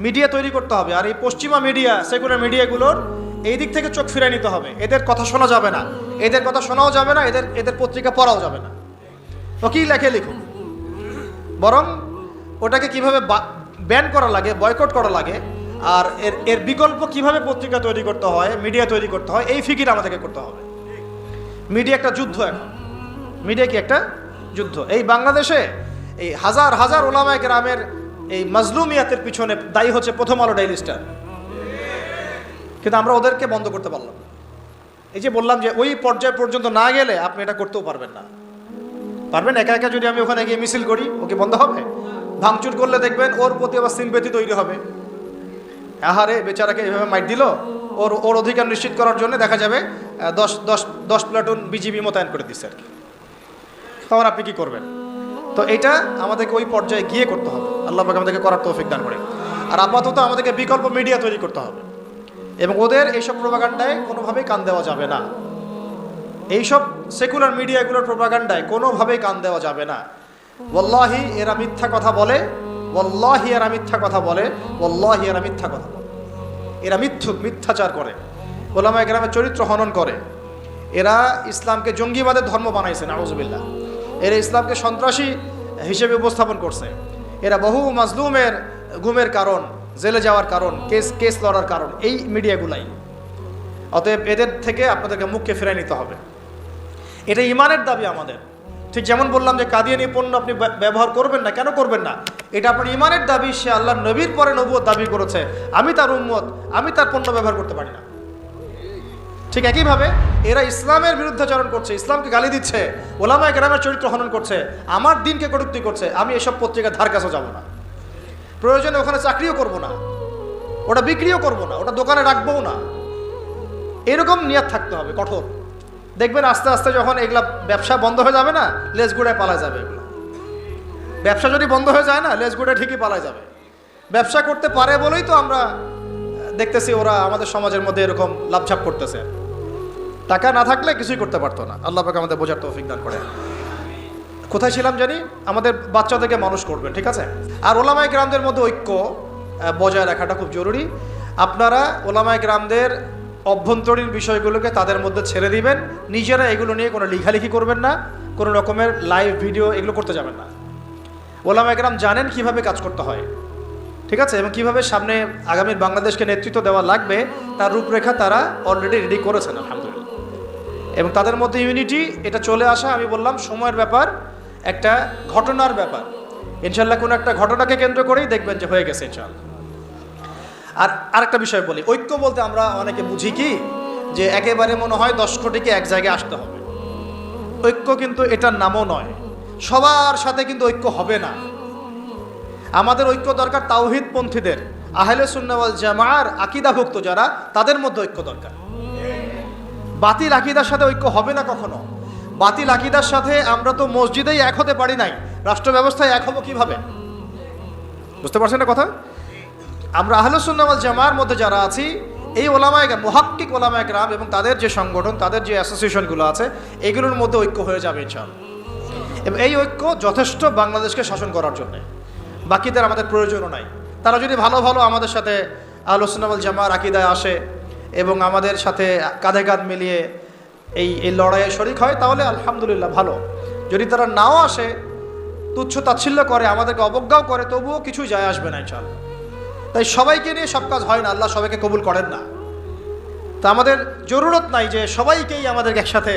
মিডিয়া তৈরি করতে হবে। আর এই পশ্চিমা মিডিয়া, সেকুলার মিডিয়াগুলোর এই দিক থেকে চোখ ফিরিয়ে নিতে হবে। এদের কথা শোনা যাবে না, এদের কথা শোনাও যাবে না, এদের পত্রিকা পড়াও যাবে না। ও কি লেখে লিখুন, বরং ওটাকে কিভাবে ব্যান করা লাগে, বয়কট করা লাগে, আর এর বিকল্প কিভাবে পত্রিকা তৈরি করতে হয়, মিডিয়া তৈরি করতে হয়, এই ফিকির আমাদেরকে করতে হবে। মিডিয়া একটা যুদ্ধ, এখন মিডিয়া কি একটা যুদ্ধ। এই বাংলাদেশে এই হাজার হাজার ওলামায়ে কেরামের এই মাজলুমিয়াতের পিছনে দায়ী হচ্ছে প্রথম আলো, ডেইলি স্টার। কিন্তু আমরা ওদেরকে বন্ধ করতে পারলাম না। এই যে বললাম যে ওই পর্যায় পর্যন্ত না গেলে আপনি এটা করতেও পারবেন না। পারবেন একা একা যদি আমি ওখানে গিয়ে মিছিল করি, ওকে বন্ধ হবে? ভাঙচুর করলে দেখবেন ওর প্রতি আবার সিম্পেথি তৈরি হবে। আহারে বেচারাকে এইভাবে মাইট দিল, ওর অধিকার নিশ্চিত করার জন্য দেখা যাবে 10 প্লাটুন বিজিবি মোতায়েন করে দিচ্ছে আর কি। তখন আপনি কি করবেন? তো এটা আমাদেরকে ওই পর্যায়ে গিয়ে করতে হবে। আল্লাহ পাক আমাদেরকে করার তৌফিক দান করেন। আর আপাতত আমাদেরকে বিকল্প মিডিয়া তৈরি করতে হবে এবং ওদের এইসব প্রোপাগান্ডায় কোনোভাবেই কান দেওয়া যাবে না। এইসব সেকুলার মিডিয়াগুলোর প্রোপাগান্ডায় কোনোভাবেই কান দেওয়া যাবে না। ওয়াল্লাহি এরা মিথ্যা কথা বলে, ওয়াল্লাহি এরা মিথ্যা কথা বলে, ওয়াল্লাহি এরা মিথ্যা কথা বলে। এরা মিথ্যাচার করে, ওলামায়ে কেরামের চরিত্র হনন করে। এরা ইসলামকে জঙ্গিবাদের ধর্ম বানাইছে, নাউজুবিল্লাহ। এরা ইসলামকে সন্ত্রাসী হিসেবে উপস্থাপন করছে। এরা বহু মাজলুমের গুমের কারণ, জেলে যাওয়ার কারণ, কেস লড়ার কারণ এই মিডিয়াগুলাই। অতএব এদের থেকে আপনাদেরকে মুখকে ফিরিয়ে নিতে হবে। এটা ইমানের দাবি আমাদের। ঠিক যেমন বললাম যে কাদিয়ানি পণ্য আপনি ব্যবহার করবেন না, কেন করবেন না? এটা আপনার ইমানের দাবি। সে আল্লাহর নবীর পরে নবুয়ত দাবি করেছে, আমি তার উম্মত, আমি তার পণ্য ব্যবহার করতে পারি না। ঠিক একইভাবে এরা ইসলামের বিরুদ্ধাচরণ করছে, ইসলামকে গালি দিচ্ছে, ওলামায়ে কেরামের চরিত্র হনন করছে, আমার দিনকে কটূক্তি করছে। আমি এসব পত্রিকার ধার কাছেও যাব না, প্রয়োজনে ওখানে চাকরিও করব না, ওটা বিক্রিও করব না, ওটা দোকানে রাখবও না। এরকম নিয়ত থাকতে হবে কঠোর। দেখবেন আস্তে আস্তে যখন এগুলা ব্যবসা বন্ধ হয়ে যাবে না, লেজ গুড়ায় পালা যাবে। এগুলো ব্যবসা যদি বন্ধ হয়ে যায় না, লেজ গুড়ায় ঠিকই পালা যাবে। ব্যবসা করতে পারে বলেই তো আমরা দেখতেছি ওরা আমাদের সমাজের মধ্যে এরকম লাভঝাপ করতেছে। টাকা না থাকলে কিছুই করতে পারতো না। আল্লাহ পাক আমাদের বোঝার তৌফিক দান করে। কোথায় ছিলাম জানি? আমাদের বাচ্চাদেরকে মানুষ করবেন, ঠিক আছে। আর ওলামায়ে কেরামদের মধ্যে ঐক্য বজায় রাখাটা খুব জরুরি। আপনারা ওলামায়ে কেরামদের অভ্যন্তরীণ বিষয়গুলোকে তাদের মধ্যে ছেড়ে দিবেন। নিজেরা এগুলো নিয়ে কোনো লেখালেখি করবেন না, কোনো রকমের লাইভ ভিডিও এগুলো করতে যাবেন না। ওলামায়ে কেরাম জানেন কিভাবে কাজ করতে হয়, ঠিক আছে, এবং কিভাবে সামনে আগামীর বাংলাদেশকে নেতৃত্ব দেওয়া লাগবে তার রূপরেখা তারা অলরেডি রেডি করেছেন, আলহামদুলিল্লাহ। এবং তাদের মধ্যে ইউনিটি এটা চলে আসা, আমি বললাম সময়ের ব্যাপার, একটা ঘটনার ব্যাপার। ইনশাল্লাহ কোনো একটা ঘটনাকে কেন্দ্র করেই দেখবেন যে হয়ে গেছে ইনশাল্লাহ। আর আরেকটা বিষয় বলি, ঐক্য বলতে আমরা অনেকে বুঝি কি যে একেবারে মনে হয় 10 কোটিকে এক জায়গায় আসতে হবে। ঐক্য কিন্তু এটার নামও নয়। সবার সাথে কিন্তু ঐক্য হবে না। আমাদের ঐক্য দরকার তাওহীদ পন্থীদের, আহলে সুন্নাহ ওয়াল জামাআর আকীদাভুক্ত যারা, তাদের মধ্যে ঐক্য দরকার। বাতিল আকীদার সাথে ঐক্য হবে না কখনো। বাতিল আকীদার সাথে আমরা তো মসজিদেই এক হতে পারি নাই, রাষ্ট্র ব্যবস্থায় এক হবো কিভাবে? বুঝতে পারছেন না কথা? আমরা আহলে সুন্নাহ ওয়াল জামাআর মধ্যে যারা আছি, এই ওলামায়ে মুহাক্কিক ওলামায়ে কেরাম এবং তাদের যে সংগঠন, তাদের যে অ্যাসোসিয়েশনগুলো আছে, এগুলোর মধ্যে ঐক্য হয়ে যাবে ইনশাআল্লাহ। এবং এই ঐক্য যথেষ্ট বাংলাদেশকে শাসন করার জন্য। বাকিদের আমাদের প্রয়োজনও নাই। তারা যদি ভালো ভালো আমাদের সাথে আহলে সুন্নাহ ওয়াল জামাআর আকীদায় আসে এবং আমাদের সাথে কাঁধে কাঁধ মিলিয়ে এই লড়াইয়ে শরিক হয়, তাহলে আলহামদুলিল্লাহ ভালো। যদি তারা নাও আসে, তুচ্ছ তাচ্ছিল্য করে, আমাদেরকে অবজ্ঞাও করে, তবুও কিছু যায় আসবে না ইনশাআল্লাহ। তাই সবাইকে নিয়ে সব কাজ হয় না, আল্লাহ সবাইকে কবুল করেন না। তা আমাদের জরুরত নাই যে সবাইকেই আমাদেরকে একসাথে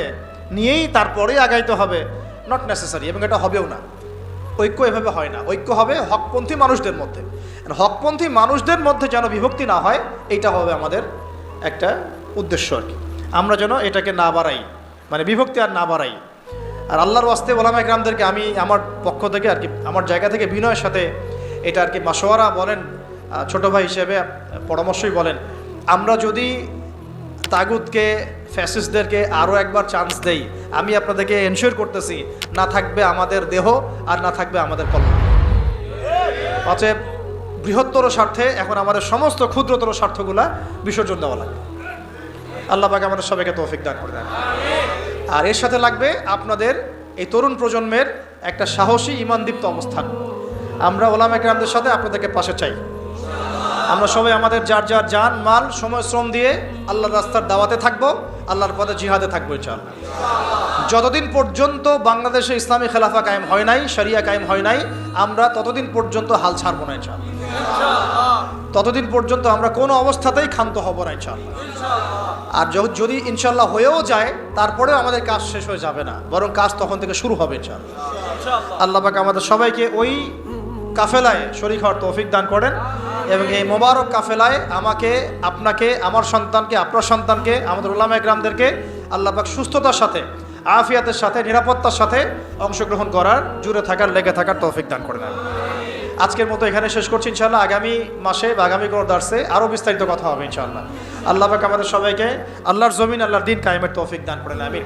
নিয়েই তারপরে আগাইতে হবে, নট নেসেসারি, এবং এটা হবেও না। ঐক্য এভাবে হয় না। ঐক্য হবে হকপন্থী মানুষদের মধ্যে। হকপন্থী মানুষদের মধ্যে যেন বিভক্তি না হয়, এইটা হবে আমাদের একটা উদ্দেশ্য আর কি। আমরা যেন এটাকে না বাড়াই, মানে বিভক্তি আর না বাড়াই। আর আল্লাহর ওয়াস্তে ওলামায়ে কেরামদেরকে আমি আমার পক্ষ থেকে আর কি, আমার জায়গা থেকে বিনয়ের সাথে এটা আর কি মাশওয়ারা বলেন, ছোট ভাই হিসেবে পরামর্শই বলেন, আমরা যদি তাগুতকে, ফ্যাসিস্টদেরকে আরও একবার চান্স দেই, আমি আপনাদেরকে এনশিওর করতেছি না থাকবে আমাদের দেহ আর না থাকবে আমাদের কল্যাণ। অতএব বৃহত্তর স্বার্থে এখন আমাদের সমস্ত ক্ষুদ্রতর স্বার্থগুলা বিসর্জন দেওয়া লাগবে। আল্লাহ পাক আমাদের সবাইকে তৌফিক দান করে দেন। আর এর সাথে লাগবে আপনাদের এই তরুণ প্রজন্মের একটা সাহসী ঈমানদীপ্ত অবস্থান। আমরা ওলামা কেরামদের সাথে আপনাদেরকে পাশে চাই। আমরা সবাই আমাদের যার যার জান মাল সময় শ্রম দিয়ে আল্লাহর রাস্তার দাওয়াতে থাকবো, আল্লাহর পথে জিহাদে থাকবো ইনশাআল্লাহ। যতদিন পর্যন্ত বাংলাদেশে ইসলামী খেলাফা কায়েম হয় নাই, শরিয়া কায়েম হয় নাই, আমরা ততদিন পর্যন্ত হাল ছাড়বো না ইনশাআল্লাহ। ততদিন পর্যন্ত আমরা কোনো অবস্থাতেই ক্ষান্ত হব না ইনশাআল্লাহ। আর যদি ইনশাআল্লাহ হয়েও যায়, তারপরেও আমাদের কাজ শেষ হয়ে যাবে না, বরং কাজ তখন থেকে শুরু হবে ইনশাআল্লাহ। আল্লাহ পাক আমাদের সবাইকে ওই কাফেলায় শরীক হওয়ার তৌফিক দান করেন এবং এই মোবারক কাফেলায় আমাকে, আপনাকে, আমার সন্তানকে, আপনার সন্তানকে, আমাদের উলামা ইকরামদেরকে আল্লাহ পাক সুস্থতার সাথে, আফিয়াতের সাথে, নিরাপত্তার সাথে অংশগ্রহণ করার, জুড়ে থাকার, লেগে থাকার তৌফিক দান করে দেন। আজকের মতো এখানে শেষ করছি ইনশাআল্লাহ। আগামী মাসে বা আগামী কোনো দার্সে আরও বিস্তারিত কথা হবে ইনশাআল্লাহ। আল্লাহ পাক আমাদের সবাইকে আল্লাহর জমিন, আল্লাহর দিন কায়েমের তৌফিক দান করেন। আমিন।